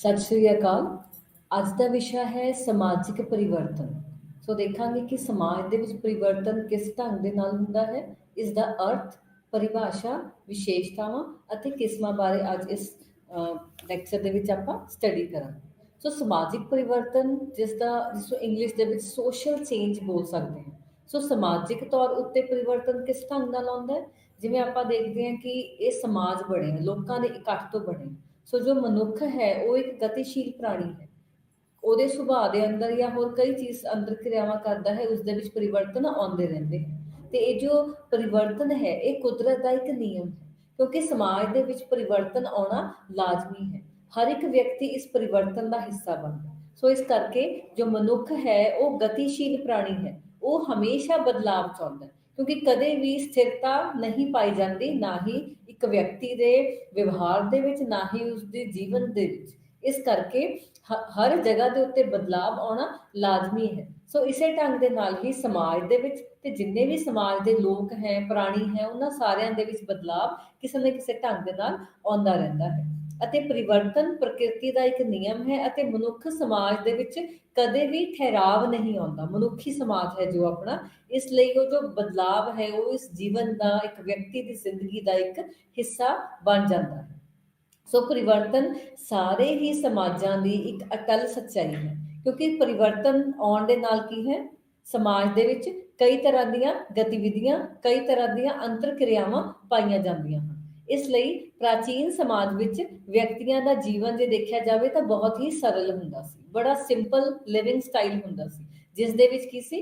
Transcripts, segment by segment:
ਸਤਿ ਸ਼੍ਰੀ ਅਕਾਲ। ਅੱਜ ਦਾ ਵਿਸ਼ਾ ਹੈ ਸਮਾਜਿਕ ਪਰਿਵਰਤਨ। ਸੋ ਦੇਖਾਂਗੇ ਕਿ ਸਮਾਜ ਦੇ ਵਿੱਚ ਪਰਿਵਰਤਨ ਕਿਸ ਢੰਗ ਦੇ ਨਾਲ ਹੁੰਦਾ ਹੈ, ਇਸ ਦਾ ਅਰਥ, ਪਰਿਭਾਸ਼ਾ, ਵਿਸ਼ੇਸ਼ਤਾਵਾਂ ਅਤੇ ਕਿਸਮਾਂ ਬਾਰੇ ਅੱਜ ਇਸ ਲੈਕਚਰ ਦੇ ਵਿੱਚ ਆਪਾਂ ਸਟੱਡੀ ਕਰਾਂਗੇ। ਸੋ ਸਮਾਜਿਕ ਪਰਿਵਰਤਨ ਜਿਸਨੂੰ ਇੰਗਲਿਸ਼ ਦੇ ਵਿੱਚ ਸੋਸ਼ਲ ਚੇਂਜ ਬੋਲ ਸਕਦੇ ਹਾਂ। ਸੋ ਸਮਾਜਿਕ ਤੌਰ ਉੱਤੇ ਪਰਿਵਰਤਨ ਕਿਸ ਢੰਗ ਨਾਲ ਆਉਂਦਾ ਹੈ? ਜਿਵੇਂ ਆਪਾਂ ਦੇਖਦੇ ਹਾਂ ਕਿ ਇਹ ਸਮਾਜ ਬਣੇ ਨੇ, ਲੋਕਾਂ ਦੇ ਇਕੱਠ ਤੋਂ ਬਣੇ। ਸੋ ਜੋ ਮਨੁੱਖ ਹੈ ਉਹ ਇੱਕ ਗਤੀਸ਼ੀਲ ਪ੍ਰਾਣੀ ਹੈ। ਉਹਦੇ ਸੁਭਾਅ ਦੇ ਅੰਦਰ ਜਾਂ ਹੋਰ ਕਈ ਚੀਜ਼ ਅੰਦਰ ਕਿਰਿਆਵਾਂ ਕਰਦਾ ਹੈ, ਉਸ ਦੇ ਵਿੱਚ ਪਰਿਵਰਤਨ ਆਉਂਦੇ ਰਹਿੰਦੇ ਹਨ। ਤੇ ਇਹ ਜੋ ਪਰਿਵਰਤਨ ਹੈ ਇਹ ਕੁਦਰਤ ਦਾ ਇੱਕ ਨਿਯਮ ਹੈ, ਕਿਉਂਕਿ ਸਮਾਜ ਦੇ ਵਿੱਚ ਪਰਿਵਰਤਨ ਆਉਣਾ ਲਾਜ਼ਮੀ ਹੈ। ਹਰ ਇੱਕ ਵਿਅਕਤੀ ਇਸ ਪਰਿਵਰਤਨ ਦਾ ਹਿੱਸਾ ਬਣਦਾ। ਸੋ ਇਸ ਕਰਕੇ ਜੋ ਮਨੁੱਖ ਹੈ ਉਹ ਗਤੀਸ਼ੀਲ ਪ੍ਰਾਣੀ ਹੈ, ਉਹ ਹਮੇਸ਼ਾ ਬਦਲਾਵ ਚਾਹੁੰਦਾ ਹੈ, ਕਿਉਂਕਿ ਕਦੇ ਵੀ ਸਥਿਰਤਾ ਨਹੀਂ ਪਾਈ ਜਾਂਦੀ, ਨਾ ਹੀ ਇੱਕ ਵਿਅਕਤੀ ਦੇ ਵਿਵਹਾਰ ਦੇ ਵਿੱਚ, ਨਾ ਹੀ ਉਸਦੇ ਜੀਵਨ ਦੇ ਵਿੱਚ। ਇਸ ਕਰਕੇ ਹਰ ਜਗ੍ਹਾ ਦੇ ਉੱਤੇ ਬਦਲਾਵ ਆਉਣਾ ਲਾਜ਼ਮੀ ਹੈ। ਸੋ ਇਸੇ ਢੰਗ ਦੇ ਨਾਲ ਹੀ ਸਮਾਜ ਦੇ ਵਿੱਚ ਤੇ ਜਿੰਨੇ ਵੀ ਸਮਾਜ ਦੇ ਲੋਕ ਹੈ, ਪ੍ਰਾਣੀ ਹੈ, ਉਹਨਾਂ ਸਾਰਿਆਂ ਦੇ ਵਿੱਚ ਬਦਲਾਵ ਕਿਸੇ ਨਾ ਕਿਸੇ ਢੰਗ ਦੇ ਨਾਲ ਆਉਂਦਾ ਰਹਿੰਦਾ ਹੈ। ਅਤੇ ਪਰਿਵਰਤਨ ਪ੍ਰਕਿਰਤੀ ਦਾ ਇੱਕ ਨਿਯਮ ਹੈ ਅਤੇ ਮਨੁੱਖ ਸਮਾਜ ਦੇ ਵਿੱਚ ਕਦੇ ਵੀ ਠਹਿਰਾਵ ਨਹੀਂ ਆਉਂਦਾ। ਮਨੁੱਖੀ ਸਮਾਜ ਹੈ ਜੋ ਆਪਣਾ, ਇਸ ਲਈ ਉਹ ਜੋ ਬਦਲਾਵ ਹੈ ਉਹ ਇਸ ਜੀਵਨ ਦਾ, ਇੱਕ ਵਿਅਕਤੀ ਦੀ ਜ਼ਿੰਦਗੀ ਦਾ ਇੱਕ ਹਿੱਸਾ ਬਣ ਜਾਂਦਾ ਹੈ। ਸੋ ਪਰਿਵਰਤਨ ਸਾਰੇ ਹੀ ਸਮਾਜਾਂ ਦੀ ਇੱਕ ਅਟਲ ਸੱਚਾਈ ਹੈ, ਕਿਉਂਕਿ ਪਰਿਵਰਤਨ ਆਉਣ ਦੇ ਨਾਲ ਕੀ ਹੈ, ਸਮਾਜ ਦੇ ਵਿੱਚ ਕਈ ਤਰ੍ਹਾਂ ਦੀਆਂ ਗਤੀਵਿਧੀਆਂ, ਕਈ ਤਰ੍ਹਾਂ ਦੀਆਂ ਅੰਤਰ ਕਿਰਿਆਵਾਂ ਪਾਈਆਂ ਜਾਂਦੀਆਂ ਹਨ। ਇਸ ਲਈ ਪ੍ਰਾਚੀਨ ਸਮਾਜ ਵਿੱਚ ਵਿਅਕਤੀਆਂ ਦਾ ਜੀਵਨ ਜੇ ਦੇਖਿਆ ਜਾਵੇ ਤਾਂ ਬਹੁਤ ਹੀ ਸਰਲ ਹੁੰਦਾ ਸੀ, ਬੜਾ ਸਿੰਪਲ ਲਿਵਿੰਗ ਸਟਾਈਲ ਹੁੰਦਾ ਸੀ, ਜਿਸ ਦੇ ਵਿੱਚ ਕੀ ਸੀ,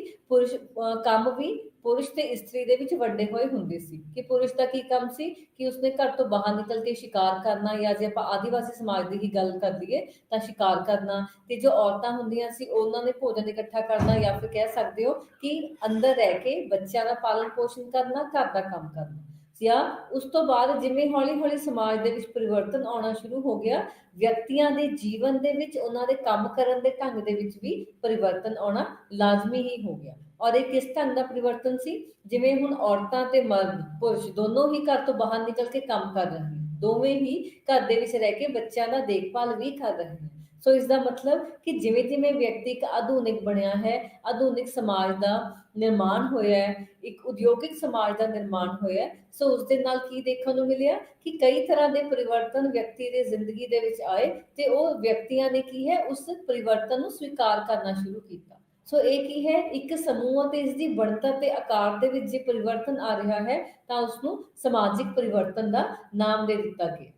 ਕੰਮ ਵੀ ਪੁਰਸ਼ ਤੇ ਇਸਤਰੀ ਦੇ ਵਿੱਚ ਵੰਡੇ ਹੋਏ ਹੁੰਦੇ ਸੀ। ਕਿ ਪੁਰਸ਼ ਦਾ ਕੀ ਕੰਮ ਸੀ ਕਿ ਉਸਨੇ ਘਰ ਤੋਂ ਬਾਹਰ ਨਿਕਲ ਕੇ ਸ਼ਿਕਾਰ ਕਰਨਾ, ਜਾਂ ਜੇ ਆਪਾਂ ਆਦੀਵਾਸੀ ਸਮਾਜ ਦੀ ਹੀ ਗੱਲ ਕਰ ਲਈਏ ਤਾਂ ਸ਼ਿਕਾਰ ਕਰਨਾ। ਤੇ ਜੋ ਔਰਤਾਂ ਹੁੰਦੀਆਂ ਸੀ ਉਹਨਾਂ ਨੇ ਭੋਜਨ ਇਕੱਠਾ ਕਰਨਾ, ਜਾਂ ਫਿਰ ਕਹਿ ਸਕਦੇ ਹੋ ਕਿ ਅੰਦਰ ਰਹਿ ਕੇ ਬੱਚਿਆਂ ਦਾ ਪਾਲਣ ਪੋਸ਼ਣ ਕਰਨਾ, ਘਰ ਦਾ ਕੰਮ ਕਰਨਾ। ਜਾਂ ਉਸ ਤੋਂ ਬਾਅਦ ਜਿਵੇਂ ਹੌਲੀ ਹੌਲੀ ਸਮਾਜ ਦੇ ਵਿੱਚ ਪਰਿਵਰਤਨ ਆਉਣਾ ਸ਼ੁਰੂ ਹੋ ਗਿਆ, ਵਿਅਕਤੀਆਂ ਦੇ ਜੀਵਨ ਦੇ ਵਿੱਚ, ਉਹਨਾਂ ਦੇ ਕੰਮ ਕਰਨ ਦੇ ਢੰਗ ਦੇ ਵਿੱਚ ਵੀ ਪਰਿਵਰਤਨ ਆਉਣਾ ਲਾਜ਼ਮੀ ਹੀ ਹੋ ਗਿਆ। ਔਰ ਇਹ ਕਿਸ ਢੰਗ ਦਾ ਪਰਿਵਰਤਨ ਸੀ? ਜਿਵੇਂ ਹੁਣ ਔਰਤਾਂ ਤੇ ਮਰਦ, ਪੁਰਸ਼ ਦੋਨੋਂ ਹੀ ਘਰ ਤੋਂ ਬਾਹਰ ਨਿਕਲ ਕੇ ਕੰਮ ਕਰ ਰਹੇ ਨੇ, ਦੋਵੇਂ ਹੀ ਘਰ ਦੇ ਵਿੱਚ ਰਹਿ ਕੇ ਬੱਚਿਆਂ ਦਾ ਦੇਖਭਾਲ ਵੀ ਕਰ ਰਹੇ ਨੇ। ਸੋ ਇਸ ਦਾ ਮਤਲਬ ਕਿ ਜਿਵੇਂ ਜਿਵੇਂ ਵਿਅਕਤੀ ਇੱਕ ਆਧੁਨਿਕ ਬਣਿਆ ਹੈ, ਆਧੁਨਿਕ ਸਮਾਜ ਦਾ ਨਿਰਮਾਣ ਹੋਇਆ ਹੈ, ਇੱਕ ਉਦਯੋਗਿਕ ਸਮਾਜ ਦਾ ਨਿਰਮਾਣ ਹੋਇਆ ਹੈ, ਸੋ ਉਸ ਦੇ ਨਾਲ ਕੀ ਦੇਖਣ ਨੂੰ ਮਿਲਿਆ ਕਿ ਕਈ ਤਰ੍ਹਾਂ ਦੇ ਪਰਿਵਰਤਨ ਵਿਅਕਤੀ ਦੀ ਜ਼ਿੰਦਗੀ ਦੇ ਵਿੱਚ ਆਏ, ਤੇ ਉਹ ਵਿਅਕਤੀਆਂ ਨੇ ਕੀ ਹੈ, ਉਸ ਪਰਿਵਰਤਨ ਨੂੰ ਸਵੀਕਾਰ ਕਰਨਾ ਸ਼ੁਰੂ ਕੀਤਾ। ਸੋ ਇਹ ਕੀ ਹੈ, ਇੱਕ ਸਮੂਹ ਅਤੇ ਇਸ ਦੀ ਬਣਤਰ ਤੇ ਆਕਾਰ ਦੇ ਵਿੱਚ ਜੇ ਪਰਿਵਰਤਨ ਆ ਰਿਹਾ ਹੈ ਤਾਂ ਉਸਨੂੰ ਸਮਾਜਿਕ ਪਰਿਵਰਤਨ ਦਾ ਨਾਮ ਦੇ ਦਿੱਤਾ ਗਿਆ।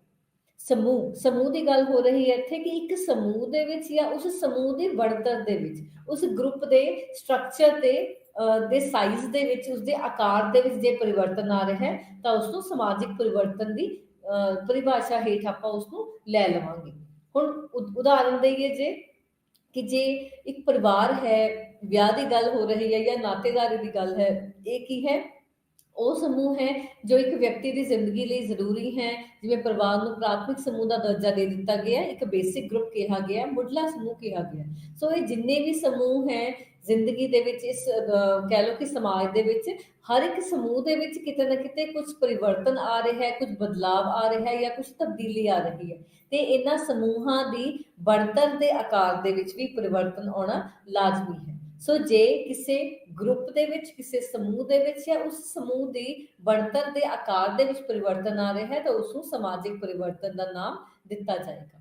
ਸਮੂਹ ਦੀ ਗੱਲ ਹੋ ਰਹੀ ਹੈ ਇੱਥੇ, ਕਿ ਇੱਕ ਸਮੂਹ ਦੇ ਵਿੱਚ ਜਾਂ ਉਸ ਸਮੂਹ ਦੀ ਬਣਤਰ ਦੇ ਵਿੱਚ, ਉਸ ਗਰੁੱਪ ਦੇ ਸਟਰਕਚਰ ਦੇ ਸਾਈਜ਼ ਦੇ ਵਿੱਚ, ਉਸਦੇ ਆਕਾਰ ਦੇ ਵਿੱਚ ਜੇ ਪਰਿਵਰਤਨ ਆ ਰਿਹਾ ਹੈ ਤਾਂ ਉਸਨੂੰ ਸਮਾਜਿਕ ਪਰਿਵਰਤਨ ਦੀ ਪਰਿਭਾਸ਼ਾ ਹੇਠ ਆਪਾਂ ਉਸਨੂੰ ਲੈ ਲਵਾਂਗੇ। ਹੁਣ ਉਦਾਹਰਨ ਦੇਈਏ ਕਿ ਜੇ ਇੱਕ ਪਰਿਵਾਰ ਹੈ, ਵਿਆਹ ਦੀ ਗੱਲ ਹੋ ਰਹੀ ਹੈ ਜਾਂ ਨਾਤੇਦਾਰੀ ਦੀ ਗੱਲ ਹੈ, ਇਹ ਕੀ ਹੈ, ਉਹ ਸਮੂਹ ਹੈ ਜੋ ਇੱਕ ਵਿਅਕਤੀ ਦੀ ਜ਼ਿੰਦਗੀ ਲਈ ਜ਼ਰੂਰੀ ਹੈ। ਜਿਵੇਂ ਪਰਿਵਾਰ ਨੂੰ ਪ੍ਰਾਥਮਿਕ ਸਮੂਹ ਦਾ ਦਰਜਾ ਦੇ ਦਿੱਤਾ ਗਿਆ, ਇੱਕ ਬੇਸਿਕ ਗਰੁੱਪ ਕਿਹਾ ਗਿਆ, ਮੁੱਢਲਾ ਸਮੂਹ ਕਿਹਾ ਗਿਆ। ਸੋ ਇਹ ਜਿੰਨੇ ਵੀ ਸਮੂਹ ਹੈ ਜ਼ਿੰਦਗੀ ਦੇ ਵਿੱਚ, ਇਸ ਕਹਿ ਲਓ ਕਿ ਸਮਾਜ ਦੇ ਵਿੱਚ, ਹਰ ਇੱਕ ਸਮੂਹ ਦੇ ਵਿੱਚ ਕਿਤੇ ਨਾ ਕਿਤੇ ਕੁਝ ਪਰਿਵਰਤਨ ਆ ਰਿਹਾ ਹੈ, ਕੁਝ ਬਦਲਾਵ ਆ ਰਿਹਾ ਹੈ, ਜਾਂ ਕੁਝ ਤਬਦੀਲੀ ਆ ਰਹੀ ਹੈ। ਤੇ ਇਹਨਾਂ ਸਮੂਹਾਂ ਦੀ ਬਣਤਰ ਦੇ ਆਕਾਰ ਦੇ ਵਿੱਚ ਵੀ ਪਰਿਵਰਤਨ ਆਉਣਾ ਲਾਜ਼ਮੀ ਹੈ। ਸੋ ਜੇ ਕਿਸੇ ਗਰੁੱਪ ਦੇ ਵਿੱਚ, ਕਿਸੇ ਸਮੂਹ ਦੇ ਵਿੱਚ, ਜਾਂ ਉਸ ਸਮੂਹ ਦੀ ਬਣਤਰ ਦੇ ਆਕਾਰ ਦੇ ਵਿੱਚ ਪਰਿਵਰਤਨ ਆ ਰਿਹਾ ਹੈ ਤਾਂ ਉਸ ਨੂੰ ਸਮਾਜਿਕ ਪਰਿਵਰਤਨ ਦਾ ਨਾਮ ਦਿੱਤਾ ਜਾਏਗਾ।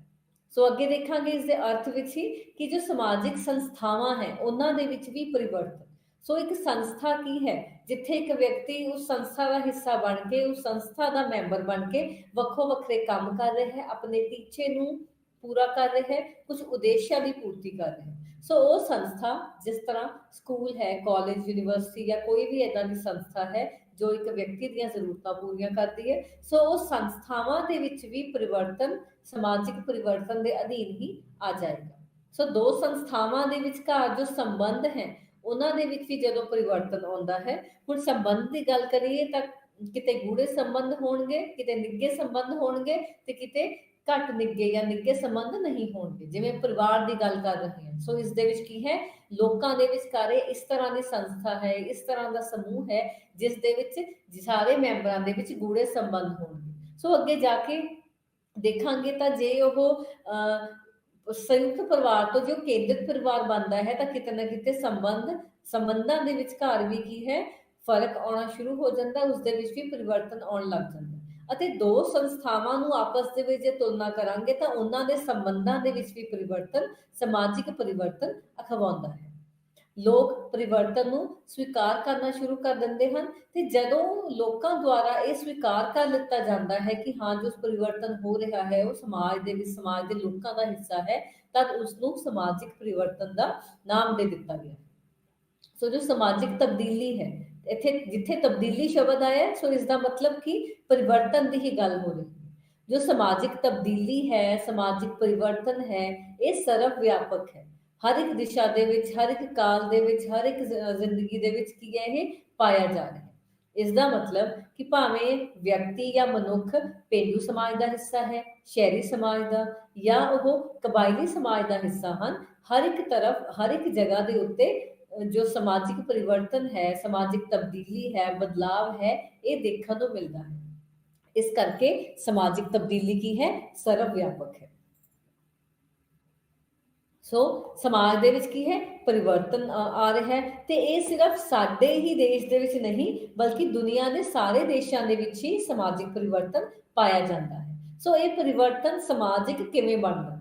ਸੋ ਅੱਗੇ ਦੇਖਾਂਗੇ ਇਸ ਦੇ ਅਰਥ ਵਿੱਚ ਹੀ ਕਿ ਜੋ ਸਮਾਜਿਕ ਸੰਸਥਾਵਾਂ ਹੈ ਉਹਨਾਂ ਦੇ ਵਿੱਚ ਵੀ ਪਰਿਵਰਤਨ। ਸੋ ਇੱਕ ਸੰਸਥਾ ਕੀ ਹੈ, ਜਿੱਥੇ ਇੱਕ ਵਿਅਕਤੀ ਉਸ ਸੰਸਥਾ ਦਾ ਹਿੱਸਾ ਬਣ ਕੇ, ਉਸ ਸੰਸਥਾ ਦਾ ਮੈਂਬਰ ਬਣ ਕੇ ਵੱਖੋ ਵੱਖਰੇ ਕੰਮ ਕਰ ਰਿਹਾ ਹੈ, ਆਪਣੇ ਟੀਚੇ ਨੂੰ ਪੂਰਾ ਕਰ ਰਿਹਾ ਹੈ, ਕੁਝ ਉਦੇਸ਼ਾਂ ਦੀ ਪੂਰਤੀ ਕਰ ਰਿਹਾ ਹੈ। ਸੋ ਉਹ ਸੰਸਥਾ, ਜਿਸ ਤਰ੍ਹਾਂ ਸਕੂਲ ਹੈ, ਕਾਲਜ, ਯੂਨੀਵਰਸਿਟੀ ਜਾਂ ਕੋਈ ਵੀ ਏਦਾਂ ਦੀ ਸੰਸਥਾ ਹੈ ਜੋ ਇੱਕ ਵਿਅਕਤੀ ਦੀਆਂ ਜ਼ਰੂਰਤਾਂ ਪੂਰੀਆਂ ਕਰਦੀ ਹੈ, ਸੋ ਉਹ ਸੰਸਥਾਵਾਂ ਦੇ ਵਿੱਚ ਵੀ ਪਰਿਵਰਤਨ ਸਮਾਜਿਕ ਪਰਿਵਰਤਨ ਦੇ ਅਧੀਨ ਹੀ ਆ ਜਾਏਗਾ। ਸੋ ਦੋ ਸੰਸਥਾਵਾਂ ਦੇ ਵਿਚਕਾਰ ਜੋ ਸੰਬੰਧ ਹੈ ਉਹਨਾਂ ਦੇ ਵਿੱਚ ਵੀ ਜਦੋਂ ਪਰਿਵਰਤਨ ਆਉਂਦਾ ਹੈ, ਹੁਣ ਸੰਬੰਧ ਦੀ ਗੱਲ ਕਰੀਏ ਤਾਂ ਕਿਤੇ ਗੂੜੇ ਸੰਬੰਧ ਹੋਣਗੇ, ਕਿਤੇ ਨਿੱਘੇ ਸੰਬੰਧ ਹੋਣਗੇ, ਤੇ ਕਿਤੇ ਘੱਟ ਨਿੱਘੇ ਜਾਂ ਨਿੱਘੇ ਸੰਬੰਧ ਨਹੀਂ ਹੋਣਗੇ। ਜਿਵੇਂ ਪਰਿਵਾਰ ਦੀ ਗੱਲ ਕਰ ਰਹੇ ਹਾਂ, ਸੋ ਇਸ ਦੇ ਵਿੱਚ ਕੀ ਹੈ, ਲੋਕਾਂ ਦੇ ਵਿਚਕਾਰੇ ਇਸ ਤਰ੍ਹਾਂ ਦੀ ਸੰਸਥਾ ਹੈ, ਇਸ ਤਰ੍ਹਾਂ ਦਾ ਸਮੂਹ ਹੈ ਜਿਸ ਦੇ ਵਿੱਚ ਸਾਰੇ ਮੈਂਬਰਾਂ ਦੇ ਵਿੱਚ ਗੂੜੇ ਸੰਬੰਧ ਹੋਣਗੇ। ਸੋ ਅੱਗੇ ਜਾ ਕੇ ਦੇਖਾਂਗੇ ਤਾਂ ਜੇ ਉਹ ਉਸ ਸੰਯੁਕਤ ਪਰਿਵਾਰ ਤੋਂ ਜੋ ਕੇਂਦਰਿਤ ਪਰਿਵਾਰ ਬਣਦਾ ਹੈ, ਤਾਂ ਕਿਤੇ ਨਾ ਕਿਤੇ ਸੰਬੰਧਾਂ ਦੇ ਵਿਚਕਾਰ ਵੀ ਕੀ ਹੈ, ਫਰਕ ਆਉਣਾ ਸ਼ੁਰੂ ਹੋ ਜਾਂਦਾ, ਉਸ ਦੇ ਵਿੱਚ ਵੀ ਪਰਿਵਰਤਨ ਆਉਣ ਲੱਗ ਜਾਂਦਾ। ਅਤੇ ਦੋ ਸੰਸਥਾਵਾਂ ਨੂੰ ਆਪਸ ਦੇ ਵਿੱਚ ਜੇ ਤੁਲਨਾ ਕਰਾਂਗੇ ਤਾਂ ਉਹਨਾਂ ਦੇ ਸੰਬੰਧਾਂ ਦੇ ਵਿੱਚ ਵੀ ਪਰਿਵਰਤਨ, ਸਮਾਜਿਕ ਪਰਿਵਰਤਨ ਅਖਵਾਉਂਦਾ ਹੈ। ਲੋਕ ਪਰਿਵਰਤਨ ਨੂੰ ਸਵੀਕਾਰ ਕਰਨਾ ਸ਼ੁਰੂ ਕਰ ਦਿੰਦੇ ਹਨ, ਤੇ ਜਦੋਂ ਲੋਕਾਂ ਦੁਆਰਾ ਇਹ ਸਵੀਕਾਰ ਕਰ ਲਿੱਤਾ ਜਾਂਦਾ ਹੈ ਕਿ ਹਾਂ, ਜੋ ਪਰਿਵਰਤਨ ਹੋ ਰਿਹਾ ਹੈ ਉਹ ਸਮਾਜ ਦੇ ਵਿੱਚ, ਸਮਾਜ ਦੇ ਲੋਕਾਂ ਦਾ ਹਿੱਸਾ ਹੈ, ਤਦ ਉਸ ਨੂੰ ਸਮਾਜਿਕ ਪਰਿਵਰਤਨ ਦਾ ਨਾਮ ਦੇ ਦਿੱਤਾ ਗਿਆ। ਸੋ ਜੋ ਸਮਾਜਿਕ ਤਬਦੀਲੀ ਹੈ, ਇੱਥੇ ਜਿੱਥੇ ਤਬਦੀਲੀ ਸ਼ਬਦ ਆਇਆ, ਸੋ ਇਸ ਦਾ ਮਤਲਬ ਕਿ ਪਰਿਵਰਤਨ ਦੀ ਹੀ ਗੱਲ ਹੋ ਰਹੀ ਹੈ। ਜੋ ਸਮਾਜਿਕ ਤਬਦੀਲੀ ਹੈ, ਸਮਾਜਿਕ ਪਰਿਵਰਤਨ ਹੈ, ਇਹ ਸਰਵ ਵਿਆਪਕ ਹੈ। ਹਰ ਇੱਕ ਦਿਸ਼ਾ ਦੇ ਵਿੱਚ, ਹਰ ਇੱਕ ਕਾਲ ਦੇ ਵਿੱਚ, ਹਰ ਇੱਕ ਜ਼ਿੰਦਗੀ ਦੇ ਵਿੱਚ ਕੀ ਹੈ, ਇਹ ਪਾਇਆ ਜਾ ਰਿਹਾ ਹੈ। ਇਸ ਦਾ ਮਤਲਬ ਕਿ ਭਾਵੇਂ ਵਿਅਕਤੀ ਜਾਂ ਮਨੁੱਖ ਪੇਂਡੂ ਸਮਾਜ ਦਾ ਹਿੱਸਾ ਹੈ, ਸ਼ਹਿਰੀ ਸਮਾਜ ਦਾ, ਜਾਂ ਉਹ ਕਬਾਇਲੀ ਸਮਾਜ ਦਾ ਹਿੱਸਾ ਹਨ, ਹਰ ਇੱਕ ਤਰਫ, ਹਰ ਇੱਕ ਜਗ੍ਹਾ ਦੇ ਉੱਤੇ ਜੋ ਸਮਾਜਿਕ ਪਰਿਵਰਤਨ ਹੈ, ਸਮਾਜਿਕ ਤਬਦੀਲੀ ਹੈ, ਬਦਲਾਵ ਹੈ, ਇਹ ਦੇਖਣ ਨੂੰ ਮਿਲਦਾ ਹੈ। ਇਸ ਕਰਕੇ ਸਮਾਜਿਕ ਤਬਦੀਲੀ ਕੀ ਹੈ, ਸਰਵ ਵਿਆਪਕ ਹੈ। ਸੋ ਸਮਾਜ ਦੇ ਵਿੱਚ ਕੀ ਹੈ, ਪਰਿਵਰਤਨ ਆ ਰਿਹਾ ਹੈ, ਤੇ ਇਹ ਸਿਰਫ ਸਾਡੇ ਹੀ ਦੇਸ਼ ਦੇ ਵਿੱਚ ਨਹੀਂ, ਬਲਕਿ ਦੁਨੀਆ ਦੇ ਸਾਰੇ ਦੇਸ਼ਾਂ ਦੇ ਵਿੱਚ ਹੀ ਸਮਾਜਿਕ ਪਰਿਵਰਤਨ ਪਾਇਆ ਜਾਂਦਾ ਹੈ। ਸੋ ਇਹ ਪਰਿਵਰਤਨ ਸਮਾਜਿਕ ਕਿਵੇਂ ਬਣਦਾ,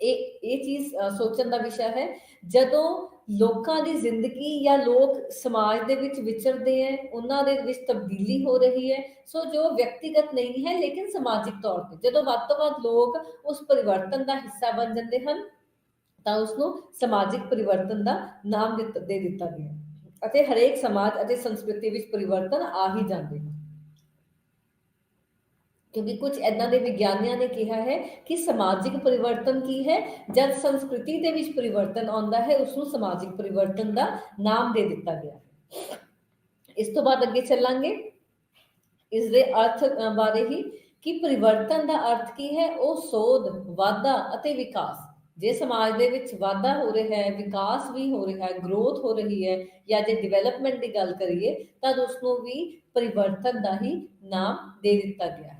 ਇਹ ਚੀਜ਼ ਸੋਚਣ ਦਾ ਵਿਸ਼ਾ ਹੈ। ਜਦੋਂ ਲੋਕਾਂ ਦੀ ਜ਼ਿੰਦਗੀ ਜਾਂ ਲੋਕ ਸਮਾਜ ਦੇ ਵਿੱਚ ਵਿਚਰਦੇ ਹੈ, ਉਹਨਾਂ ਦੇ ਵਿੱਚ ਤਬਦੀਲੀ ਹੋ ਰਹੀ ਹੈ, ਸੋ ਜੋ ਵਿਅਕਤੀਗਤ ਨਹੀਂ ਹੈ ਲੇਕਿਨ ਸਮਾਜਿਕ ਤੌਰ ਤੇ ਜਦੋਂ ਵੱਧ ਤੋਂ ਵੱਧ ਲੋਕ ਉਸ ਪਰਿਵਰਤਨ ਦਾ ਹਿੱਸਾ ਬਣ ਜਾਂਦੇ ਹਨ, ਤਾਂ ਉਸਨੂੰ ਸਮਾਜਿਕ ਪਰਿਵਰਤਨ ਦਾ ਨਾਮ ਦੇ ਦਿੱਤਾ ਗਿਆ। ਅਤੇ ਹਰੇਕ ਸਮਾਜ ਅਤੇ ਸੰਸਕ੍ਰਿਤੀ ਵਿੱਚ ਪਰਿਵਰਤਨ ਆ ਹੀ ਜਾਂਦੇ ਹਨ, ਕਿਉਂਕਿ ਕੁਝ ਏਦਾਂ ਦੇ ਵਿਗਿਆਨੀਆਂ ਨੇ ਕਿਹਾ ਹੈ ਕਿ ਸਮਾਜਿਕ ਪਰਿਵਰਤਨ ਕੀ ਹੈ, ਜਦ ਸੰਸਕ੍ਰਿਤੀ ਦੇ ਵਿੱਚ ਪਰਿਵਰਤਨ ਆਉਂਦਾ ਹੈ, ਉਸ ਨੂੰ ਸਮਾਜਿਕ ਪਰਿਵਰਤਨ ਦਾ ਨਾਮ ਦੇ ਦਿੱਤਾ ਗਿਆ ਹੈ। ਇਸ ਤੋਂ ਬਾਅਦ ਅੱਗੇ ਚੱਲਾਂਗੇ ਇਸ ਦੇ ਅਰਥ ਬਾਰੇ ਹੀ, ਕਿ ਪਰਿਵਰਤਨ ਦਾ ਅਰਥ ਕੀ ਹੈ, ਉਹ ਸੋਧ, ਵਾਧਾ ਅਤੇ ਵਿਕਾਸ। ਜੇ ਸਮਾਜ ਦੇ ਵਿੱਚ ਵਾਧਾ ਹੋ ਰਿਹਾ ਹੈ, ਵਿਕਾਸ ਵੀ ਹੋ ਰਿਹਾ ਹੈ, ਗਰੋਥ ਹੋ ਰਹੀ ਹੈ, ਜਾਂ ਜੇ ਡਿਵੈਲਪਮੈਂਟ ਦੀ ਗੱਲ ਕਰੀਏ, ਤਾਂ ਉਸ ਨੂੰ ਵੀ ਪਰਿਵਰਤਨ ਦਾ ਹੀ ਨਾਮ ਦੇ ਦਿੱਤਾ ਗਿਆ ਹੈ।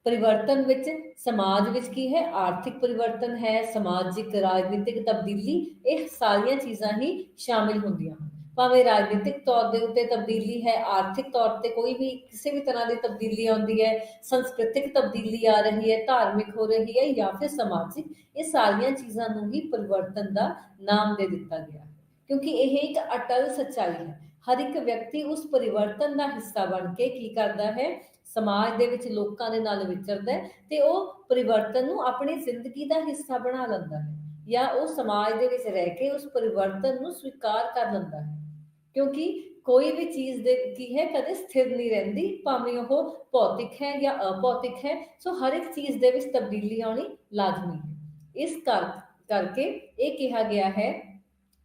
ਪਰਿਵਰਤਨ ਵਿੱਚ ਸਮਾਜ ਵਿੱਚ ਕੀ ਹੈ, ਆਰਥਿਕ ਪਰਿਵਰਤਨ ਹੈ, ਸਮਾਜਿਕ ਰਾਜਨੀਤਿਕ ਤਬਦੀਲੀ, ਇਹ ਸਾਰੀਆਂ ਚੀਜ਼ਾਂ ਹੀ ਸ਼ਾਮਿਲ ਹੁੰਦੀਆਂ ਹਨ। ਭਾਵੇਂ ਰਾਜਨੀਤਿਕ ਤੌਰ ਦੇ ਉੱਤੇ ਤਬਦੀਲੀ ਹੈ, ਆਰਥਿਕ ਤੌਰ ਤੇ ਕੋਈ ਵੀ ਕਿਸੇ ਵੀ ਤਰ੍ਹਾਂ ਦੀ ਤਬਦੀਲੀ ਆਉਂਦੀ ਹੈ, ਸੰਸਕ੍ਰਿਤਿਕ ਤਬਦੀਲੀ ਆ ਰਹੀ ਹੈ, ਧਾਰਮਿਕ ਹੋ ਰਹੀ ਹੈ, ਜਾਂ ਫਿਰ ਸਮਾਜਿਕ, ਇਹ ਸਾਰੀਆਂ ਚੀਜ਼ਾਂ ਨੂੰ ਹੀ ਪਰਿਵਰਤਨ ਦਾ ਨਾਮ ਦੇ ਦਿੱਤਾ ਗਿਆ, ਕਿਉਂਕਿ ਇਹ ਇੱਕ ਅਟਲ ਸੱਚਾਈ ਹੈ। ਹਰ ਇੱਕ ਵਿਅਕਤੀ ਉਸ ਪਰਿਵਰਤਨ ਦਾ ਹਿੱਸਾ ਬਣ ਕੇ ਕੀ ਕਰਦਾ ਹੈ, ਸਮਾਜ ਦੇ ਵਿੱਚ ਲੋਕਾਂ ਦੇ ਨਾਲ ਵਿਚਰਦਾ ਹੈ, ਤੇ ਉਹ ਪਰਿਵਰਤਨ ਨੂੰ ਆਪਣੀ ਜ਼ਿੰਦਗੀ ਦਾ ਹਿੱਸਾ ਬਣਾ ਲੈਂਦਾ ਹੈ, ਜਾਂ ਉਹ ਸਮਾਜ ਦੇ ਵਿੱਚ ਰਹਿ ਕੇ ਉਸ ਪਰਿਵਰਤਨ ਨੂੰ ਸਵੀਕਾਰ ਕਰ ਲੈਂਦਾ ਹੈ। ਕਿਉਂਕਿ ਕੋਈ ਵੀ ਚੀਜ਼ ਦੇ ਕੀ ਹੈ, ਕਦੇ ਸਥਿਰ ਨਹੀਂ ਰਹਿੰਦੀ, ਭਾਵੇਂ ਉਹ ਭੌਤਿਕ ਹੈ ਜਾਂ ਅਭੌਤਿਕ ਹੈ। ਸੋ ਹਰ ਇੱਕ ਚੀਜ਼ ਦੇ ਵਿੱਚ ਤਬਦੀਲੀ ਆਉਣੀ ਲਾਜ਼ਮੀ ਹੈ। ਇਸ ਕਰਕੇ ਇਹ ਕਿਹਾ ਗਿਆ ਹੈ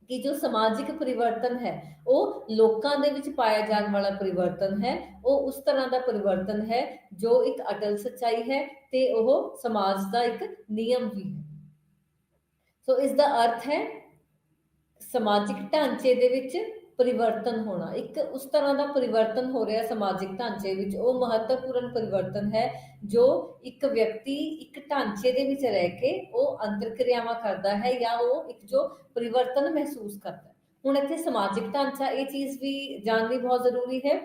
ਕਿ ਜੋ ਸਮਾਜਿਕ ਪਰਿਵਰਤਨ ਹੈ, ਉਹ ਲੋਕਾਂ ਦੇ ਵਿੱਚ ਪਾਇਆ ਜਾਣ ਵਾਲਾ ਪਰਿਵਰਤਨ ਹੈ, ਉਹ ਉਸ ਤਰ੍ਹਾਂ ਦਾ ਪਰਿਵਰਤਨ ਹੈ ਜੋ ਇੱਕ ਅਟਲ ਸੱਚਾਈ ਹੈ, ਤੇ ਉਹ ਸਮਾਜ ਦਾ ਇੱਕ ਨਿਯਮ ਵੀ ਹੈ। ਸੋ ਇਸ ਦਾ ਅਰਥ ਹੈ ਸਮਾਜਿਕ ਢਾਂਚੇ ਦੇ ਵਿੱਚ ਪਰਿਵਰਤਨ ਹੋਣਾ, ਇੱਕ ਉਸ ਤਰ੍ਹਾਂ ਦਾ ਪਰਿਵਰਤਨ ਹੋ ਰਿਹਾ ਸਮਾਜਿਕ ਢਾਂਚੇ ਵਿੱਚ, ਉਹ ਮਹੱਤਵਪੂਰਨ ਪਰਿਵਰਤਨ ਹੈ ਜੋ ਇੱਕ ਵਿਅਕਤੀ ਇੱਕ ਢਾਂਚੇ ਦੇ ਵਿੱਚ ਰਹਿ ਕੇ ਉਹ ਅੰਤਰ ਕਿਰਿਆਵਾਂ ਕਰਦਾ ਹੈ, ਜਾਂ ਉਹ ਇੱਕ ਜੋ ਪਰਿਵਰਤਨ ਮਹਿਸੂਸ ਕਰਦਾ ਹੈ। ਹੁਣ ਇੱਥੇ ਸਮਾਜਿਕ ਢਾਂਚਾ, ਇਹ ਚੀਜ਼ ਵੀ ਜਾਣਨੀ ਬਹੁਤ ਜ਼ਰੂਰੀ ਹੈ।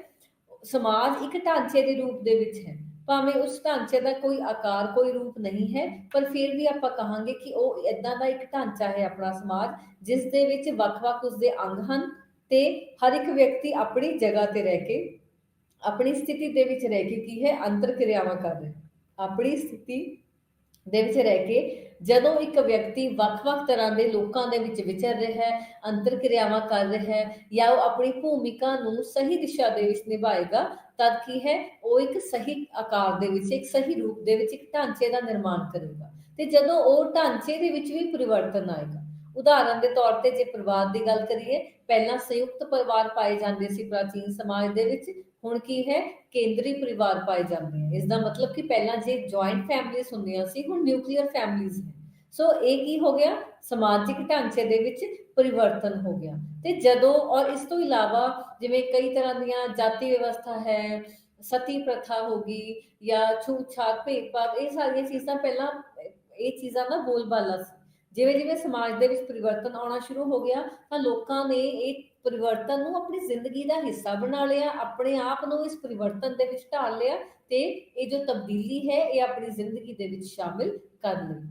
ਸਮਾਜ ਇੱਕ ਢਾਂਚੇ ਦੇ ਰੂਪ ਦੇ ਵਿੱਚ ਹੈ, ਭਾਵੇਂ ਉਸ ਢਾਂਚੇ ਦਾ ਕੋਈ ਆਕਾਰ, ਕੋਈ ਰੂਪ ਨਹੀਂ ਹੈ, ਪਰ ਫਿਰ ਵੀ ਆਪਾਂ ਕਹਾਂਗੇ ਕਿ ਉਹ ਏਦਾਂ ਦਾ ਇੱਕ ਢਾਂਚਾ ਹੈ ਆਪਣਾ ਸਮਾਜ, ਜਿਸ ਦੇ ਵਿੱਚ ਵੱਖ-ਵੱਖ ਉਸਦੇ ਅੰਗ ਹਨ, ਤੇ ਹਰ ਇੱਕ ਵਿਅਕਤੀ ਆਪਣੀ ਜਗ੍ਹਾ ਤੇ ਰਹਿ ਕੇ, ਆਪਣੀ ਸਥਿਤੀ ਦੇ ਵਿੱਚ ਰਹਿ ਕੇ ਕੀ ਹੈ, ਅੰਤਰ ਕਿਰਿਆਵਾਂ ਕਰ ਰਿਹਾ। ਆਪਣੀ ਸਥਿਤੀ ਦੇ ਵਿੱਚ ਰਹਿ ਕੇ ਜਦੋਂ ਇੱਕ ਵਿਅਕਤੀ ਵੱਖ-ਵੱਖ ਤਰ੍ਹਾਂ ਦੇ ਲੋਕਾਂ ਦੇ ਵਿੱਚ ਵਿਚਰ ਰਿਹਾ ਹੈ, ਅੰਤਰ ਕਿਰਿਆਵਾਂ ਕਰ ਰਿਹਾ ਹੈ, ਜਾਂ ਉਹ ਆਪਣੀ ਭੂਮਿਕਾ ਨੂੰ ਸਹੀ ਦਿਸ਼ਾ ਦੇ ਵਿੱਚ ਨਿਭਾਏਗਾ, ਤਦ ਕੀ ਹੈ, ਉਹ ਇੱਕ ਸਹੀ ਆਕਾਰ ਦੇ ਵਿੱਚ, ਇੱਕ ਸਹੀ ਰੂਪ ਦੇ ਵਿੱਚ ਇੱਕ ਢਾਂਚੇ ਦਾ ਨਿਰਮਾਣ ਕਰੇਗਾ। ਤੇ ਜਦੋਂ ਉਹ ਢਾਂਚੇ ਦੇ ਵਿੱਚ ਵੀ ਪਰਿਵਰਤਨ ਆਏਗਾ, ਉਦਾਹਰਨ ਦੇ ਤੌਰ ਤੇ ਜੇ ਪਰਿਵਾਰ ਦੀ ਗੱਲ ਕਰੀਏ, ਪਹਿਲਾਂ ਸੰਯੁਕਤ ਪਰਿਵਾਰ ਪਾਏ ਜਾਂਦੇ ਸੀ ਪ੍ਰਾਚੀਨ ਸਮਾਜ ਦੇ ਵਿੱਚ, ਹੁਣ ਕੀ ਹੈ, ਕੇਂਦਰੀ ਪਰਿਵਾਰ ਪਾਏ ਜਾਂਦੇ ਹਨ। ਇਸ ਦਾ ਮਤਲਬ ਕਿ ਪਹਿਲਾਂ ਜੇ ਜੁਆਇੰਟ ਫੈਮਲੀਜ਼ ਹੁੰਦੀਆਂ ਸੀ, ਹੁਣ ਨਿਊਕਲੀਅਰ ਫੈਮਲੀਜ਼ ਨੇ। ਸੋ ਇਹ ਕੀ ਹੋ ਗਿਆ, ਸਮਾਜਿਕ ਢਾਂਚੇ ਦੇ ਵਿੱਚ ਪਰਿਵਰਤਨ ਹੋ ਗਿਆ। ਤੇ ਜਦੋਂ, ਔਰ ਇਸ ਤੋਂ ਇਲਾਵਾ ਜਿਵੇਂ ਕਈ ਤਰ੍ਹਾਂ ਦੀਆਂ ਜਾਤੀ ਵਿਵਸਥਾ ਹੈ, ਸਤੀ ਪ੍ਰਥਾ ਹੋ ਗਈ, ਜਾਂ ਛੂਤ ਛਾਤ, ਭੇਦਭਾਵ, ਇਹ ਸਾਰੀਆਂ ਚੀਜ਼ਾਂ ਪਹਿਲਾਂ ਇਹ ਚੀਜ਼ਾਂ ਦਾ ਬੋਲਬਾਲਾ ਸੀ। ਜਿਵੇਂ ਜਿਵੇਂ ਸਮਾਜ ਦੇ ਵਿੱਚ ਪਰਿਵਰਤਨ ਆਉਣਾ ਸ਼ੁਰੂ ਹੋ ਗਿਆ ਤਾਂ ਲੋਕਾਂ ਨੇ ਇਹ ਪਰਿਵਰਤਨ ਨੂੰ ਆਪਣੀ ਜ਼ਿੰਦਗੀ ਦਾ ਹਿੱਸਾ ਬਣਾ ਲਿਆ, ਆਪਣੇ ਆਪ ਨੂੰ ਇਸ ਪਰਿਵਰਤਨ ਦੇ ਵਿੱਚ ਢਾਲ ਲਿਆ ਤੇ ਇਹ ਜੋ ਤਬਦੀਲੀ ਹੈ ਇਹ ਆਪਣੀ ਜ਼ਿੰਦਗੀ ਦੇ ਵਿੱਚ ਸ਼ਾਮਿਲ ਕਰ ਲਈ।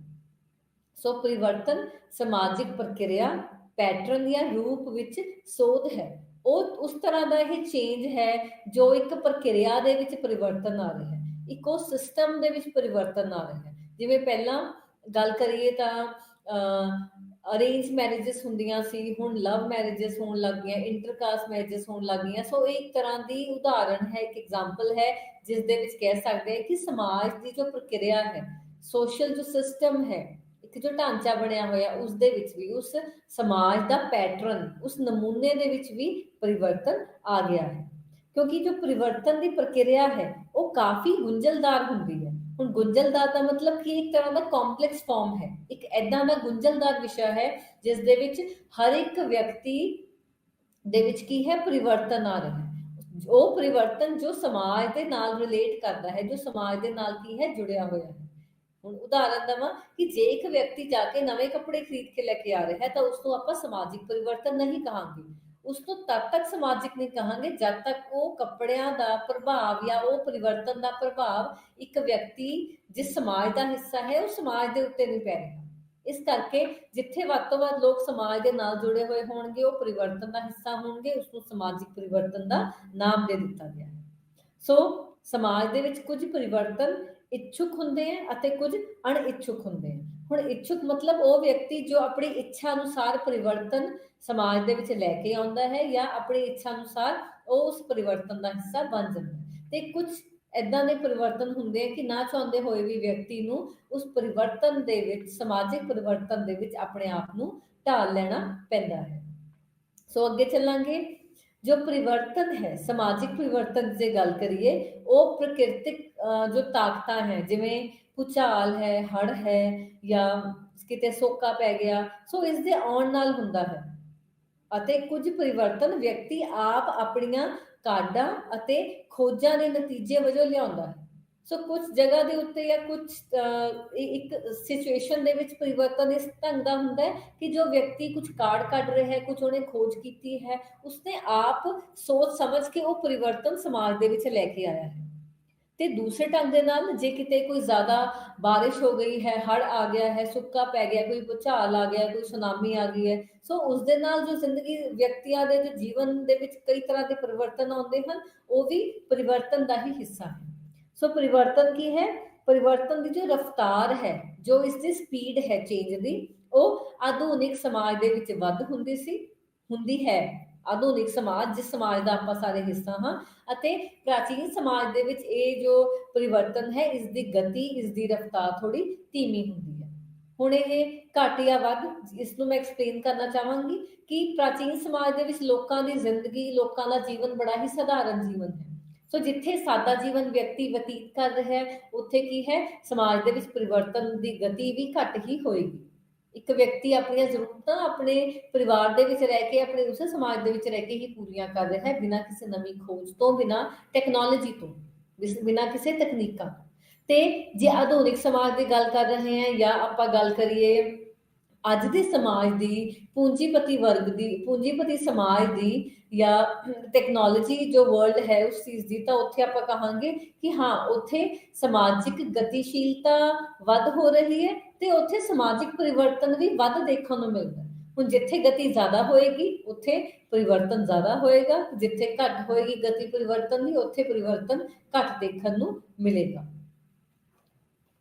ਸੋ ਪਰਿਵਰਤਨ ਸਮਾਜਿਕ ਪ੍ਰਕਿਰਿਆ, ਪੈਟਰਨ ਜਾਂ ਰੂਪ ਵਿੱਚ ਸੋਧ ਹੈ। ਉਹ ਉਸ ਤਰ੍ਹਾਂ ਦਾ ਇਹ ਚੇਂਜ ਹੈ ਜੋ ਇੱਕ ਪ੍ਰਕਿਰਿਆ ਦੇ ਵਿੱਚ ਪਰਿਵਰਤਨ ਆ ਰਿਹਾ ਹੈ, ਇਕੋਸਿਸਟਮ ਦੇ ਵਿੱਚ ਪਰਿਵਰਤਨ ਆ ਰਿਹਾ ਹੈ। ਜਿਵੇਂ ਪਹਿਲਾਂ ਗੱਲ ਕਰੀਏ ਤਾਂ ਅਰੇਂਜ ਮੈਰਿਜਸ ਹੁੰਦੀਆਂ ਸੀ, ਹੁਣ ਲਵ ਮੈਰਿਜਸ ਹੋਣ ਲੱਗ ਗਈਆਂ, ਇੰਟਰਕਾਸਟ ਮੈਰਿਜਸ ਹੋਣ ਲੱਗ ਗਈਆਂ। ਸੋ ਇਹ ਇੱਕ ਤਰ੍ਹਾਂ ਦੀ ਉਦਾਹਰਣ ਹੈ, ਇੱਕ ਐਗਜ਼ਾਮਪਲ ਹੈ ਜਿਸ ਦੇ ਵਿੱਚ ਕਹਿ ਸਕਦੇ ਹਾਂ ਕਿ ਸਮਾਜ ਦੀ ਜੋ ਪ੍ਰਕਿਰਿਆ ਹੈ, ਸੋਸ਼ਲ ਜੋ ਸਿਸਟਮ ਹੈ, ਇੱਕ ਜੋ ਢਾਂਚਾ ਬਣਿਆ ਹੋਇਆ ਉਸ ਦੇ ਵਿੱਚ ਵੀ, ਉਸ ਸਮਾਜ ਦਾ ਪੈਟਰਨ, ਉਸ ਨਮੂਨੇ ਦੇ ਵਿੱਚ ਵੀ ਪਰਿਵਰਤਨ ਆ ਗਿਆ ਹੈ। ਕਿਉਂਕਿ ਜੋ ਪਰਿਵਰਤਨ ਦੀ ਪ੍ਰਕਿਰਿਆ ਹੈ ਉਹ ਕਾਫੀ ਗੁੰਝਲਦਾਰ ਹੁੰਦੀ ਹੈ। ਹੁਣ ਗੁੰਝਲਦਾਰ ਦਾ ਮਤਲਬ ਕਿ ਇੱਕ ਤਰ੍ਹਾਂ ਦਾ ਕੰਪਲੈਕਸ ਫਾਰਮ ਹੈ, ਇੱਕ ਐਦਾਂ ਦਾ ਗੁੰਝਲਦਾਰ ਵਿਸ਼ਾ ਹੈ ਜਿਸ ਦੇ ਵਿੱਚ ਹਰ ਇੱਕ ਵਿਅਕਤੀ ਦੇ ਵਿੱਚ ਕੀ ਹੈ, ਪਰਿਵਰਤਨ ਆ ਰਿਹਾ ਹੈ। ਉਹ ਪਰਿਵਰਤਨ ਜੋ ਸਮਾਜ ਦੇ ਨਾਲ ਰਿਲੇਟ ਕਰਦਾ ਹੈ, ਜੋ ਸਮਾਜ ਦੇ ਨਾਲ ਕੀ ਹੈ, ਜੁੜਿਆ ਹੋਇਆ ਹੈ। ਹੁਣ ਉਦਾਹਰਨ ਦਵਾਂ ਕਿ ਜੇ ਇੱਕ ਵਿਅਕਤੀ ਜਾ ਕੇ ਨਵੇਂ ਕੱਪੜੇ ਖਰੀਦ ਕੇ ਲੈ ਕੇ ਆ ਰਿਹਾ ਹੈ ਤਾਂ ਉਸ ਨੂੰ ਆਪਾਂ ਸਮਾਜਿਕ ਪਰਿਵਰਤਨ ਨਹੀਂ ਕਹਾਂਗੇ, ਉਸ ਨੂੰ ਤਦ ਤੱਕ ਸਮਾਜਿਕ ਨਹੀਂ ਕਹਾਂਗੇ ਜਦ ਤੱਕ ਉਹ ਕੱਪੜਿਆਂ ਦਾ ਪ੍ਰਭਾਵ ਜਾਂ ਉਹ ਪਰਿਵਰਤਨ ਦਾ ਪ੍ਰਭਾਵ ਇੱਕ ਵਿਅਕਤੀ ਜਿਸ ਸਮਾਜ ਦਾ ਹਿੱਸਾ ਹੈ ਉਹ ਸਮਾਜ ਦੇ ਉੱਤੇ ਨਹੀਂ ਪੈ ਰਿਹਾ। ਇਸ ਕਰਕੇ ਜਿੱਥੇ ਵੱਧ ਤੋਂ ਵੱਧ ਲੋਕ ਸਮਾਜ ਦੇ ਨਾਲ ਜੁੜੇ ਹੋਏ ਹੋਣਗੇ, ਉਹ ਪਰਿਵਰਤਨ ਦਾ ਹਿੱਸਾ ਹੋਣਗੇ, ਉਸ ਨੂੰ ਸਮਾਜਿਕ ਪਰਿਵਰਤਨ ਦਾ ਨਾਮ ਦੇ ਦਿੱਤਾ ਗਿਆ ਹੈ। ਸੋ ਸਮਾਜ ਦੇ ਵਿੱਚ ਕੁਝ ਪਰਿਵਰਤਨ ਇੱਛੁਕ ਹੁੰਦੇ ਆ ਅਤੇ ਕੁਝ ਅਣਇੱਛੁਕ ਹੁੰਦੇ ਆ। ਹੁਣ ਇੱਛੁਕ ਮਤਲਬ ਉਹ ਵਿਅਕਤੀ ਜੋ ਆਪਣੀ ਇੱਛਾ ਅਨੁਸਾਰ ਪਰਿਵਰਤਨ ਸਮਾਜ ਦੇ ਵਿੱਚ ਲੈ ਕੇ ਆਉਂਦਾ ਹੈ ਜਾਂ ਆਪਣੀ ਇੱਛਾ ਅਨੁਸਾਰ ਉਹ ਉਸ ਪਰਿਵਰਤਨ ਦਾ ਹਿੱਸਾ ਬਣ ਜਾਂਦਾ ਹੈ। ਤੇ ਕੁਝ ਏਦਾਂ ਦੇ ਪਰਿਵਰਤਨ ਹੁੰਦੇ ਆ ਕਿ ਨਾ ਚਾਹੁੰਦੇ ਹੋਏ ਵੀ ਵਿਅਕਤੀ ਨੂੰ ਉਸ ਪਰਿਵਰਤਨ ਦੇ ਵਿੱਚ, ਸਮਾਜਿਕ ਪਰਿਵਰਤਨ ਦੇ ਵਿੱਚ ਆਪਣੇ ਆਪ ਨੂੰ ਢਾਲ ਲੈਣਾ ਪੈਂਦਾ ਹੈ। ਸੋ ਅੱਗੇ ਚੱਲਾਂਗੇ। ਜੋ ਪਰਿਵਰਤਨ ਹੈ, ਸਮਾਜਿਕ ਪਰਿਵਰਤਨ ਦੀ ਗੱਲ ਕਰੀਏ, ਉਹ ਪ੍ਰਕਿਰਤਿਕ ਜੋ ਤਾਕਤਾਂ ਹੈ, ਜਿਵੇਂ ਭੂਚਾਲ ਹੈ, ਹੜ੍ਹ ਹੈ ਜਾਂ ਕਿਤੇ ਸੋਕਾ ਪੈ ਗਿਆ, ਸੋ ਇਸ ਦੇ ਆਉਣ ਨਾਲ ਹੁੰਦਾ ਹੈ। ਅਤੇ ਕੁਝ ਪਰਿਵਰਤਨ ਵਿਅਕਤੀ ਆਪ ਆਪਣੀਆਂ ਕਾਢਾਂ ਅਤੇ ਖੋਜਾਂ ਦੇ ਨਤੀਜੇ ਵਜੋਂ ਲਿਆਉਂਦਾ ਹੈ। ਸੋ ਕੁਝ ਜਗ੍ਹਾ ਦੇ ਉੱਤੇ ਜਾਂ ਕੁਝ ਇੱਕ ਸਿਚੁਏਸ਼ਨ ਦੇ ਵਿੱਚ ਪਰਿਵਰਤਨ ਇਸ ਢੰਗ ਦਾ ਹੁੰਦਾ ਹੈ ਕਿ ਜੋ ਵਿਅਕਤੀ ਕੁਝ ਕਾਢ ਕੱਢ ਰਿਹਾ ਹੈ, ਕੁਝ ਉਹਨੇ ਖੋਜ ਕੀਤੀ ਹੈ, ਉਸਨੇ ਆਪ ਸੋਚ ਸਮਝ ਕੇ ਉਹ ਪਰਿਵਰਤਨ ਸਮਾਜ ਦੇ ਵਿੱਚ ਲੈ ਕੇ ਆਇਆ ਹੈ। ਤੇ ਦੂਸਰੇ ਢੰਗ ਦੇ ਨਾਲ ਜੇ ਕਿਤੇ ਕੋਈ ਜ਼ਿਆਦਾ ਬਾਰਿਸ਼ ਹੋ ਗਈ ਹੈ, ਹੜ੍ਹ ਆ ਗਿਆ ਹੈ, ਸੁੱਕਾ ਪੈ ਗਿਆ, ਕੋਈ ਭੂਚਾਲ ਆ ਗਿਆ, ਕੋਈ ਸੁਨਾਮੀ ਆ ਗਈ ਹੈ, ਸੋ ਉਸ ਦੇ ਨਾਲ ਜੋ ਜ਼ਿੰਦਗੀ ਵਿਅਕਤੀਆਂ ਦੇ ਜੋ ਜੀਵਨ ਦੇ ਵਿੱਚ ਕਈ ਤਰ੍ਹਾਂ ਦੇ ਪਰਿਵਰਤਨ ਆਉਂਦੇ ਹਨ, ਉਹ ਵੀ ਪਰਿਵਰਤਨ ਦਾ ਹੀ ਹਿੱਸਾ ਹੈ। ਸੋ ਪਰਿਵਰਤਨ ਕੀ ਹੈ? ਪਰਿਵਰਤਨ ਦੀ ਜੋ ਰਫ਼ਤਾਰ ਹੈ, ਜੋ ਇਸ ਦੀ ਸਪੀਡ ਹੈ ਚੇਂਜ ਦੀ, ਉਹ ਆਧੁਨਿਕ ਸਮਾਜ ਦੇ ਵਿੱਚ ਵੱਧ ਹੁੰਦੀ ਹੈ। ਆਧੁਨਿਕ ਸਮਾਜ, ਜਿਸ ਸਮਾਜ ਦਾ ਆਪਾਂ ਸਾਰੇ ਹਿੱਸਾ ਹਾਂ, ਅਤੇ ਪ੍ਰਾਚੀਨ ਸਮਾਜ ਦੇ ਵਿੱਚ ਇਹ ਜੋ ਪਰਿਵਰਤਨ ਹੈ, ਇਸ ਦੀ ਗਤੀ, ਇਸ ਦੀ ਰਫ਼ਤਾਰ ਥੋੜੀ ਧੀਮੀ ਹੁੰਦੀ ਹੈ। ਹੁਣ ਇਹ ਘੱਟ ਜਾਂ ਵੱਧ, ਇਸ ਨੂੰ ਮੈਂ ਐਕਸਪਲੇਨ ਕਰਨਾ ਚਾਹਾਂਗੀ ਕਿ ਪ੍ਰਾਚੀਨ ਸਮਾਜ ਦੇ ਵਿੱਚ ਲੋਕਾਂ ਦੀ ਜ਼ਿੰਦਗੀ, ਲੋਕਾਂ ਦਾ ਜੀਵਨ ਬੜਾ ਹੀ ਸਧਾਰਨ ਜੀਵਨ ਹੈ। ਸੋ ਜਿੱਥੇ ਸਾਦਾ ਜੀਵਨ ਵਿਅਕਤੀ ਬਤੀਤ ਕਰ ਰਿਹਾ ਹੈ, ਉੱਥੇ ਕੀ ਹੈ, ਸਮਾਜ ਦੇ ਵਿੱਚ ਪਰਿਵਰਤਨ ਦੀ ਗਤੀ ਵੀ ਘੱਟ ਹੀ ਹੋਏਗੀ। ਇੱਕ ਵਿਅਕਤੀ ਆਪਣੀਆਂ ਜ਼ਰੂਰਤਾਂ ਆਪਣੇ ਪਰਿਵਾਰ ਦੇ ਵਿੱਚ ਰਹਿ ਕੇ, ਆਪਣੇ ਉਸੇ ਸਮਾਜ ਦੇ ਵਿੱਚ ਰਹਿ ਕੇ ਹੀ ਪੂਰੀਆਂ ਕਰ ਰਿਹਾ ਹੈ, ਬਿਨਾਂ ਕਿਸੇ ਨਵੀਂ ਖੋਜ ਤੋਂ, ਬਿਨਾਂ ਟੈਕਨੋਲੋਜੀ ਤੋਂ, ਬਿਨਾਂ ਕਿਸੇ ਤਕਨੀਕਾਂ। ਤੇ ਜੇ ਆਧੁਨਿਕ ਸਮਾਜ ਦੀ ਗੱਲ ਕਰ ਰਹੇ ਹਾਂ ਜਾਂ ਆਪਾਂ ਗੱਲ ਕਰੀਏ ਅੱਜ ਦੇ ਸਮਾਜ ਦੀ, ਪੂੰਜੀਪਤੀ ਵਰਗ ਦੀ, ਪੂੰਜੀਪਤੀ ਸਮਾਜ ਦੀ ਜਾਂ ਟੈਕਨੋਲੋਜੀ ਜੋ ਵਰਲਡ ਹੈ ਉਸ ਚੀਜ਼ ਦੀ, ਤਾਂ ਉੱਥੇ ਆਪਾਂ ਕਹਾਂਗੇ ਕਿ ਹਾਂ, ਉੱਥੇ ਸਮਾਜਿਕ ਗਤੀਸ਼ੀਲਤਾ ਵੱਧ ਹੋ ਰਹੀ ਹੈ ਤੇ ਉੱਥੇ ਸਮਾਜਿਕ ਪਰਿਵਰਤਨ ਵੀ ਵੱਧ ਦੇਖਣ ਨੂੰ ਮਿਲਦਾ। ਹੁਣ ਜਿੱਥੇ ਗਤੀ ਜ਼ਿਆਦਾ ਹੋਏਗੀ ਉੱਥੇ ਪਰਿਵਰਤਨ ਜ਼ਿਆਦਾ ਹੋਏਗਾ, ਜਿੱਥੇ ਘੱਟ ਹੋਏਗੀ ਗਤੀ ਪਰਿਵਰਤਨ ਦੀ, ਉੱਥੇ ਪਰਿਵਰਤਨ ਘੱਟ ਦੇਖਣ ਨੂੰ ਮਿਲੇਗਾ।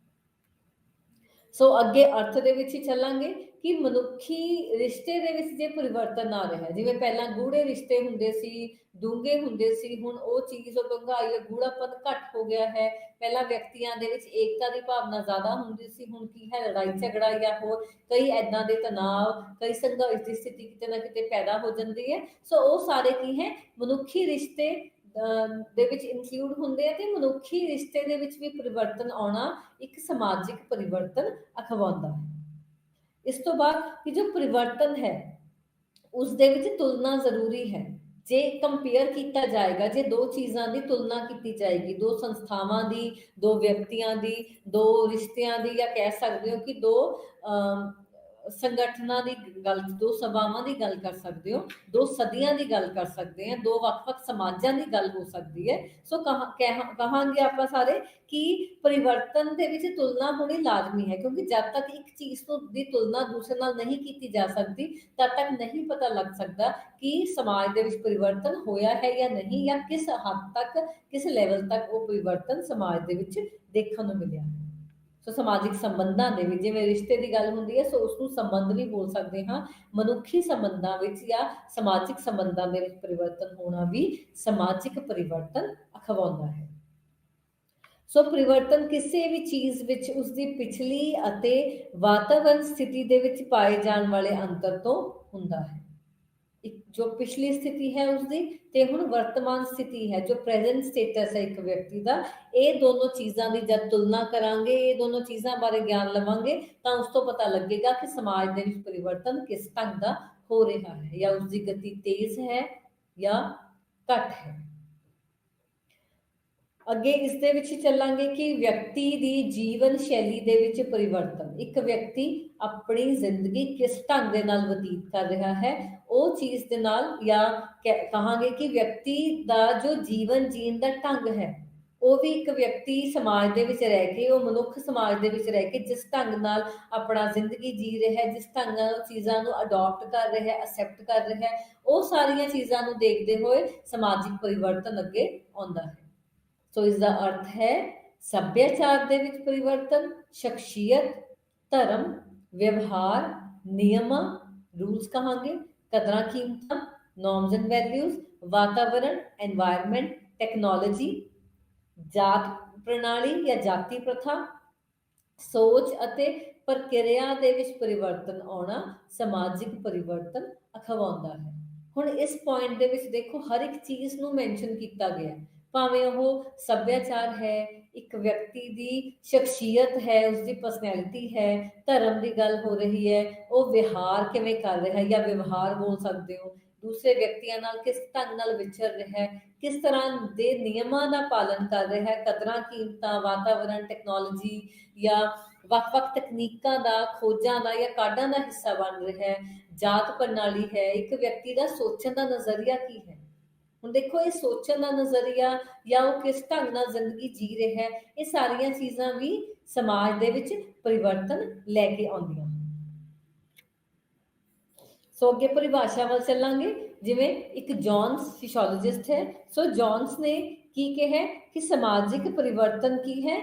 ਸੋ ਅੱਗੇ ਅਰਥ ਦੇ ਵਿੱਚ ਹੀ ਚੱਲਾਂਗੇ ਕਿ ਮਨੁੱਖੀ ਰਿਸ਼ਤੇ ਦੇ ਵਿੱਚ ਜੇ ਪਰਿਵਰਤਨ ਆ ਰਿਹਾ ਹੈ, ਜਿਵੇਂ ਪਹਿਲਾਂ ਗੂੜੇ ਰਿਸ਼ਤੇ ਹੁੰਦੇ ਸੀ, ਡੂੰਘੇ ਹੁੰਦੇ ਸੀ, ਹੁਣ ਉਹ ਚੀਜ਼, ਉਹ ਡੂੰਘਾਈ, ਗੂੜਾਪਨ ਘੱਟ ਹੋ ਗਿਆ ਹੈ। ਪਹਿਲਾਂ ਵਿਅਕਤੀਆਂ ਦੇ ਵਿੱਚ ਏਕਤਾ ਦੀ ਭਾਵਨਾ ਜ਼ਿਆਦਾ ਹੁੰਦੀ ਸੀ, ਹੁਣ ਕੀ ਹੈ, ਲੜਾਈ ਝਗੜਾ ਜਾਂ ਹੋਰ ਕਈ ਏਦਾਂ ਦੇ ਤਣਾਅ, ਕਈ ਸੰਘਰਸ਼ ਦੀ ਸਥਿਤੀ ਕਿਤੇ ਨਾ ਕਿਤੇ ਪੈਦਾ ਹੋ ਜਾਂਦੀ ਹੈ। ਸੋ ਉਹ ਸਾਰੇ ਕੀ ਹੈ, ਮਨੁੱਖੀ ਰਿਸ਼ਤੇ ਦੇ ਵਿੱਚ ਇਨਕਲੂਡ ਹੁੰਦੇ ਆ, ਤੇ ਮਨੁੱਖੀ ਰਿਸ਼ਤੇ ਦੇ ਵਿੱਚ ਵੀ ਪਰਿਵਰਤਨ ਆਉਣਾ ਇੱਕ ਸਮਾਜਿਕ ਪਰਿਵਰਤਨ ਅਖਵਾਉਂਦਾ ਹੈ। ਇਸ ਤੋਂ ਬਾਅਦ ਕਿ ਜੋ ਪਰਿਵਰਤਨ ਹੈ ਉਸ ਦੇ ਵਿੱਚ ਤੁਲਨਾ ਜ਼ਰੂਰੀ ਹੈ। ਜੇ ਕੰਪੇਅਰ ਕੀਤਾ ਜਾਏਗਾ, ਜੇ ਦੋ ਚੀਜ਼ਾਂ ਦੀ ਤੁਲਨਾ ਕੀਤੀ ਜਾਏਗੀ, ਦੋ ਸੰਸਥਾਵਾਂ ਦੀ, ਦੋ ਵਿਅਕਤੀਆਂ ਦੀ, ਦੋ ਰਿਸ਼ਤਿਆਂ ਦੀ, ਜਾਂ ਕਹਿ ਸਕਦੇ ਹੋ ਕਿ ਦੋ ਸੰਗਠਨਾਂ ਦੀ ਗੱਲ, ਦੋ ਸਭਾਵਾਂ ਦੀ ਗੱਲ ਕਰ ਸਕਦੇ ਹੋ, ਦੋ ਸਦੀਆਂ ਦੀ ਗੱਲ ਕਰ ਸਕਦੇ ਹਾਂ, ਦੋ ਵੱਖ-ਵੱਖ ਸਮਾਜਾਂ ਦੀ ਗੱਲ ਹੋ ਸਕਦੀ ਹੈ। ਸੋ ਕਹਾਂਗੇ ਆਪਾਂ ਸਾਰੇ ਕਿ ਪਰਿਵਰਤਨ ਦੇ ਵਿੱਚ ਤੁਲਨਾ ਹੋਣੀ ਲਾਜ਼ਮੀ ਹੈ, ਕਿਉਂਕਿ ਜਦ ਤੱਕ ਇੱਕ ਚੀਜ਼ ਦੀ ਤੁਲਨਾ ਦੂਸਰੇ ਨਾਲ ਨਹੀਂ ਕੀਤੀ ਜਾ ਸਕਦੀ, ਤਦ ਤੱਕ ਨਹੀਂ ਪਤਾ ਲੱਗ ਸਕਦਾ ਕਿ ਸਮਾਜ ਦੇ ਵਿੱਚ ਪਰਿਵਰਤਨ ਹੋਇਆ ਹੈ ਜਾਂ ਨਹੀਂ, ਜਾਂ ਕਿਸ ਹੱਦ ਤੱਕ, ਕਿਸ ਲੈਵਲ ਤੱਕ ਉਹ ਪਰਿਵਰਤਨ ਸਮਾਜ ਦੇ ਵਿੱਚ ਦੇਖਣ ਨੂੰ ਮਿਲਿਆ। ਸੋ ਸਮਾਜਿਕ ਸੰਬੰਧਾਂ ਦੇ ਵਿੱਚ ਜਿਵੇਂ ਰਿਸ਼ਤੇ ਦੀ ਗੱਲ ਹੁੰਦੀ ਹੈ, ਸੋ ਉਸ ਨੂੰ ਸੰਬੰਧ ਵੀ ਬੋਲ ਸਕਦੇ ਹਾਂ। ਮਨੁੱਖੀ ਸੰਬੰਧਾਂ ਵਿੱਚ ਜਾਂ ਸਮਾਜਿਕ ਸੰਬੰਧਾਂ ਦੇ ਵਿੱਚ ਪਰਿਵਰਤਨ ਹੋਣਾ ਵੀ ਸਮਾਜਿਕ ਪਰਿਵਰਤਨ ਅਖਵਾਉਂਦਾ ਹੈ। ਸੋ ਪਰਿਵਰਤਨ ਕਿਸੇ ਵੀ ਚੀਜ਼ ਵਿੱਚ ਉਸਦੀ ਪਿਛਲੀ ਅਤੇ ਵਾਤਾਵਰਣ ਸਥਿਤੀ ਦੇ ਵਿੱਚ ਪਾਏ ਜਾਣ ਵਾਲੇ ਅੰਤਰ ਤੋਂ ਹੁੰਦਾ ਹੈ। ਜੋ ਪਿਛਲੀ ਸਥਿਤੀ ਹੈ ਉਸਦੀ ਤੇ ਹੁਣ ਵਰਤਮਾਨ ਸਥਿਤੀ ਹੈ, ਜੋ ਪ੍ਰੈਜ਼ੈਂਟ ਸਟੇਟਸ ਹੈ ਇੱਕ ਵਿਅਕਤੀ ਦਾ, ਇਹ ਦੋਨੋਂ ਚੀਜ਼ਾਂ ਦੀ ਜਦ ਤੁਲਨਾ ਕਰਾਂਗੇ, ਇਹ ਦੋਨੋਂ ਚੀਜ਼ਾਂ ਬਾਰੇ ਗਿਆਨ ਲਵਾਂਗੇ, ਤਾਂ ਉਸ ਤੋਂ ਪਤਾ ਲੱਗੇਗਾ ਕਿ ਸਮਾਜ ਦੇ ਵਿੱਚ ਪਰਿਵਰਤਨ ਕਿਸ ਢੰਗ ਦਾ ਹੋ ਰਿਹਾ ਹੈ, ਜਾਂ ਉਸਦੀ ਗਤੀ ਤੇਜ਼ ਹੈ ਜਾਂ ਘੱਟ ਹੈ। ਅੱਗੇ ਇਸ ਦੇ ਵਿੱਚ ਚੱਲਾਂਗੇ ਕਿ ਵਿਅਕਤੀ ਦੀ ਜੀਵਨ ਸ਼ੈਲੀ ਦੇ ਵਿੱਚ ਪਰਿਵਰਤਨ। ਇੱਕ ਵਿਅਕਤੀ ਆਪਣੀ ਜ਼ਿੰਦਗੀ ਕਿਸ ਢੰਗ ਦੇ ਨਾਲ ਬਤੀਤ ਕਰ ਰਿਹਾ ਹੈ, ਉਹ ਚੀਜ਼ ਦੇ ਨਾਲ, ਜਾਂ ਕਹਾਂਗੇ ਕਿ ਵਿਅਕਤੀ ਦਾ ਜੋ ਜੀਵਨ ਜੀਣ ਦਾ ਢੰਗ ਹੈ, ਉਹ ਵੀ ਇੱਕ ਵਿਅਕਤੀ ਸਮਾਜ ਦੇ ਵਿੱਚ ਰਹਿ ਕੇ, ਉਹ ਮਨੁੱਖ ਸਮਾਜ ਦੇ ਵਿੱਚ ਰਹਿ ਕੇ ਜਿਸ ਢੰਗ ਨਾਲ ਆਪਣਾ ਜ਼ਿੰਦਗੀ ਜੀ ਰਿਹਾ ਹੈ, ਜਿਸ ਢੰਗ ਨਾਲ ਚੀਜ਼ਾਂ ਨੂੰ ਅਡਾਪਟ ਕਰ ਰਿਹਾ ਹੈ, ਅਸੈਪਟ ਕਰ ਰਿਹਾ ਹੈ, ਉਹ ਸਾਰੀਆਂ ਚੀਜ਼ਾਂ ਨੂੰ ਦੇਖਦੇ ਹੋਏ ਸਮਾਜਿਕ ਪਰਿਵਰਤਨ ਅੱਗੇ ਆਉਂਦਾ ਹੈ। ਸੋ ਇਸ ਦਾ ਅਰਥ ਹੈ ਸੱਭਿਆਚਾਰ ਦੇ ਵਿੱਚ ਪਰਿਵਰਤਨ, ਸ਼ਖਸੀਅਤ, ਧਰਮ, ਵਿਵਹਾਰ, ਨਿਯਮਾਂ, ਰੂਲਸ ਕਹਾਂਗੇ, ਕਦਰਾਂ ਕੀਮਤਾਂ, ਨੋਰਮਸ ਐਂਡ ਵੈਲਿਊਜ਼, ਵਾਤਾਵਰਣ, ਐਨਵਾਇਰਨਮੈਂਟ, ਟੈਕਨੋਲੋਜੀ, ਜਾਤ ਪ੍ਰਣਾਲੀ ਜਾਂ ਜਾਤੀ ਪ੍ਰਥਾ, ਸੋਚ ਅਤੇ ਪ੍ਰਕਿਰਿਆ ਦੇ ਵਿੱਚ ਪਰਿਵਰਤਨ ਆਉਣਾ ਸਮਾਜਿਕ ਪਰਿਵਰਤਨ ਅਖਵਾਉਂਦਾ ਹੈ। ਹੁਣ ਇਸ ਪੁਆਇੰਟ ਦੇ ਵਿੱਚ ਦੇਖੋ, ਹਰ ਇੱਕ ਚੀਜ਼ ਨੂੰ ਮੈਂਸ਼ਨ ਕੀਤਾ ਗਿਆ, ਭਾਵੇਂ ਉਹ ਸੱਭਿਆਚਾਰ ਹੈ, ਇੱਕ ਵਿਅਕਤੀ ਦੀ ਸ਼ਖਸੀਅਤ ਹੈ, ਉਸਦੀ ਪਰਸਨੈਲਿਟੀ ਹੈ, ਧਰਮ ਦੀ ਗੱਲ ਹੋ ਰਹੀ ਹੈ, ਉਹ ਵਿਹਾਰ ਕਿਵੇਂ ਕਰ ਰਿਹਾ ਹੈ ਜਾਂ ਵਿਵਹਾਰ ਬੋਲ ਸਕਦੇ ਹੋ, ਦੂਸਰੇ ਵਿਅਕਤੀਆਂ ਨਾਲ ਕਿਸ ਢੰਗ ਨਾਲ ਵਿਚਰ ਰਿਹਾ ਹੈ, ਕਿਸ ਤਰ੍ਹਾਂ ਦੇ ਨਿਯਮਾਂ ਦਾ ਪਾਲਨ ਕਰ ਰਿਹਾ ਹੈ, ਕਦਰਾਂ ਕੀਮਤਾਂ, ਵਾਤਾਵਰਣ, ਟੈਕਨੋਲੋਜੀ ਜਾਂ ਵੱਖ-ਵੱਖ ਤਕਨੀਕਾਂ ਦਾ, ਖੋਜਾਂ ਦਾ ਜਾਂ ਕਾਢਾਂ ਦਾ ਹਿੱਸਾ ਬਣ ਰਿਹਾ ਹੈ, ਜਾਤ ਪ੍ਰਣਾਲੀ ਹੈ, ਇੱਕ ਵਿਅਕਤੀ ਦਾ ਸੋਚਣ ਦਾ ਨਜ਼ਰੀਆ ਕੀ ਹੈ। ਹੁਣ ਦੇਖੋ, ਇਹ ਸੋਚਣ ਦਾ ਨਜ਼ਰੀਆ ਜਾਂ ਉਹ ਕਿਸ ਢੰਗ ਨਾਲ ਜ਼ਿੰਦਗੀ ਜੀ ਰਿਹਾ ਹੈ, ਇਹ ਸਾਰੀਆਂ ਚੀਜ਼ਾਂ ਵੀ ਸਮਾਜ ਦੇ ਵਿੱਚ ਪਰਿਵਰਤਨ ਲੈ ਕੇ ਆਉਂਦੀਆਂ ਹਨ। ਸੋ ਅੱਗੇ ਪਰਿਭਾਸ਼ਾ ਵੱਲ ਚੱਲਾਂਗੇ। ਜਿਵੇਂ ਇੱਕ ਜੌਨਸ ਸੋਸ਼ੀਓਲੋਜਿਸਟ ਹੈ, ਸੋ ਜੌਨਸ ਨੇ ਕੀ ਕਿਹਾ ਕਿ ਸਮਾਜਿਕ ਪਰਿਵਰਤਨ ਕੀ ਹੈ?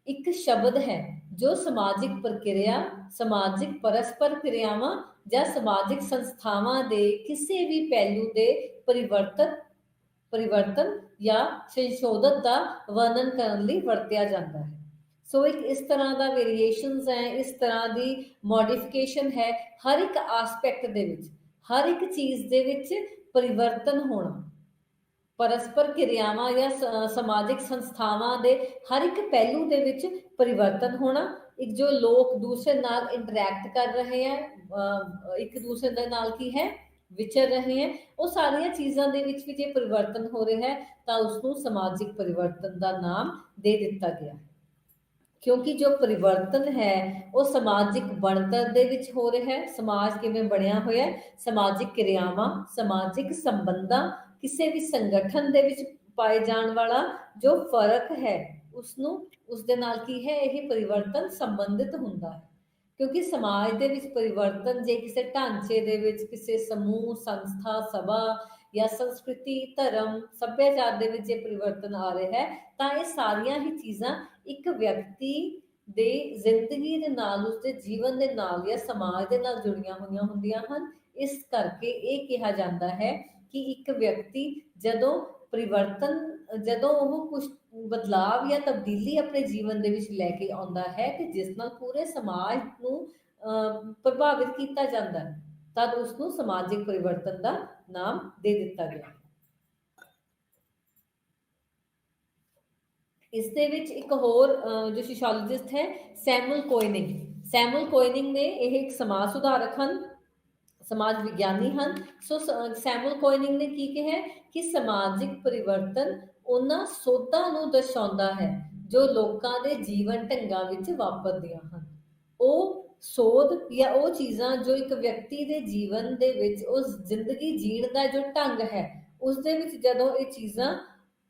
ਇੱਕ ਸ਼ਬਦ ਹੈ ਜੋ ਸਮਾਜਿਕ ਪ੍ਰਕਿਰਿਆ, ਸਮਾਜਿਕ ਪਰਸਪਰ ਕਿਰਿਆਵਾਂ ਜਾਂ ਸਮਾਜਿਕ ਸੰਸਥਾਵਾਂ ਦੇ ਕਿਸੇ ਵੀ ਪਹਿਲੂ ਦੇ ਪਰਿਵਰਤਨ ਜਾਂ ਸੰਸ਼ੋਧਨ ਦਾ ਵਰਣਨ ਕਰਨ ਲਈ ਵਰਤਿਆ ਜਾਂਦਾ ਹੈ। ਸੋ ਇੱਕ ਇਸ ਤਰ੍ਹਾਂ ਦਾ ਵੇਰੀਏਸ਼ਨਸ ਹੈ, ਇਸ ਤਰ੍ਹਾਂ ਦੀ ਮੋਡੀਫਿਕੇਸ਼ਨ ਹੈ, ਹਰ ਇੱਕ ਆਸਪੈਕਟ ਦੇ ਵਿੱਚ, ਹਰ ਇੱਕ ਚੀਜ਼ ਦੇ ਵਿੱਚ ਪਰਿਵਰਤਨ ਹੋਣਾ, ਪਰਸਪਰ ਕਿਰਿਆਵਾਂ ਜਾਂ ਸਮਾਜਿਕ ਸੰਸਥਾਵਾਂ ਦੇ ਹਰ ਇੱਕ ਪਹਿਲੂ ਦੇ ਵਿੱਚ ਪਰਿਵਰਤਨ ਹੋਣਾ, ਇੱਕ ਜੋ ਲੋਕ ਦੂਸਰੇ ਨਾਲ ਇੰਟਰੈਕਟ ਕਰ ਰਹੇ ਹੈ, ਇੱਕ ਦੂਸਰੇ ਦੇ ਨਾਲ ਕੀ ਹੈ ਵਿਚਰ ਰਹੇ ਹੈ, ਉਹ ਸਾਰੀਆਂ ਚੀਜ਼ਾਂ ਦੇ ਵਿੱਚ ਵੀ ਜੇ ਪਰਿਵਰਤਨ ਹੋ ਰਿਹਾ ਹੈ ਤਾਂ ਉਸਨੂੰ ਸਮਾਜਿਕ ਪਰਿਵਰਤਨ ਦਾ ਨਾਮ ਦੇ ਦਿੱਤਾ ਗਿਆ, ਕਿਉਂਕਿ ਜੋ ਪਰਿਵਰਤਨ ਹੈ ਉਹ ਸਮਾਜਿਕ ਬਣਤਰ ਦੇ ਵਿੱਚ ਹੋ ਰਿਹਾ ਹੈ। ਸਮਾਜ ਕਿਵੇਂ ਬਣਿਆ ਹੋਇਆ ਹੈ, ਸਮਾਜਿਕ ਕਿਰਿਆਵਾਂ, ਸਮਾਜਿਕ ਸੰਬੰਧਾਂ, ਕਿਸੇ ਵੀ ਸੰਗਠਨ ਦੇ ਵਿੱਚ ਪਾਏ ਜਾਣ ਵਾਲਾ ਜੋ ਫਰਕ ਹੈ ਉਸਨੂੰ, ਉਸਦੇ ਨਾਲ ਕੀ ਹੈ ਇਹ ਪਰਿਵਰਤਨ ਸੰਬੰਧਿਤ ਹੁੰਦਾ ਹੈ। ਕਿਉਂਕਿ ਸਮਾਜ ਦੇ ਵਿੱਚ ਪਰਿਵਰਤਨ ਜੇ ਕਿਸੇ ਢਾਂਚੇ ਦੇ ਵਿੱਚ, ਕਿਸੇ ਸਮੂਹ, ਸੰਸਥਾ, ਸਭਾ ਜਾਂ ਸੰਸਕ੍ਰਿਤੀ, ਧਰਮ, ਸੱਭਿਆਚਾਰ ਦੇ ਵਿੱਚ ਜੇ ਪਰਿਵਰਤਨ ਆ ਰਿਹਾ ਹੈ ਤਾਂ ਇਹ ਸਾਰੀਆਂ ਹੀ ਚੀਜ਼ਾਂ ਇੱਕ ਵਿਅਕਤੀ ਦੇ ਜ਼ਿੰਦਗੀ ਦੇ ਨਾਲ, ਉਸਦੇ ਜੀਵਨ ਦੇ ਨਾਲ ਜਾਂ ਸਮਾਜ ਦੇ ਨਾਲ ਜੁੜੀਆਂ ਹੋਈਆਂ ਹੁੰਦੀਆਂ ਹਨ। ਇਸ ਕਰਕੇ ਇਹ ਕਿਹਾ ਜਾਂਦਾ ਹੈ ਕਿ ਇੱਕ ਵਿਅਕਤੀ ਜਦੋਂ ਉਹ ਕੁਝ ਬਦਲਾਵ ਜਾਂ ਤਬਦੀਲੀ ਆਪਣੇ ਜੀਵਨ ਦੇ ਵਿੱਚ ਲੈ ਕੇ ਆਉਂਦਾ ਹੈ ਤੇ ਜਿਸ ਨਾਲ ਪੂਰੇ ਸਮਾਜ ਨੂੰ ਪ੍ਰਭਾਵਿਤ ਕੀਤਾ ਜਾਂਦਾ ਹੈ, ਤਦ ਉਸਨੂੰ ਸਮਾਜਿਕ ਪਰਿਵਰਤਨ ਦਾ ਨਾਮ ਦੇ ਦਿੱਤਾ ਗਿਆ। ਇਸ ਦੇ ਵਿੱਚ ਇੱਕ ਹੋਰ ਜੋ ਸੋਸ਼ੀਓਲੋਜਿਸਟ ਹੈ ਸੈਮੂਅਲ ਕੋਇਨਿੰਗ ਨੇ, ਇਹ ਇੱਕ ਸਮਾਜ ਸੁਧਾਰਕ ਹਨ, ਸਮਾਜ ਵਿਗਿਆਨੀ ਹਨ। ਸੋ ਸੈਮੂਅਲ ਕੋਇਨਿੰਗ ਨੇ ਕੀ ਕਿਹਾ ਕਿ ਸਮਾਜਿਕ ਪਰਿਵਰਤਨ ਉਹਨਾਂ ਸੋਧਾਂ ਨੂੰ ਦਰਸਾਉਂਦਾ ਹੈ ਜੋ ਲੋਕਾਂ ਦੇ ਜੀਵਨ ਢੰਗਾਂ ਵਿੱਚ ਵਾਪਰਦੀਆਂ ਹਨ। ਉਹ ਸੋਧ ਜਾਂ ਉਹ ਚੀਜ਼ਾਂ ਜੋ ਇੱਕ ਵਿਅਕਤੀ ਦੇ ਜੀਵਨ ਦੇ ਵਿੱਚ ਉਸ ਜ਼ਿੰਦਗੀ ਜੀਣ ਦਾ ਜੋ ਢੰਗ ਹੈ ਉਸ ਦੇ ਵਿੱਚ ਜਦੋਂ ਇਹ ਚੀਜ਼ਾਂ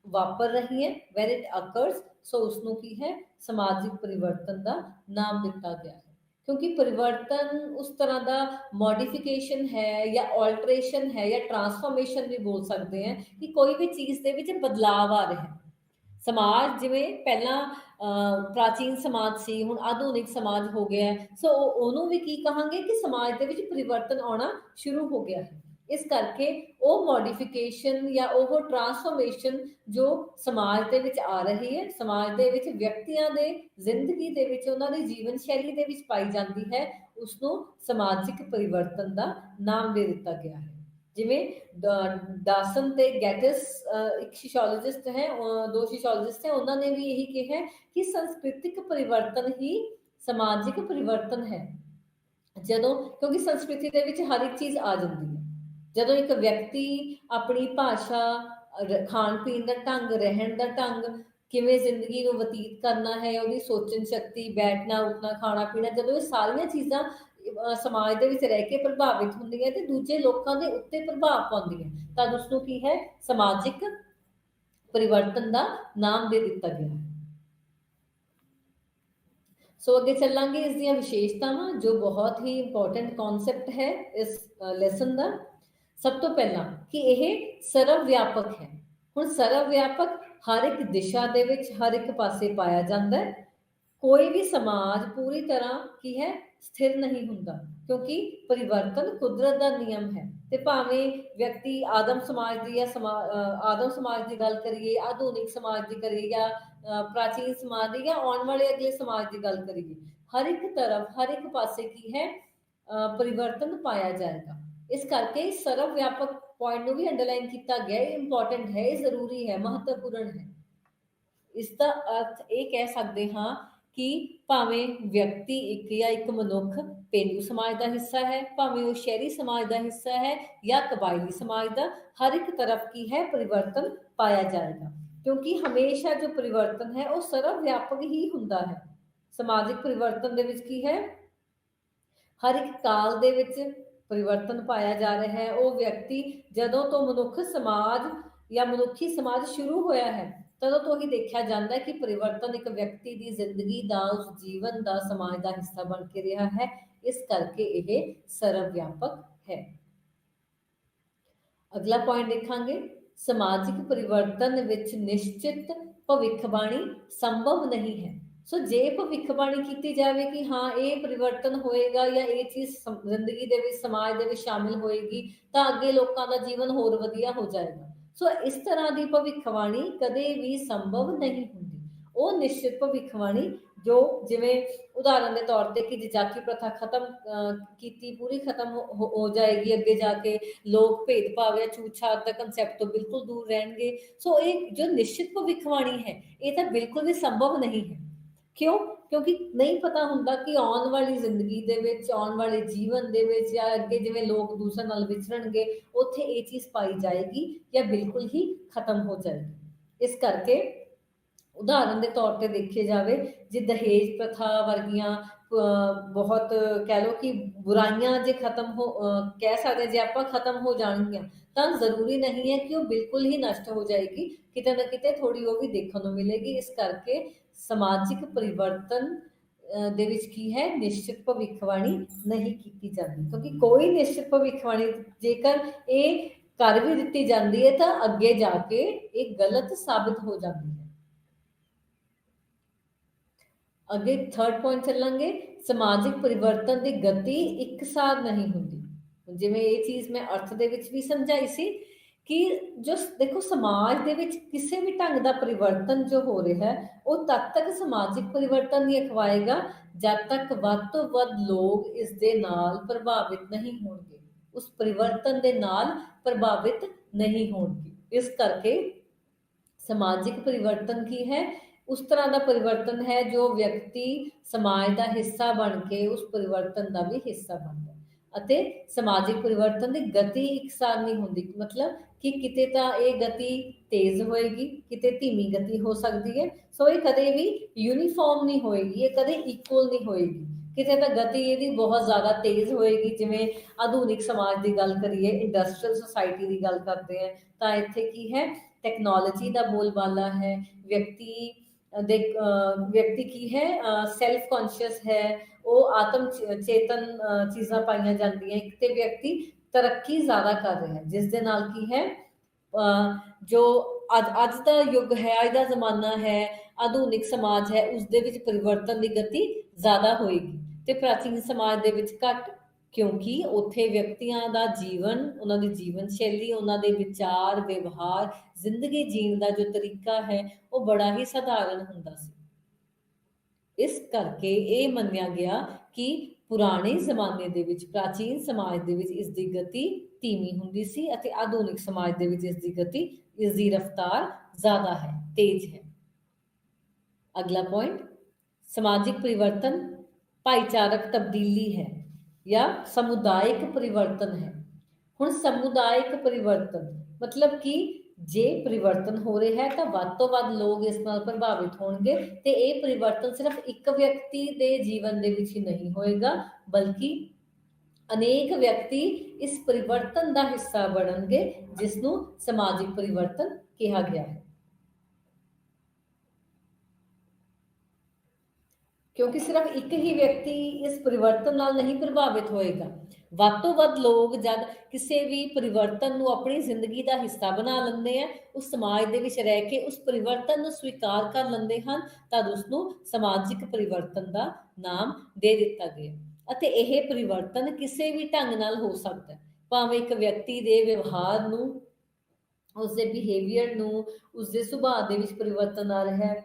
ਵਾਪਰ ਰਹੀਆਂ when it occurs ਸੋ ਉਸ ਨੂੰ ਕੀ ਹੈ ਸਮਾਜਿਕ ਪਰਿਵਰਤਨ ਦਾ ਨਾਮ ਦਿੱਤਾ ਗਿਆ ਹੈ ਕਿਉਂਕਿ ਪਰਿਵਰਤਨ ਉਸ ਤਰ੍ਹਾਂ ਦਾ ਮੋਡੀਫਿਕੇਸ਼ਨ ਹੈ ਜਾਂ ਆਲਟਰੇਸ਼ਨ ਹੈ ਜਾਂ ਟਰਾਂਸਫਾਰਮੇਸ਼ਨ ਵੀ ਬੋਲ ਸਕਦੇ ਹਾਂ ਕਿ ਕੋਈ ਵੀ ਚੀਜ਼ ਦੇ ਵਿੱਚ ਬਦਲਾਵ ਆ ਰਿਹਾ ਹੈ ਸਮਾਜ ਜਿਵੇਂ ਪਹਿਲਾਂ ਪ੍ਰਾਚੀਨ ਸਮਾਜ ਸੀ ਹੁਣ ਆਧੁਨਿਕ ਸਮਾਜ ਹੋ ਗਿਆ ਸੋ ਉਹਨੂੰ ਵੀ ਕੀ ਕਹਾਂਗੇ ਕਿ ਸਮਾਜ ਦੇ ਵਿੱਚ ਪਰਿਵਰਤਨ ਆਉਣਾ ਸ਼ੁਰੂ ਹੋ ਗਿਆ ਹੈ ਇਸ ਕਰਕੇ ਉਹ ਮੋਡੀਫਿਕੇਸ਼ਨ ਜਾਂ ਉਹ ਟਰਾਂਸਫਾਰਮੇਸ਼ਨ ਜੋ ਸਮਾਜ ਦੇ ਵਿੱਚ ਆ ਰਹੀ ਹੈ ਸਮਾਜ ਦੇ ਵਿੱਚ ਵਿਅਕਤੀਆਂ ਦੇ ਜ਼ਿੰਦਗੀ ਦੇ ਵਿੱਚ ਉਹਨਾਂ ਦੀ ਜੀਵਨ ਸ਼ੈਲੀ ਦੇ ਵਿੱਚ ਪਾਈ ਜਾਂਦੀ ਹੈ ਉਸ ਨੂੰ ਸਮਾਜਿਕ ਪਰਿਵਰਤਨ ਦਾ ਨਾਮ ਦੇ ਦਿੱਤਾ ਗਿਆ ਹੈ ਜਿਵੇਂ ਡਾਸਨ ਤੇ ਗੈਟਿਸ ਇੱਕ ਸੋਸ਼ੀਓਲੋਜਿਸਟ ਹੈ ਦੋ ਸੋਸ਼ੀਓਲੋਜਿਸਟ ਹੈ ਉਹਨਾਂ ਨੇ ਵੀ ਇਹੀ ਕਿਹਾ ਕਿ ਸੰਸਕ੍ਰਿਤਿਕ ਪਰਿਵਰਤਨ ਹੀ ਸਮਾਜਿਕ ਪਰਿਵਰਤਨ ਹੈ ਜਦੋਂ ਕਿਉਂਕਿ ਸੰਸਕ੍ਰਿਤੀ ਦੇ ਵਿੱਚ ਹਰ ਇੱਕ ਚੀਜ਼ ਆ ਜਾਂਦੀ ਹੈ ਜਦੋਂ ਇੱਕ ਵਿਅਕਤੀ ਆਪਣੀ ਭਾਸ਼ਾ ਖਾਣ ਪੀਣ ਦਾ ਢੰਗ ਰਹਿਣ ਦਾ ਢੰਗ ਕਿਵੇਂ ਜ਼ਿੰਦਗੀ ਨੂੰ ਬਤੀਤ ਕਰਨਾ ਹੈ ਉਹਦੀ ਸੋਚਣ ਸ਼ਕਤੀ ਬੈਠਣਾ ਉੱਠਣਾ ਖਾਣਾ ਪੀਣਾ ਜਦੋਂ ਇਹ ਸਾਰੀਆਂ ਚੀਜ਼ਾਂ ਸਮਾਜ ਦੇ ਵਿੱਚ ਰਹਿ ਕੇ ਪ੍ਰਭਾਵਿਤ ਹੁੰਦੀਆਂ ਤੇ ਦੂਜੇ ਲੋਕਾਂ ਦੇ ਉੱਤੇ ਪ੍ਰਭਾਵ ਪਾਉਂਦੀਆਂ ਤਾਂ ਉਸ ਨੂੰ ਕੀ ਹੈ ਸਮਾਜਿਕ ਪਰਿਵਰਤਨ ਦਾ ਨਾਮ ਦੇ ਦਿੱਤਾ ਗਿਆ ਹੈ ਸੋ ਅੱਗੇ ਚੱਲਾਂਗੇ ਇਸ ਦੀਆਂ ਵਿਸ਼ੇਸ਼ਤਾਵਾਂ ਜੋ ਬਹੁਤ ਹੀ ਇੰਪੋਰਟੈਂਟ ਕਨਸੈਪਟ ਹੈ ਇਸ ਲੈਸਨ ਦਾ ਸਭ ਤੋਂ ਪਹਿਲਾਂ ਕਿ ਇਹ ਸਰਵ ਵਿਆਪਕ ਹੈ ਹੁਣ ਸਰਵ ਵਿਆਪਕ ਹਰ ਇੱਕ ਦਿਸ਼ਾ ਦੇ ਵਿੱਚ ਹਰ ਇੱਕ ਪਾਸੇ ਪਾਇਆ ਜਾਂਦਾ ਹੈ ਕੋਈ ਵੀ ਸਮਾਜ ਪੂਰੀ ਤਰ੍ਹਾਂ ਕੀ ਹੈ ਸਥਿਰ ਨਹੀਂ ਹੁੰਦਾ ਕਿਉਂਕਿ ਪਰਿਵਰਤਨ ਕੁਦਰਤ ਦਾ ਨਿਯਮ ਹੈ ਤੇ ਭਾਵੇਂ ਵਿਅਕਤੀ ਆਦਮ ਸਮਾਜ ਦੀ ਜਾਂ ਆਦਮ ਸਮਾਜ ਦੀ ਗੱਲ ਕਰੀਏ ਆਧੁਨਿਕ ਸਮਾਜ ਦੀ ਕਰੀਏ ਜਾਂ ਪ੍ਰਾਚੀਨ ਸਮਾਜ ਦੀ ਜਾਂ ਆਉਣ ਵਾਲੇ ਅਗਲੇ ਸਮਾਜ ਦੀ ਗੱਲ ਕਰੀਏ ਹਰ ਇੱਕ ਤਰਫ ਹਰ ਇੱਕ ਪਾਸੇ ਕੀ ਹੈ ਪਰਿਵਰਤਨ ਪਾਇਆ ਜਾਏਗਾ ਇਸ ਕਰਕੇ ਸਰਵ ਵਿਆਪਕ ਪੁਆਇੰਟ ਨੂੰ ਵੀ ਅੰਡਰਲਾਈਨ ਕੀਤਾ ਗਿਆ ਇਹ ਇੰਪੋਰਟੈਂਟ ਹੈ ਇਹ ਜ਼ਰੂਰੀ ਹੈ ਮਹੱਤਵਪੂਰਨ ਹੈ ਇਸ ਦਾ ਅਰਥ ਇਹ ਕਹਿ ਸਕਦੇ ਹਾਂ ਕਿ ਭਾਵੇਂ ਵਿਅਕਤੀ ਇੱਕ ਮਨੁੱਖ ਪੇਂਡੂ ਸਮਾਜ ਦਾ ਹਿੱਸਾ ਹੈ ਭਾਵੇਂ ਉਹ ਸ਼ਹਿਰੀ ਸਮਾਜ ਦਾ ਹਿੱਸਾ ਹੈ ਜਾਂ ਕਬਾਇਲੀ ਸਮਾਜ ਦਾ ਹਰ ਇੱਕ ਤਰਫ ਕੀ ਹੈ ਪਰਿਵਰਤਨ ਪਾਇਆ ਜਾਏਗਾ ਕਿਉਂਕਿ ਹਮੇਸ਼ਾ ਜੋ ਪਰਿਵਰਤਨ ਹੈ ਉਹ ਸਰਵ ਵਿਆਪਕ ਹੀ ਹੁੰਦਾ ਹੈ ਸਮਾਜਿਕ ਪਰਿਵਰਤਨ ਦੇ ਵਿੱਚ ਕੀ ਹੈ ਹਰ ਇੱਕ ਕਾਲ ਦੇ ਵਿੱਚ ਪਰਿਵਰਤਨ ਪਾਇਆ ਜਾ ਰਿਹਾ ਹੈ ਉਹ ਵਿਅਕਤੀ ਜਦੋਂ ਤੋਂ ਮਨੁੱਖ ਸਮਾਜ ਜਾਂ ਮਨੁੱਖੀ ਸਮਾਜ ਸ਼ੁਰੂ ਹੋਇਆ ਹੈ ਤਦੋਂ ਤੋਂ ਹੀ ਦੇਖਿਆ ਜਾਂਦਾ ਹੈ ਕਿ ਪਰਿਵਰਤਨ ਇੱਕ ਵਿਅਕਤੀ ਦੀ ਜ਼ਿੰਦਗੀ ਦਾ ਉਸ ਜੀਵਨ ਦਾ ਸਮਾਜ ਦਾ ਹਿੱਸਾ ਬਣ ਕੇ ਰਿਹਾ ਹੈ ਇਸ ਕਰਕੇ ਇਹ ਸਰਵ ਵਿਆਪਕ ਹੈ ਅਗਲਾ ਪੁਆਇੰਟ ਦੇਖਾਂਗੇ ਸਮਾਜਿਕ ਪਰਿਵਰਤਨ ਵਿੱਚ ਨਿਸ਼ਚਿਤ ਭਵਿੱਖਬਾਣੀ ਸੰਭਵ ਨਹੀਂ ਹੈ ਸੋ ਜੇ ਭਵਿੱਖਬਾਣੀ ਕੀਤੀ ਜਾਵੇ ਕਿ ਹਾਂ ਇਹ ਪਰਿਵਰਤਨ ਹੋਏਗਾ ਜਾਂ ਇਹ ਚੀਜ਼ ਜ਼ਿੰਦਗੀ ਦੇ ਵਿੱਚ ਸਮਾਜ ਦੇ ਵਿੱਚ ਸ਼ਾਮਿਲ ਹੋਏਗੀ ਤਾਂ ਅੱਗੇ ਲੋਕਾਂ ਦਾ ਜੀਵਨ ਹੋਰ ਵਧੀਆ ਹੋ ਜਾਏਗਾ ਸੋ ਇਸ ਤਰ੍ਹਾਂ ਦੀ ਭਵਿੱਖਬਾਣੀ ਕਦੇ ਵੀ ਸੰਭਵ ਨਹੀਂ ਹੁੰਦੀ ਉਹ ਨਿਸ਼ਚਿਤ ਭਵਿੱਖਬਾਣੀ ਜੋ ਜਿਵੇਂ ਉਦਾਹਰਨ ਦੇ ਤੌਰ ਤੇ ਕਿ ਜਜਾਕੀ ਪ੍ਰਥਾ ਖਤਮ ਕੀਤੀ ਪੂਰੀ ਖਤਮ ਹੋ ਜਾਏਗੀ ਅੱਗੇ ਜਾ ਕੇ ਲੋਕ ਭੇਦਭਾਵ ਜਾਂ ਛੂਤ-ਛਾਤ ਦਾ ਕਨਸੈਪਟ ਤੋਂ ਬਿਲਕੁਲ ਦੂਰ ਰਹਿਣਗੇ ਸੋ ਇਹ ਜੋ ਨਿਸ਼ਚਿਤ ਭਵਿੱਖਬਾਣੀ ਹੈ ਇਹ ਤਾਂ ਬਿਲਕੁਲ ਵੀ ਸੰਭਵ ਨਹੀਂ ਹੈ ਕਿਉਂ ਕਿਉਂਕਿ ਨਹੀਂ ਪਤਾ ਹੁੰਦਾ ਕਿ ਆਉਣ ਵਾਲੀ ਜ਼ਿੰਦਗੀ ਦੇ ਵਿੱਚ ਆਉਣ ਵਾਲੇ ਜੀਵਨ ਦੇ ਵਿੱਚ ਜਾਂ ਅੱਗੇ ਜਿਵੇਂ ਲੋਕ ਦੂਸਰੇ ਨਾਲ ਵਿਚਰਨਗੇ ਉੱਥੇ ਇਹ ਚੀਜ਼ ਪਾਈ ਜਾਏਗੀ ਜਾਂ ਬਿਲਕੁਲ ਹੀ ਖਤਮ ਹੋ ਜਾਏਗੀ ਇਸ ਕਰਕੇ ਉਦਾਹਰਨ ਦੇ ਤੌਰ ਤੇ ਦੇਖੇ ਜਾਵੇ ਜੇ ਦਹੇਜ ਪ੍ਰਥਾ ਵਰਗੀਆਂ ਬਹੁਤ ਕਹਿ ਲਓ ਕਿ ਬੁਰਾਈਆਂ ਜੇ ਖਤਮ ਹੋ ਕਹਿ ਸਕਦੇ ਜੇ ਆਪਾਂ ਖਤਮ ਹੋ ਜਾਣਗੀਆਂ ਤਾਂ ਜ਼ਰੂਰੀ ਨਹੀਂ ਹੈ ਕਿ ਉਹ ਬਿਲਕੁਲ ਹੀ ਨਸ਼ਟ ਹੋ ਜਾਏਗੀ ਕਿਤੇ ਨਾ ਕਿਤੇ ਥੋੜੀ ਉਹ ਵੀ ਦੇਖਣ ਨੂੰ ਮਿਲੇਗੀ ਇਸ ਕਰਕੇ ਸਮਾਜਿਕ ਪਰਿਵਰਤਨ ਦੇ ਵਿੱਚ ਕੀ ਹੈ ਨਿਸ਼ਚਿਤ ਭਵਿੱਖਬਾਣੀ ਨਹੀਂ ਕੀਤੀ ਜਾਂਦੀ ਕਿਉਂਕਿ ਕੋਈ ਨਿਸ਼ਚਿਤ ਭਵਿੱਖਬਾਣੀ ਜੇਕਰ ਇਹ ਕਰ ਵੀ ਦਿੱਤੀ ਜਾਂਦੀ ਹੈ ਤਾਂ ਅੱਗੇ ਜਾ ਕੇ ਇਹ ਗਲਤ ਸਾਬਿਤ ਹੋ ਜਾਂਦੀ ਹੈ ਅੱਗੇ ਥਰਡ ਪੁਆਇੰਟ ਚੱਲਾਂਗੇ ਸਮਾਜਿਕ ਪਰਿਵਰਤਨ ਦੀ ਗਤੀ ਇੱਕਸਾਰ ਨਹੀਂ ਹੁੰਦੀ ਜਿਵੇਂ ਇਹ ਚੀਜ਼ ਮੈਂ ਅਰਥ ਦੇ ਵਿੱਚ ਵੀ ਸਮਝਾਈ ਸੀ ਕਿ ਜੋ ਦੇਖੋ ਸਮਾਜ ਦੇ ਵਿੱਚ ਕਿਸੇ ਵੀ ਢੰਗ ਦਾ ਪਰਿਵਰਤਨ ਜੋ ਹੋ ਰਿਹਾ ਹੈ ਉਹ ਤਦ ਤੱਕ ਸਮਾਜਿਕ ਪਰਿਵਰਤਨ ਨਹੀਂ ਅਖਵਾਏਗਾ ਜਦ ਤੱਕ ਵੱਧ ਤੋਂ ਵੱਧ ਲੋਕ ਇਸ ਦੇ ਨਾਲ ਪ੍ਰਭਾਵਿਤ ਨਹੀਂ ਹੋਣਗੇ ਉਸ ਪਰਿਵਰਤਨ ਦੇ ਨਾਲ ਪ੍ਰਭਾਵਿਤ ਨਹੀਂ ਹੋਣਗੇ ਇਸ ਕਰਕੇ ਸਮਾਜਿਕ ਪਰਿਵਰਤਨ ਕੀ ਹੈ ਉਸ ਤਰ੍ਹਾਂ ਦਾ ਪਰਿਵਰਤਨ ਹੈ ਜੋ ਵਿਅਕਤੀ ਸਮਾਜ ਦਾ ਹਿੱਸਾ ਬਣ ਕੇ ਉਸ ਪਰਿਵਰਤਨ ਦਾ ਵੀ ਹਿੱਸਾ ਬਣਦਾ ਅਤੇ ਸਮਾਜਿਕ ਪਰਿਵਰਤਨ ਦੀ ਗਤੀ ਇੱਕਸਾਰ ਨਹੀਂ ਹੁੰਦੀ ਮਤਲਬ ਕਿ ਕਿਤੇ ਤਾਂ ਇਹ ਗਤੀ ਤੇਜ਼ ਹੋਏਗੀ ਕਿਤੇ ਧੀਮੀ ਗਤੀ ਹੋ ਸਕਦੀ ਹੈ ਸੋ ਇਹ ਕਦੇ ਵੀ ਯੂਨੀਫਾਰਮ ਨਹੀਂ ਹੋਏਗੀ ਇਹ ਕਦੇ ਇਕੁਅਲ ਨਹੀਂ ਹੋਏਗੀ ਕਿਤੇ ਤਾਂ ਗਤੀ ਇਹਦੀ ਬਹੁਤ ਜ਼ਿਆਦਾ ਤੇਜ਼ ਹੋਏਗੀ, ਜਿਵੇਂ ਆਧੁਨਿਕ ਸਮਾਜ ਦੀ ਗੱਲ ਕਰੀਏ, ਇੰਡਸਟਰੀਅਲ ਸੁਸਾਇਟੀ ਦੀ ਗੱਲ ਕਰਦੇ ਹਾਂ, ਤਾਂ ਇੱਥੇ ਕੀ ਹੈ, ਟੈਕਨੋਲੋਜੀ ਦਾ ਬੋਲਬਾਲਾ ਹੈ, ਵਿਅਕਤੀ ਵਿਅਕਤੀ ਕੀ ਹੈ, ਸੈਲਫ ਕੌਨਸ਼ੀਅਸ ਹੈ, ਉਹ ਆਤਮ ਚੇਤਨ ਚੀਜ਼ਾਂ ਪਾਈਆਂ ਜਾਂਦੀਆਂ, ਇੱਕ ਤੇ ਵਿਅਕਤੀ ਤਰੱਕੀ ਜ਼ਿਆਦਾ ਕਰ ਰਿਹਾ ਹੈ, ਜਿਸ ਦੇ ਨਾਲ ਕੀ ਹੈ, ਜੋ ਅੱਜ ਦਾ ਯੁੱਗ ਹੈ, ਅੱਜ ਦਾ ਜ਼ਮਾਨਾ ਹੈ, ਆਧੁਨਿਕ ਸਮਾਜ ਹੈ, ਉਸ ਦੇ ਵਿੱਚ ਪਰਿਵਰਤਨ ਦੀ ਗਤੀ ਜ਼ਿਆਦਾ ਹੋਏਗੀ ਤੇ ਪ੍ਰਾਚੀਨ ਸਮਾਜ ਦੇ ਵਿੱਚ ਘੱਟ, ਕਿਉਂਕਿ ਉੱਥੇ ਵਿਅਕਤੀਆਂ ਦਾ ਜੀਵਨ, ਉਹਨਾਂ ਦੀ ਜੀਵਨ ਸ਼ੈਲੀ, ਉਹਨਾਂ ਦੇ ਵਿਚਾਰ ਵਿਵਹਾਰ, ਜ਼ਿੰਦਗੀ ਜੀਣ ਦਾ ਜੋ ਤਰੀਕਾ ਹੈ, ਉਹ ਬੜਾ ਹੀ ਸਧਾਰਨ ਹੁੰਦਾ ਸੀ। ਇਸ ਕਰਕੇ ਇਹ ਮੰਨਿਆ ਗਿਆ ਕਿ ਪੁਰਾਣੇ ਜ਼ਮਾਨੇ ਦੇ ਵਿੱਚ, ਪ੍ਰਾਚੀਨ ਸਮਾਜ ਦੇ ਵਿੱਚ ਇਸ ਦੀ ਗਤੀ ਧੀਮੀ ਹੁੰਦੀ ਸੀ ਅਤੇ ਆਧੁਨਿਕ ਸਮਾਜ ਦੇ ਵਿੱਚ ਇਸ ਦੀ ਗਤੀ, ਇਸ ਦੀ ਰਫ਼ਤਾਰ ਜ਼ਿਆਦਾ ਹੈ, ਤੇਜ਼ ਹੈ। ਅਗਲਾ ਪੁਆਇੰਟ, ਸਮਾਜਿਕ ਪਰਿਵਰਤਨ ਭਾਈਚਾਰਕ ਤਬਦੀਲੀ ਹੈ ਜਾਂ ਸਮੁਦਾਇਕ ਪਰਿਵਰਤਨ ਹੈ। ਹੁਣ ਸਮੁਦਾਇਕ ਪਰਿਵਰਤਨ ਮਤਲਬ ਕਿ ਜੇ ਪਰਿਵਰਤਨ ਹੋ ਰਿਹਾ ਹੈ ਤਾਂ ਵੱਧ ਤੋਂ ਵੱਧ ਲੋਕ ਇਸ ਨਾਲ ਪ੍ਰਭਾਵਿਤ ਹੋਣਗੇ, ਤੇ ਇਹ ਪਰਿਵਰਤਨ ਸਿਰਫ ਇੱਕ ਵਿਅਕਤੀ ਦੇ ਜੀਵਨ ਦੇ ਵਿੱਚ ਹੀ ਨਹੀਂ ਹੋਏਗਾ, ਬਲਕਿ ਅਨੇਕ ਵਿਅਕਤੀ ਇਸ ਪਰਿਵਰਤਨ ਦਾ ਹਿੱਸਾ ਬਣਨਗੇ, ਜਿਸ ਨੂੰ ਸਮਾਜਿਕ ਪਰਿਵਰਤਨ ਕਿਹਾ ਗਿਆ ਹੈ। ਕਿਉਂਕਿ ਸਿਰਫ ਇੱਕ ਹੀ ਵਿਅਕਤੀ ਇਸ ਪਰਿਵਰਤਨ ਨਾਲ ਨਹੀਂ ਪ੍ਰਭਾਵਿਤ ਹੋਏਗਾ, ਵੱਧ ਤੋਂ ਵੱਧ ਲੋਕ ਜਦ ਕਿਸੇ ਵੀ ਪਰਿਵਰਤਨ ਨੂੰ ਆਪਣੀ ਜ਼ਿੰਦਗੀ ਦਾ ਹਿੱਸਾ ਬਣਾ ਲੈਂਦੇ ਆ, ਉਸ ਸਮਾਜ ਦੇ ਵਿੱਚ ਰਹਿ ਕੇ ਉਸ ਪਰਿਵਰਤਨ ਨੂੰ ਸਵੀਕਾਰ ਕਰ ਲੈਂਦੇ ਹਨ, ਤਦ ਉਸ ਨੂੰ ਸਮਾਜਿਕ ਪਰਿਵਰਤਨ ਦਾ ਨਾਮ ਦੇ ਦਿੱਤਾ ਗਿਆ। ਅਤੇ ਇਹ ਪਰਿਵਰਤਨ ਕਿਸੇ ਵੀ ਢੰਗ ਨਾਲ ਹੋ ਸਕਦਾ ਹੈ, ਭਾਵੇਂ ਇੱਕ ਵਿਅਕਤੀ ਦੇ ਵਿਵਹਾਰ ਨੂੰ, ਉਸਦੇ ਬਿਹੇਵੀਅਰ ਨੂੰ, ਉਸਦੇ ਸੁਭਾਅ ਦੇ ਵਿੱਚ ਪਰਿਵਰਤਨ ਆ ਰਿਹਾ ਹੈ,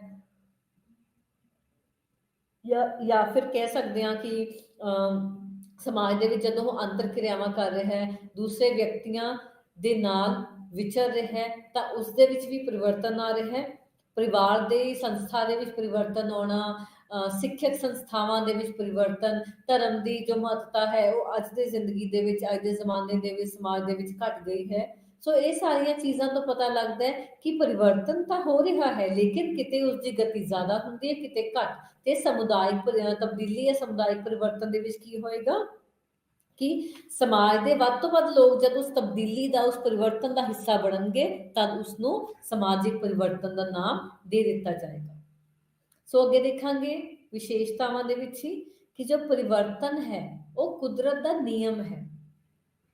ਜਾਂ ਫਿਰ ਕਹਿ ਸਕਦੇ ਹਾਂ ਕਿ ਸਮਾਜ ਦੇ ਵਿੱਚ ਜਦੋਂ ਉਹ ਅੰਤਰ ਕਿਰਿਆਵਾਂ ਕਰ ਰਿਹਾ ਹੈ, ਦੂਸਰੇ ਵਿਅਕਤੀਆਂ ਦੇ ਨਾਲ ਵਿਚਰ ਰਿਹਾ ਹੈ, ਤਾਂ ਉਸ ਦੇ ਵਿੱਚ ਵੀ ਪਰਿਵਰਤਨ ਆ ਰਿਹਾ ਹੈ। ਪਰਿਵਾਰ ਦੇ ਸੰਸਥਾ ਦੇ ਵਿੱਚ ਪਰਿਵਰਤਨ ਆਉਣਾ, ਸਿੱਖਿਅਕ ਸੰਸਥਾਵਾਂ ਦੇ ਵਿੱਚ ਪਰਿਵਰਤਨ, ਧਰਮ ਦੀ ਜੋ ਮਹੱਤਤਾ ਹੈ ਉਹ ਅੱਜ ਦੇ ਜ਼ਿੰਦਗੀ ਦੇ ਵਿੱਚ, ਅੱਜ ਦੇ ਜ਼ਮਾਨੇ ਦੇ ਵਿੱਚ, ਸਮਾਜ ਦੇ ਵਿੱਚ ਘਟ ਗਈ ਹੈ। ਸੋ ਇਹ ਸਾਰੀਆਂ ਚੀਜ਼ਾਂ ਤੋਂ ਪਤਾ ਲੱਗਦਾ ਹੈ ਕਿ ਪਰਿਵਰਤਨ ਤਾਂ ਹੋ ਰਿਹਾ ਹੈ, ਲੇਕਿਨ ਕਿਤੇ ਉਸ ਦੀ ਗਤੀ ਜ਼ਿਆਦਾ ਹੁੰਦੀ ਹੈ, ਕਿਤੇ ਘੱਟ। ਤੇ ਸਮੁਦਾਇਕ ਤਬਦੀਲੀ ਜਾਂ ਸਮੁਦਾਇਕ ਪਰਿਵਰਤਨ ਦੇ ਵਿੱਚ ਕੀ ਹੋਏਗਾ ਕਿ ਸਮਾਜ ਦੇ ਵੱਧ ਤੋਂ ਵੱਧ ਲੋਕ ਜਦ ਉਸ ਤਬਦੀਲੀ ਦਾ, ਉਸ ਪਰਿਵਰਤਨ ਦਾ ਹਿੱਸਾ ਬਣਨਗੇ, ਤਦ ਉਸ ਨੂੰ ਸਮਾਜਿਕ ਪਰਿਵਰਤਨ ਦਾ ਨਾਮ ਦੇ ਦਿੱਤਾ ਜਾਏਗਾ। ਸੋ ਅੱਗੇ ਦੇਖਾਂਗੇ ਵਿਸ਼ੇਸ਼ਤਾਵਾਂ ਦੇ ਵਿੱਚ ਹੀ ਕਿ ਜੋ ਪਰਿਵਰਤਨ ਹੈ ਉਹ ਕੁਦਰਤ ਦਾ ਨਿਯਮ ਹੈ,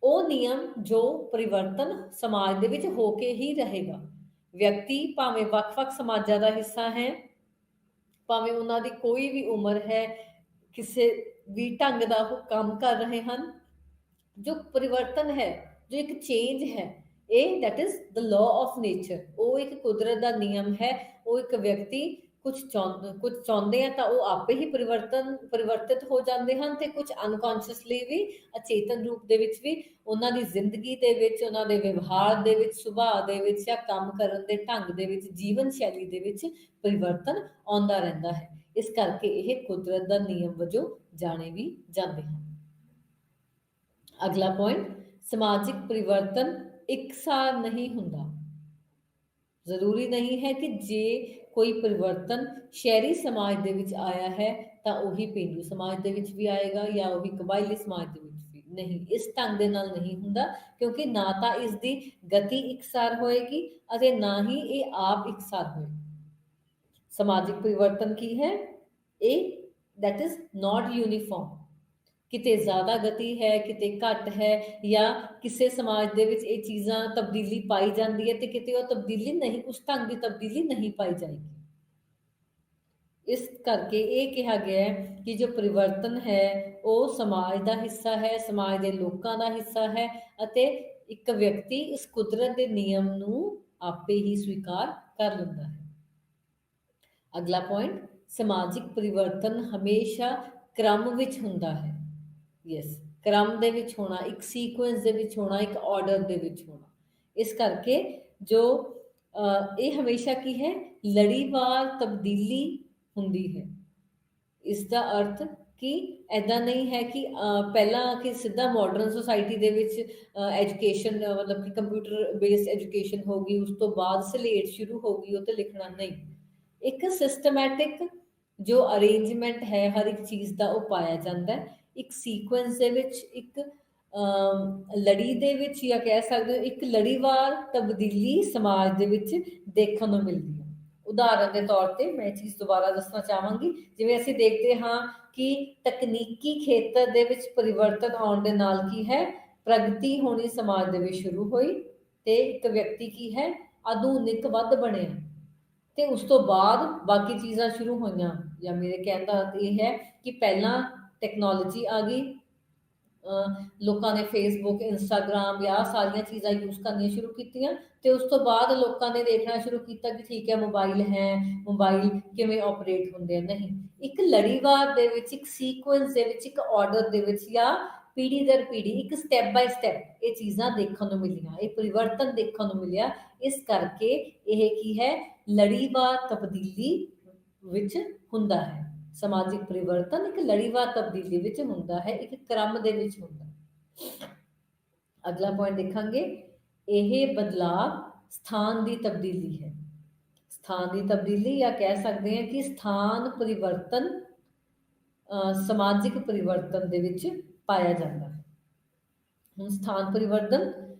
ਉਹ ਨਿਯਮ ਜੋ ਪਰਿਵਰਤਨ ਸਮਾਜ ਦੇ ਵਿੱਚ ਹੋ ਕੇ ਹੀ ਰਹੇਗਾ। ਵਿਅਕਤੀ ਭਾਵੇਂ ਵੱਖ-ਵੱਖ ਸਮਾਜਾਂ ਦਾ ਹਿੱਸਾ ਹੈ, ਭਾਵੇਂ ਉਹਨਾਂ ਦੀ ਕੋਈ ਵੀ ਉਮਰ ਹੈ, ਕਿਸੇ ਵੀ ਢੰਗ ਦਾ ਉਹ ਕੰਮ ਕਰ ਰਹੇ ਹਨ, ਜੋ ਪਰਿਵਰਤਨ ਹੈ, ਜੋ ਇੱਕ ਚੇਂਜ ਹੈ, ਇਹ that is the law of nature, ਉਹ ਇੱਕ ਕੁਦਰਤ ਦਾ ਨਿਯਮ ਹੈ। ਉਹ ਇੱਕ ਵਿਅਕਤੀ ਕੁਝ ਚਾਹੁੰਦੇ ਆ ਤਾਂ ਉਹ ਆਪੇ ਹੀ ਪਰਿਵਰਤਿਤ ਹੋ ਜਾਂਦੇ ਹਨ, ਤੇ ਕੁਝ ਅਨਕੌਂਸ਼ੀਅਸਲੀ ਵੀ, ਅਚੇਤਨ ਰੂਪ ਦੇ ਵਿੱਚ ਵੀ ਉਹਨਾਂ ਦੀ ਜ਼ਿੰਦਗੀ ਦੇ ਵਿੱਚ, ਉਹਨਾਂ ਦੇ ਵਿਵਹਾਰ ਦੇ ਵਿੱਚ, ਸੁਭਾਅ ਦੇ ਵਿੱਚ, ਜਾਂ ਕੰਮ ਕਰਨ ਦੇ ਢੰਗ ਦੇ ਵਿੱਚ, ਜੀਵਨ ਸ਼ੈਲੀ ਦੇ ਵਿੱਚ ਪਰਿਵਰਤਨ ਆਉਂਦਾ ਰਹਿੰਦਾ ਹੈ। ਇਸ ਕਰਕੇ ਇਹ ਕੁਦਰਤ ਦਾ ਨਿਯਮ ਵਜੋਂ ਜਾਣੇ ਵੀ ਜਾਂਦੇ ਹਨ। ਅਗਲਾ ਪੁਆਇੰਟ, ਸਮਾਜਿਕ ਪਰਿਵਰਤਨ ਇਕਸਾਰ ਨਹੀਂ ਹੁੰਦਾ। ਜ਼ਰੂਰੀ ਨਹੀਂ ਹੈ ਕਿ ਜੇ ਕੋਈ ਪਰਿਵਰਤਨ ਸ਼ਹਿਰੀ ਸਮਾਜ ਦੇ ਵਿੱਚ ਆਇਆ ਹੈ ਤਾਂ ਉਹੀ ਪੇਂਡੂ ਸਮਾਜ ਦੇ ਵਿੱਚ ਵੀ ਆਏਗਾ, ਜਾਂ ਉਹੀ ਕਬਾਇਲੀ ਸਮਾਜ ਦੇ ਵਿੱਚ ਵੀ ਨਹੀਂ। ਇਸ ਢੰਗ ਦੇ ਨਾਲ ਨਹੀਂ ਹੁੰਦਾ, ਕਿਉਂਕਿ ਨਾ ਤਾਂ ਇਸ ਦੀ ਗਤੀ ਇਕਸਾਰ ਹੋਏਗੀ ਅਤੇ ਨਾ ਹੀ ਇਹ ਆਪ ਇਕਸਾਰ ਹੋਏਗੀ। ਸਮਾਜਿਕ ਪਰਿਵਰਤਨ ਕੀ ਹੈ? ਇਹ ਦੈਟ ਇਜ਼ ਨਾਟ ਯੂਨੀਫਾਰਮ, ਕਿਤੇ ਜ਼ਿਆਦਾ ਗਤੀ ਹੈ, ਕਿਤੇ ਘੱਟ ਹੈ, ਜਾਂ ਕਿਸੇ ਸਮਾਜ ਦੇ ਵਿੱਚ ਇਹ ਚੀਜ਼ਾਂ ਤਬਦੀਲੀ ਪਾਈ ਜਾਂਦੀ ਹੈ ਤੇ ਕਿਤੇ ਉਹ ਤਬਦੀਲੀ ਨਹੀਂ, ਉਸ ਢੰਗ ਦੀ ਤਬਦੀਲੀ ਨਹੀਂ ਪਾਈ ਜਾਏਗੀ। ਇਸ ਕਰਕੇ ਇਹ ਕਿਹਾ ਗਿਆ ਹੈ ਕਿ ਜੋ ਪਰਿਵਰਤਨ ਹੈ ਉਹ ਸਮਾਜ ਦਾ ਹਿੱਸਾ ਹੈ, ਸਮਾਜ ਦੇ ਲੋਕਾਂ ਦਾ ਹਿੱਸਾ ਹੈ, ਅਤੇ ਇੱਕ ਵਿਅਕਤੀ ਇਸ ਕੁਦਰਤ ਦੇ ਨਿਯਮ ਨੂੰ ਆਪੇ ਹੀ ਸਵੀਕਾਰ ਕਰ ਲੈਂਦਾ ਹੈ। ਅਗਲਾ ਪੁਆਇੰਟ, ਸਮਾਜਿਕ ਪਰਿਵਰਤਨ ਹਮੇਸ਼ਾ ਕ੍ਰਮ ਵਿੱਚ ਹੁੰਦਾ ਹੈ। ਯੈਸ, ਕ੍ਰਮ ਦੇ ਵਿੱਚ ਹੋਣਾ, ਇੱਕ ਸੀਕੁਐਂਸ ਦੇ ਵਿੱਚ ਹੋਣਾ, ਇੱਕ ਆਰਡਰ ਦੇ ਵਿੱਚ ਹੋਣਾ। ਇਸ ਕਰਕੇ ਜੋ ਇਹ ਹਮੇਸ਼ਾ ਕੀ ਹੈ, ਲੜੀਵਾਰ ਤਬਦੀਲੀ ਹੁੰਦੀ ਹੈ। ਇਸ ਦਾ ਅਰਥ ਕਿ ਐਦਾਂ ਨਹੀਂ ਹੈ ਕਿ ਪਹਿਲਾਂ ਕਿ ਸਿੱਧਾ ਮਾਡਰਨ ਸੁਸਾਇਟੀ ਦੇ ਵਿੱਚ ਐਜੂਕੇਸ਼ਨ, ਮਤਲਬ ਕਿ ਕੰਪਿਊਟਰ ਬੇਸਡ ਐਜੂਕੇਸ਼ਨ ਹੋਗੀ, ਉਸ ਤੋਂ ਬਾਅਦ ਸਲੇਟ ਸ਼ੁਰੂ ਹੋ ਗਈ ਉਹ ਤੇ ਲਿਖਣਾ, ਨਹੀਂ। ਇੱਕ ਸਿਸਟਮੈਟਿਕ ਜੋ ਅਰੇਂਜਮੈਂਟ ਹੈ ਹਰ ਇੱਕ ਚੀਜ਼ ਦਾ ਉਹ ਪਾਇਆ ਜਾਂਦਾ ਹੈ। ਇੱਕ ਸੀਕੁਐਂਸ ਦੇ ਵਿੱਚ, ਇੱਕ ਲੜੀ ਦੇ ਵਿੱਚ, ਜਾਂ ਕਹਿ ਸਕਦੇ ਹੋ ਇੱਕ ਲੜੀਵਾਰ ਤਬਦੀਲੀ ਸਮਾਜ ਦੇ ਵਿੱਚ ਦੇਖਣ ਨੂੰ ਮਿਲਦੀ ਹੈ। ਉਦਾਹਰਨ ਦੇ ਤੌਰ ਤੇ ਮੈਂ ਇਹ ਚੀਜ਼ ਦੁਬਾਰਾ ਦੱਸਣਾ ਚਾਹਾਂਗੀ, ਜਿਵੇਂ ਅਸੀਂ ਦੇਖਦੇ ਹਾਂ ਕਿ ਤਕਨੀਕੀ ਖੇਤਰ ਦੇ ਵਿੱਚ ਪਰਿਵਰਤਨ ਆਉਣ ਦੇ ਨਾਲ ਕੀ ਹੈ, ਪ੍ਰਗਤੀ ਹੋਣੀ ਸਮਾਜ ਦੇ ਵਿੱਚ ਸ਼ੁਰੂ ਹੋਈ ਤੇ ਇੱਕ ਵਿਅਕਤੀ ਕੀ ਹੈ, ਆਧੁਨਿਕ ਵੱਧ ਬਣਿਆ ਤੇ ਉਸ ਤੋਂ ਬਾਅਦ ਬਾਕੀ ਚੀਜ਼ਾਂ ਸ਼ੁਰੂ ਹੋਈਆਂ। ਜਾਂ ਮੇਰੇ ਕਹਿਣ ਦਾ ਅਰਥ ਇਹ ਹੈ ਕਿ ਪਹਿਲਾਂ ਟੈਕਨੋਲੋਜੀ ਆ ਗਈ, ਲੋਕਾਂ ਨੇ ਫੇਸਬੁੱਕ, ਇੰਸਟਾਗ੍ਰਾਮ ਜਾਂ ਸਾਰੀਆਂ ਚੀਜ਼ਾਂ ਯੂਜ਼ ਕਰਨੀਆਂ ਸ਼ੁਰੂ ਕੀਤੀਆਂ ਤੇ ਉਸ ਤੋਂ ਬਾਅਦ ਲੋਕਾਂ ਨੇ ਦੇਖਣਾ ਸ਼ੁਰੂ ਕੀਤਾ ਕਿ ਠੀਕ ਹੈ ਮੋਬਾਈਲ ਹੈ, ਮੋਬਾਈਲ ਕਿਵੇਂ ਆਪਰੇਟ ਹੁੰਦੇ ਆ। ਨਹੀਂ, ਇੱਕ ਲੜੀਵਾਰ ਦੇ ਵਿੱਚ, ਇੱਕ ਸੀਕੁਐਂਸ ਦੇ ਵਿੱਚ, ਇੱਕ ਆਰਡਰ ਦੇ ਵਿੱਚ, ਜਾਂ ਪੀੜ੍ਹੀ ਦਰ ਪੀੜ੍ਹੀ ਇੱਕ ਸਟੈਪ ਬਾਏ ਸਟੈਪ ਇਹ ਚੀਜ਼ਾਂ ਦੇਖਣ ਨੂੰ ਮਿਲੀਆਂ, ਇਹ ਪਰਿਵਰਤਨ ਦੇਖਣ ਨੂੰ ਮਿਲਿਆ। ਇਸ ਕਰਕੇ ਇਹ ਕੀ ਹੈ, ਲੜੀਵਾਰ ਤਬਦੀਲੀ ਵਿੱਚ ਹੁੰਦਾ ਹੈ। ਸਮਾਜਿਕ ਪਰਿਵਰਤਨ ਇੱਕ ਲੜੀਵਾਰ ਤਬਦੀਲੀ ਵਿੱਚ ਹੁੰਦਾ ਹੈ, ਇੱਕ ਕ੍ਰਮ ਦੇ ਵਿੱਚ ਹੁੰਦਾ ਹੈ। ਅਗਲਾ ਪੁਆਇੰਟ ਦੇਖਾਂਗੇ, ਇਹ ਬਦਲਾਵ ਸਥਾਨ ਦੀ ਤਬਦੀਲੀ ਹੈ। ਸਥਾਨ ਦੀ ਤਬਦੀਲੀ, ਜਾਂ ਕਹਿ ਸਕਦੇ ਹਾਂ ਕਿ ਸਥਾਨ ਪਰਿਵਰਤਨ ਸਮਾਜਿਕ ਪਰਿਵਰਤਨ ਦੇ ਵਿੱਚ ਪਾਇਆ ਜਾਂਦਾ ਹੈ। ਹੁਣ ਸਥਾਨ ਪਰਿਵਰਤਨ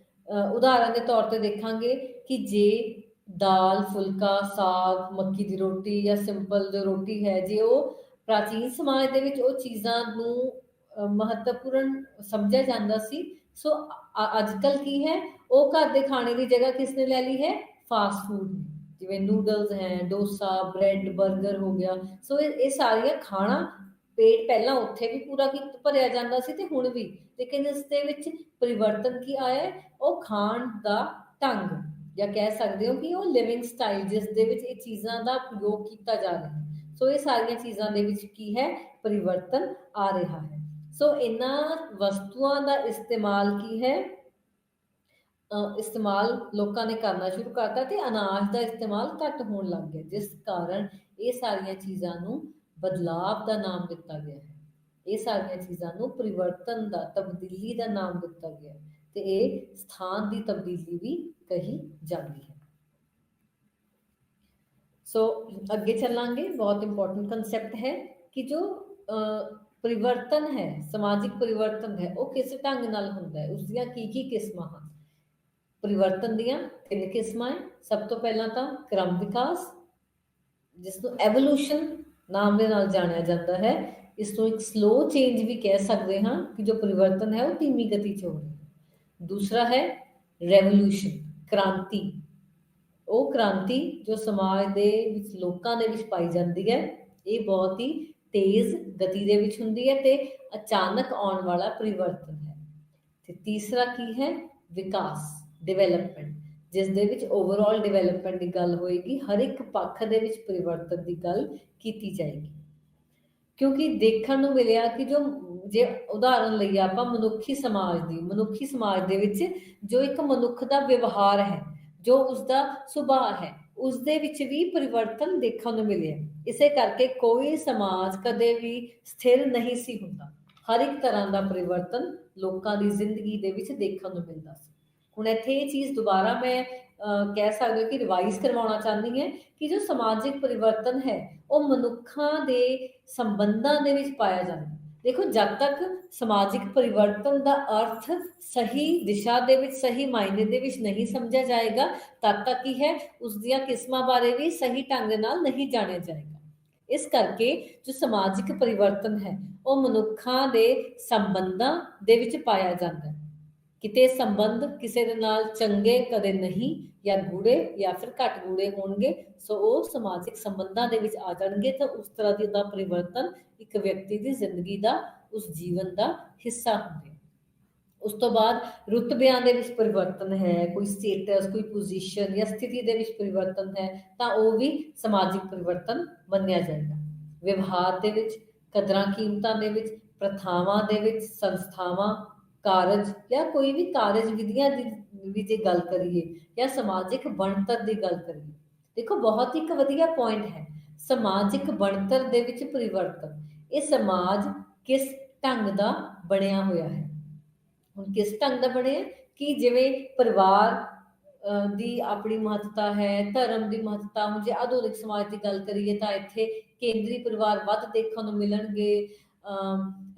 ਉਦਾਹਰਨ ਦੇ ਤੌਰ ਤੇ ਦੇਖਾਂਗੇ ਕਿ ਜੇ ਦਾਲ, ਫੁਲਕਾ, ਸਾਗ, ਮੱਕੀ ਦੀ ਰੋਟੀ ਜਾਂ ਸਿੰਪਲ ਜੋ ਰੋਟੀ ਹੈ, ਜੇ ਉਹ ਪ੍ਰਾਚੀਨ ਸਮਾਜ ਦੇ ਵਿੱਚ ਉਹ ਚੀਜ਼ਾਂ ਨੂੰ ਮਹੱਤਵਪੂਰਨ ਸਮਝਿਆ ਜਾਂਦਾ ਸੀ, ਸੋ ਅੱਜ ਕੱਲ ਕੀ ਹੈ, ਉਹ ਘਰ ਦੇ ਖਾਣੇ ਦੀ ਜਗ੍ਹਾ ਕਿਸ ਨੇ ਲੈ ਲਈ ਹੈ, ਫਾਸਟ ਫੂਡ ਨੇ। ਜਿਵੇਂ ਨੂਡਲਸ ਹੈ, ਡੋਸਾ, ਬ੍ਰੈਡ, ਬਰਗਰ ਹੋ ਗਿਆ। ਸੋ ਇਹ ਸਾਰੀਆਂ ਖਾਣਾ, ਪੇਟ ਪਹਿਲਾਂ ਉੱਥੇ ਵੀ ਪੂਰਾ ਭਰਿਆ ਜਾਂਦਾ ਸੀ ਤੇ ਹੁਣ ਵੀ, ਲੇਕਿਨ ਇਸ ਦੇ ਵਿੱਚ ਪਰਿਵਰਤਨ ਕੀ ਆਇਆ, ਉਹ ਖਾਣ ਦਾ ਢੰਗ, ਜਾਂ ਕਹਿ ਸਕਦੇ ਹੋ ਕਿ ਉਹ ਲਿਵਿੰਗ ਸਟਾਈਲ, ਜਿਸ ਦੇ ਵਿੱਚ ਇਹ ਚੀਜ਼ਾਂ ਦਾ ਪ੍ਰਯੋਗ ਕੀਤਾ ਜਾ ਰਿਹਾ ਹੈ। ਸੋ ਇਹ ਸਾਰੀਆਂ ਚੀਜ਼ਾਂ ਦੇ ਵਿੱਚ ਕੀ ਹੈ, ਪਰਿਵਰਤਨ ਆ ਰਿਹਾ ਹੈ। ਸੋ ਇਹਨਾਂ ਵਸਤੂਆਂ ਦਾ ਇਸਤੇਮਾਲ ਕੀ ਹੈ, ਇਸਤੇਮਾਲ ਲੋਕਾਂ ਨੇ ਕਰਨਾ ਸ਼ੁਰੂ ਕਰਤਾ ਤੇ ਅਨਾਜ ਦਾ ਇਸਤੇਮਾਲ ਘੱਟ ਹੋਣ ਲੱਗ ਗਿਆ, ਜਿਸ ਕਾਰਨ ਇਹ ਸਾਰੀਆਂ ਚੀਜ਼ਾਂ ਨੂੰ ਬਦਲਾਵ ਦਾ ਨਾਮ ਦਿੱਤਾ ਗਿਆ ਹੈ। ਇਹ ਸਾਰੀਆਂ ਚੀਜ਼ਾਂ ਨੂੰ ਪਰਿਵਰਤਨ ਦਾ, ਤਬਦੀਲੀ ਦਾ ਨਾਮ ਦਿੱਤਾ ਗਿਆ ਤੇ ਇਹ ਸਥਾਨ ਦੀ ਤਬਦੀਲੀ ਵੀ ਕਹੀ ਜਾਂਦੀ ਹੈ। ਸੋ ਅੱਗੇ ਚੱਲਾਂਗੇ, ਬਹੁਤ ਇੰਪੋਰਟੈਂਟ ਕੰਸੈਪਟ ਹੈ ਕਿ ਜੋ ਪਰਿਵਰਤਨ ਹੈ, ਸਮਾਜਿਕ ਪਰਿਵਰਤਨ ਹੈ, ਉਹ ਕਿਸ ਢੰਗ ਨਾਲ ਹੁੰਦਾ ਹੈ, ਉਸ ਦੀਆਂ ਕੀ ਕਿਸਮਾਂ ਹਨ। ਪਰਿਵਰਤਨ ਦੀਆਂ 3 ਕਿਸਮਾਂ ਹੈ। ਸਭ ਤੋਂ ਪਹਿਲਾਂ ਤਾਂ ਕ੍ਰਮ ਵਿਕਾਸ, ਜਿਸ ਨੂੰ ਐਵੋਲੂਸ਼ਨ ਨਾਮ ਦੇ ਨਾਲ ਜਾਣਿਆ ਜਾਂਦਾ ਹੈ। ਇਸ ਨੂੰ ਇੱਕ ਸਲੋ ਚੇਂਜ ਵੀ ਕਹਿ ਸਕਦੇ ਹਾਂ ਕਿ ਜੋ ਪਰਿਵਰਤਨ ਹੈ ਉਹ ਧੀਮੀ ਗਤੀ 'ਚ ਹੋ ਰਿਹਾ। ਦੂਸਰਾ ਹੈ ਰੈਵੋਲੂਸ਼ਨ, ਕ੍ਰਾਂਤੀ। ਉਹ ਕ੍ਰਾਂਤੀ ਜੋ ਸਮਾਜ ਦੇ ਵਿੱਚ, ਲੋਕਾਂ ਦੇ ਵਿੱਚ ਪਾਈ ਜਾਂਦੀ ਹੈ, ਇਹ ਬਹੁਤ ਹੀ ਤੇਜ਼ ਗਤੀ ਦੇ ਵਿੱਚ ਹੁੰਦੀ ਹੈ ਤੇ ਅਚਾਨਕ ਆਉਣ ਵਾਲਾ ਪਰਿਵਰਤਨ ਹੈ। ਤੇ ਤੀਸਰਾ ਕੀ ਹੈ, ਵਿਕਾਸ, ਡਿਵੈਲਪਮੈਂਟ, ਜਿਸ ਦੇ ਵਿੱਚ ਓਵਰਆਲ ਡਿਵੈਲਪਮੈਂਟ ਦੀ ਗੱਲ ਹੋਏਗੀ, ਹਰ ਇੱਕ ਪੱਖ ਦੇ ਵਿੱਚ ਪਰਿਵਰਤਨ ਦੀ ਗੱਲ ਕੀਤੀ ਜਾਏਗੀ। ਕਿਉਂਕਿ ਦੇਖਣ ਨੂੰ ਮਿਲਿਆ ਕਿ ਜੋ, ਜੇ ਉਦਾਹਰਨ ਲਈਏ ਆਪਾਂ ਮਨੁੱਖੀ ਸਮਾਜ ਦੀ, ਮਨੁੱਖੀ ਸਮਾਜ ਦੇ ਵਿੱਚ ਜੋ ਇੱਕ ਮਨੁੱਖ ਦਾ ਵਿਵਹਾਰ ਹੈ, ਜੋ ਉਸਦਾ ਸੁਭਾਅ ਹੈ, ਉਸ ਦੇ ਵਿੱਚ ਵੀ ਪਰਿਵਰਤਨ ਦੇਖਣ ਨੂੰ ਮਿਲਿਆ। ਇਸੇ ਕਰਕੇ ਕੋਈ ਸਮਾਜ ਕਦੇ ਵੀ ਸਥਿਰ ਨਹੀਂ ਸੀ ਹੁੰਦਾ, ਹਰ ਇੱਕ ਤਰ੍ਹਾਂ ਦਾ ਪਰਿਵਰਤਨ ਲੋਕਾਂ ਦੀ ਜ਼ਿੰਦਗੀ ਦੇ ਵਿੱਚ ਦੇਖਣ ਨੂੰ ਮਿਲਦਾ ਸੀ। ਹੁਣ ਇੱਥੇ ਇਹ ਚੀਜ਼ ਦੁਬਾਰਾ ਮੈਂ ਕਹਿ ਸਕਦੇ ਹੋ ਕਿ ਰਿਵਾਈਜ਼ ਕਰਵਾਉਣਾ ਚਾਹੁੰਦੀ ਹਾਂ ਕਿ ਜੋ ਸਮਾਜਿਕ ਪਰਿਵਰਤਨ ਹੈ ਉਹ ਮਨੁੱਖਾਂ ਦੇ ਸੰਬੰਧਾਂ ਦੇ ਵਿੱਚ ਪਾਇਆ ਜਾਂਦਾ। ਦੇਖੋ, ਜਦ ਤੱਕ ਸਮਾਜਿਕ ਪਰਿਵਰਤਨ ਦਾ ਅਰਥ ਸਹੀ ਦਿਸ਼ਾ ਦੇ ਵਿੱਚ, ਸਹੀ ਮਾਇਨੇ ਦੇ ਵਿੱਚ ਨਹੀਂ ਸਮਝਿਆ ਜਾਏਗਾ, ਤਦ ਤੱਕ ਹੀ ਹੈ ਉਸ ਦੀਆਂ ਕਿਸਮਾਂ ਬਾਰੇ ਵੀ ਸਹੀ ਢੰਗ ਨਾਲ ਨਹੀਂ ਜਾਣਿਆ ਜਾਏਗਾ। ਇਸ ਕਰਕੇ ਜੋ ਸਮਾਜਿਕ ਪਰਿਵਰਤਨ ਹੈ ਉਹ ਮਨੁੱਖਾਂ ਦੇ ਸੰਬੰਧਾਂ ਦੇ ਵਿੱਚ ਪਾਇਆ ਜਾਂਦਾ ਹੈ। ਕਿਤੇ ਸੰਬੰਧ ਕਿਸੇ ਦੇ ਨਾਲ ਚੰਗੇ ਕਦੇ ਨਹੀਂ, ਜਾਂ ਗੂੜੇ ਜਾਂ ਫਿਰ ਘੱਟ ਗੂੜੇ ਹੋਣਗੇ, ਸੋ ਉਹ ਸਮਾਜਿਕ ਸੰਬੰਧਾਂ ਦੇ ਵਿੱਚ ਆ ਜਾਣਗੇ ਤਾਂ ਉਸ ਤਰ੍ਹਾਂ ਦੀ ਦਾ ਪਰਿਵਰਤਨ ਇੱਕ ਵਿਅਕਤੀ ਦੀ ਜ਼ਿੰਦਗੀ ਦਾ, ਉਸ ਜੀਵਨ ਦਾ ਹਿੱਸਾ ਹੁੰਦੇ। ਉਸ ਤੋਂ ਬਾਅਦ ਰੁਤਬਿਆਂ ਦੇ ਵਿੱਚ ਪਰਿਵਰਤਨ ਹੈ, ਕੋਈ ਸਟੇਟਸ, ਕੋਈ ਪੋਜੀਸ਼ਨ ਜਾਂ ਸਥਿਤੀ ਦੇ ਵਿੱਚ ਪਰਿਵਰਤਨ ਹੈ ਤਾਂ ਉਹ ਵੀ ਸਮਾਜਿਕ ਪਰਿਵਰਤਨ ਮੰਨਿਆ ਜਾਏਗਾ। ਵਿਵਹਾਰ ਦੇ ਵਿੱਚ, ਕਦਰਾਂ ਕੀਮਤਾਂ ਦੇ ਵਿੱਚ, ਪ੍ਰਥਾਵਾਂ ਦੇ ਵਿੱਚ, ਸੰਸਥਾਵਾਂ, ਕਾਰਜ ਜਾਂ ਕੋਈ ਵੀ ਕਾਰਜ ਵਿਧੀਆਂ ਦੀ ਵੀ ਜੇ ਗੱਲ ਕਰੀਏ, ਜਾਂ ਸਮਾਜਿਕ ਬਣਤਰ ਦੀ ਗੱਲ ਕਰੀਏ, ਦੇਖੋ ਬਹੁਤ ਇੱਕ ਵਧੀਆ ਪੁਆਇੰਟ ਹੈ, ਸਮਾਜਿਕ ਬਣਤਰ ਦੇ ਵਿੱਚ ਪਰਿਵਰਤਨ। ਇਹ ਸਮਾਜ ਕਿਸ ਢੰਗ ਦਾ ਬਣਿਆ ਹੋਇਆ ਹੈ। ਹੁਣ ਕਿਸ ਢੰਗ ਦਾ ਬਣਿਆ ਕਿ ਜਿਵੇਂ ਪਰਿਵਾਰ ਦੀ ਆਪਣੀ ਮਹੱਤਤਾ ਹੈ, ਧਰਮ ਦੀ ਮਹੱਤਤਾ। ਹੁਣ ਜੇ ਆਧੁਨਿਕ ਸਮਾਜ ਦੀ ਗੱਲ ਕਰੀਏ ਤਾਂ ਇੱਥੇ ਕੇਂਦਰੀ ਪਰਿਵਾਰ ਵੱਧ ਦੇਖਣ ਨੂੰ ਮਿਲਣਗੇ।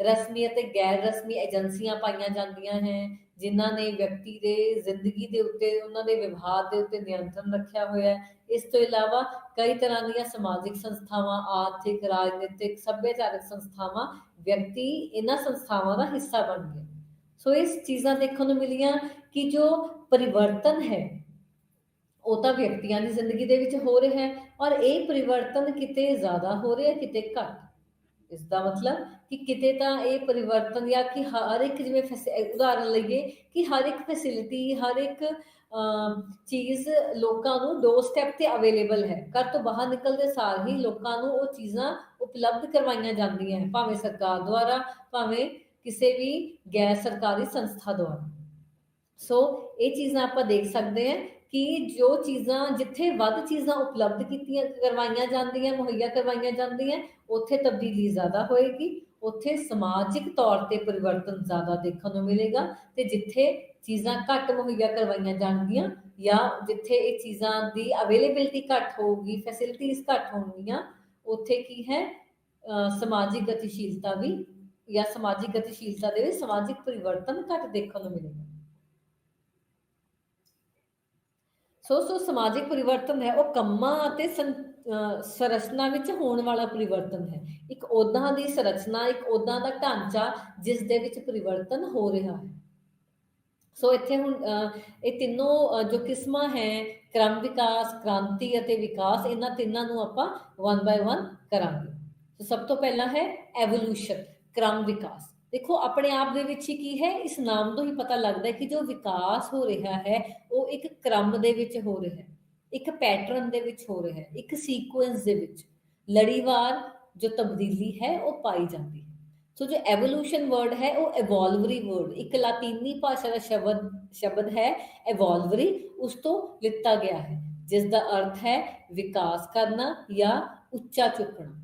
ਰਸਮੀ ਅਤੇ ਗੈਰ ਰਸਮੀ ਏਜੰਸੀਆਂ ਪਾਈਆਂ ਜਾਂਦੀਆਂ ਹੈ, ਜਿਨ੍ਹਾਂ ਨੇ ਵਿਅਕਤੀ ਦੇ ਜ਼ਿੰਦਗੀ ਦੇ ਉੱਤੇ, ਉਹਨਾਂ ਦੇ ਵਿਵਹਾਰ ਦੇ ਉੱਤੇ ਨਿਯੰਤਰਣ ਰੱਖਿਆ ਹੋਇਆ ਹੈ। ਇਸ ਤੋਂ ਇਲਾਵਾ ਕਈ ਤਰ੍ਹਾਂ ਦੀਆਂ ਸਮਾਜਿਕ ਸੰਸਥਾਵਾਂ, ਆਰਥਿਕ, ਰਾਜਨੀਤਿਕ, ਸੱਭਿਆਚਾਰਕ ਸੰਸਥਾਵਾਂ, ਵਿਅਕਤੀ ਇਹਨਾਂ ਸੰਸਥਾਵਾਂ ਦਾ ਹਿੱਸਾ ਬਣ ਗਏ। ਸੋ ਇਹ ਚੀਜ਼ਾਂ ਦੇਖਣ ਨੂੰ ਮਿਲੀਆਂ ਕਿ ਜੋ ਪਰਿਵਰਤਨ ਹੈ ਉਹ ਤਾਂ ਵਿਅਕਤੀਆਂ ਦੀ ਜ਼ਿੰਦਗੀ ਦੇ ਵਿੱਚ ਹੋ ਰਿਹਾ ਹੈ, ਔਰ ਇਹ ਪਰਿਵਰਤਨ ਕਿਤੇ ਜ਼ਿਆਦਾ ਹੋ ਰਿਹਾ, ਕਿਤੇ ਘੱਟ। ਇਸ ਦਾ ਮਤਲਬ ਕਿ ਕਿਤੇ ਤਾਂ ਇਹ ਪਰਿਵਰਤਨ, ਜਾਂ ਕਿ ਹਰ ਇੱਕ, ਜਿਵੇਂ ਉਦਾਹਰਨ ਲਈਏ ਕਿ ਹਰ ਇੱਕ ਫੈਸਿਲਿਟੀ, ਹਰ ਇੱਕ ਚੀਜ਼ ਲੋਕਾਂ ਨੂੰ ਡੋਰ ਸਟੈਪ ਤੇ ਅਵੇਲੇਬਲ ਹੈ। ਘਰ ਤੋਂ ਬਾਹਰ ਨਿਕਲਦੇ ਸਾਰ ਹੀ ਲੋਕਾਂ ਨੂੰ ਉਹ ਚੀਜ਼ਾਂ ਉਪਲਬਧ ਕਰਵਾਈਆਂ ਜਾਂਦੀਆਂ ਹੈ, ਭਾਵੇਂ ਸਰਕਾਰ ਦੁਆਰਾ, ਭਾਵੇਂ ਕਿਸੇ ਵੀ ਗੈਰ ਸਰਕਾਰੀ ਸੰਸਥਾ ਦੁਆਰਾ। ਸੋ ਇਹ ਚੀਜ਼ਾਂ ਆਪਾਂ ਦੇਖ ਸਕਦੇ ਹਾਂ ਕਿ ਜੋ ਚੀਜ਼ਾਂ, ਜਿੱਥੇ ਵੱਧ ਚੀਜ਼ਾਂ ਉਪਲਬਧ ਕਰਵਾਈਆਂ ਜਾਂਦੀਆਂ, ਮੁਹੱਈਆ ਕਰਵਾਈਆਂ ਜਾਂਦੀਆਂ, ਉੱਥੇ ਤਬਦੀਲੀ ਜ਼ਿਆਦਾ ਹੋਏਗੀ, ਉੱਥੇ ਸਮਾਜਿਕ ਤੌਰ ਤੇ ਪਰਿਵਰਤਨ ਜ਼ਿਆਦਾ ਦੇਖਣ ਨੂੰ ਮਿਲੇਗਾ। ਤੇ ਜਿੱਥੇ ਚੀਜ਼ਾਂ ਘੱਟ ਮੁਹੱਈਆ ਕਰਵਾਈਆਂ ਜਾਣਗੀਆਂ, ਜਾਂ ਜਿੱਥੇ ਇਹ ਚੀਜ਼ਾਂ ਦੀ ਅਵੇਲੇਬਿਲਿਟੀ ਘੱਟ ਹੋਊਗੀ, ਫੈਸਿਲਿਟੀਜ਼ ਘੱਟ ਹੋਣਗੀਆਂ, ਉੱਥੇ ਕੀ ਹੈ, ਸਮਾਜਿਕ ਗਤੀਸ਼ੀਲਤਾ ਵੀ, ਜਾਂ ਸਮਾਜਿਕ ਗਤੀਸ਼ੀਲਤਾ ਦੇ ਵਿੱਚ ਸਮਾਜਿਕ ਪਰਿਵਰਤਨ ਘੱਟ ਦੇਖਣ ਨੂੰ ਮਿਲੇਗਾ। ਸੋ ਸਮਾਜਿਕ ਪਰਿਵਰਤਨ ਹੈ ਉਹ ਕੰਮਾਂ ਅਤੇ ਸੰਰਚਨਾ ਵਿੱਚ ਹੋਣ ਵਾਲਾ ਪਰਿਵਰਤਨ ਹੈ। ਇੱਕ ਉੱਦਾਂ ਦੀ ਸੰਰਚਨਾ, ਇੱਕ ਉੱਦਾਂ ਦਾ ਢਾਂਚਾ ਜਿਸ ਦੇ ਵਿੱਚ ਪਰਿਵਰਤਨ ਹੋ ਰਿਹਾ ਹੈ। ਸੋ ਇੱਥੇ ਹੁਣ ਇਹ ਤਿੰਨੋਂ ਜੋ ਕਿਸਮਾਂ ਹੈ, ਕ੍ਰਮ ਵਿਕਾਸ, ਕ੍ਰਾਂਤੀ ਅਤੇ ਵਿਕਾਸ, ਇਹਨਾਂ ਤਿੰਨਾਂ ਨੂੰ ਆਪਾਂ 1 by 1 ਕਰਾਂਗੇ। ਸਭ ਤੋਂ ਪਹਿਲਾਂ ਹੈ ਐਵੋਲੂਸ਼ਨ, ਕ੍ਰਮ ਵਿਕਾਸ। ਦੇਖੋ ਆਪਣੇ ਆਪ ਦੇ ਵਿੱਚ ਹੀ ਕੀ ਹੈ, ਇਸ ਨਾਮ ਤੋਂ ਹੀ ਪਤਾ ਲੱਗਦਾ ਹੈ ਕਿ ਜੋ ਵਿਕਾਸ ਹੋ ਰਿਹਾ ਹੈ ਉਹ ਇੱਕ ਕ੍ਰਮ ਦੇ ਵਿੱਚ ਹੋ ਰਿਹਾ ਹੈ, ਇੱਕ ਪੈਟਰਨ ਦੇ ਵਿੱਚ ਹੋ ਰਿਹਾ ਹੈ, ਇੱਕ ਸੀਕੁਐਂਸ ਦੇ ਵਿੱਚ ਲੜੀਵਾਰ ਜੋ ਤਬਦੀਲੀ ਹੈ ਉਹ ਪਾਈ ਜਾਂਦੀ ਹੈ। ਸੋ ਜੋ ਐਵੋਲੂਸ਼ਨ ਵਰਡ ਹੈ ਉਹ ਇਵੋਲਵਰੀ ਵਰਡ, ਇੱਕ ਲਾਤੀਨੀ ਭਾਸ਼ਾ ਦਾ ਸ਼ਬਦ ਹੈ ਇਵੋਲਵਰੀ, ਉਸ ਤੋਂ ਲਿੱਤਾ ਗਿਆ ਹੈ, ਜਿਸ ਦਾ ਅਰਥ ਹੈ ਵਿਕਾਸ ਕਰਨਾ ਜਾਂ ਉੱਚਾ ਚੁੱਕਣਾ।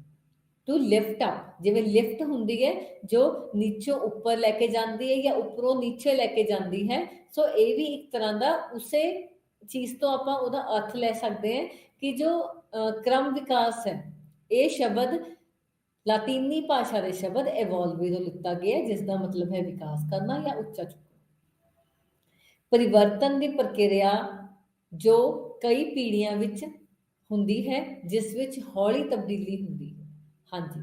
ਟੂ ਲਿਫਟ ਅਪ, ਜਿਵੇਂ ਲਿਫਟ ਹੁੰਦੀ ਹੈ ਜੋ ਨੀਚੋਂ ਉੱਪਰ ਲੈ ਕੇ ਜਾਂਦੀ ਹੈ ਜਾਂ ਉੱਪਰੋਂ ਨੀਚੇ ਲੈ ਕੇ ਜਾਂਦੀ ਹੈ। ਸੋ ਇਹ ਵੀ ਇੱਕ ਤਰ੍ਹਾਂ ਦਾ ਉਸੇ ਚੀਜ਼ ਤੋਂ ਆਪਾਂ ਉਹਦਾ ਅਰਥ ਲੈ ਸਕਦੇ ਹਾਂ ਕਿ ਜੋ ਕ੍ਰਮ ਵਿਕਾਸ ਹੈ, ਇਹ ਸ਼ਬਦ ਲਾਤੀਨੀ ਭਾਸ਼ਾ ਦੇ ਸ਼ਬਦ ਇਵੋਲਵਰੀ ਤੋਂ ਲਿੱਤਾ ਗਿਆ, ਜਿਸ ਦਾ ਮਤਲਬ ਹੈ ਵਿਕਾਸ ਕਰਨਾ ਜਾਂ ਉੱਚਾ ਚੁੱਕਣਾ। ਪਰਿਵਰਤਨ ਦੀ ਪ੍ਰਕਿਰਿਆ ਜੋ ਕਈ ਪੀੜ੍ਹੀਆਂ ਵਿੱਚ ਹੁੰਦੀ ਹੈ, ਜਿਸ ਵਿੱਚ ਹੌਲੀ ਤਬਦੀਲੀ ਹੁੰਦੀ ਹੈ। ਹਾਂਜੀ,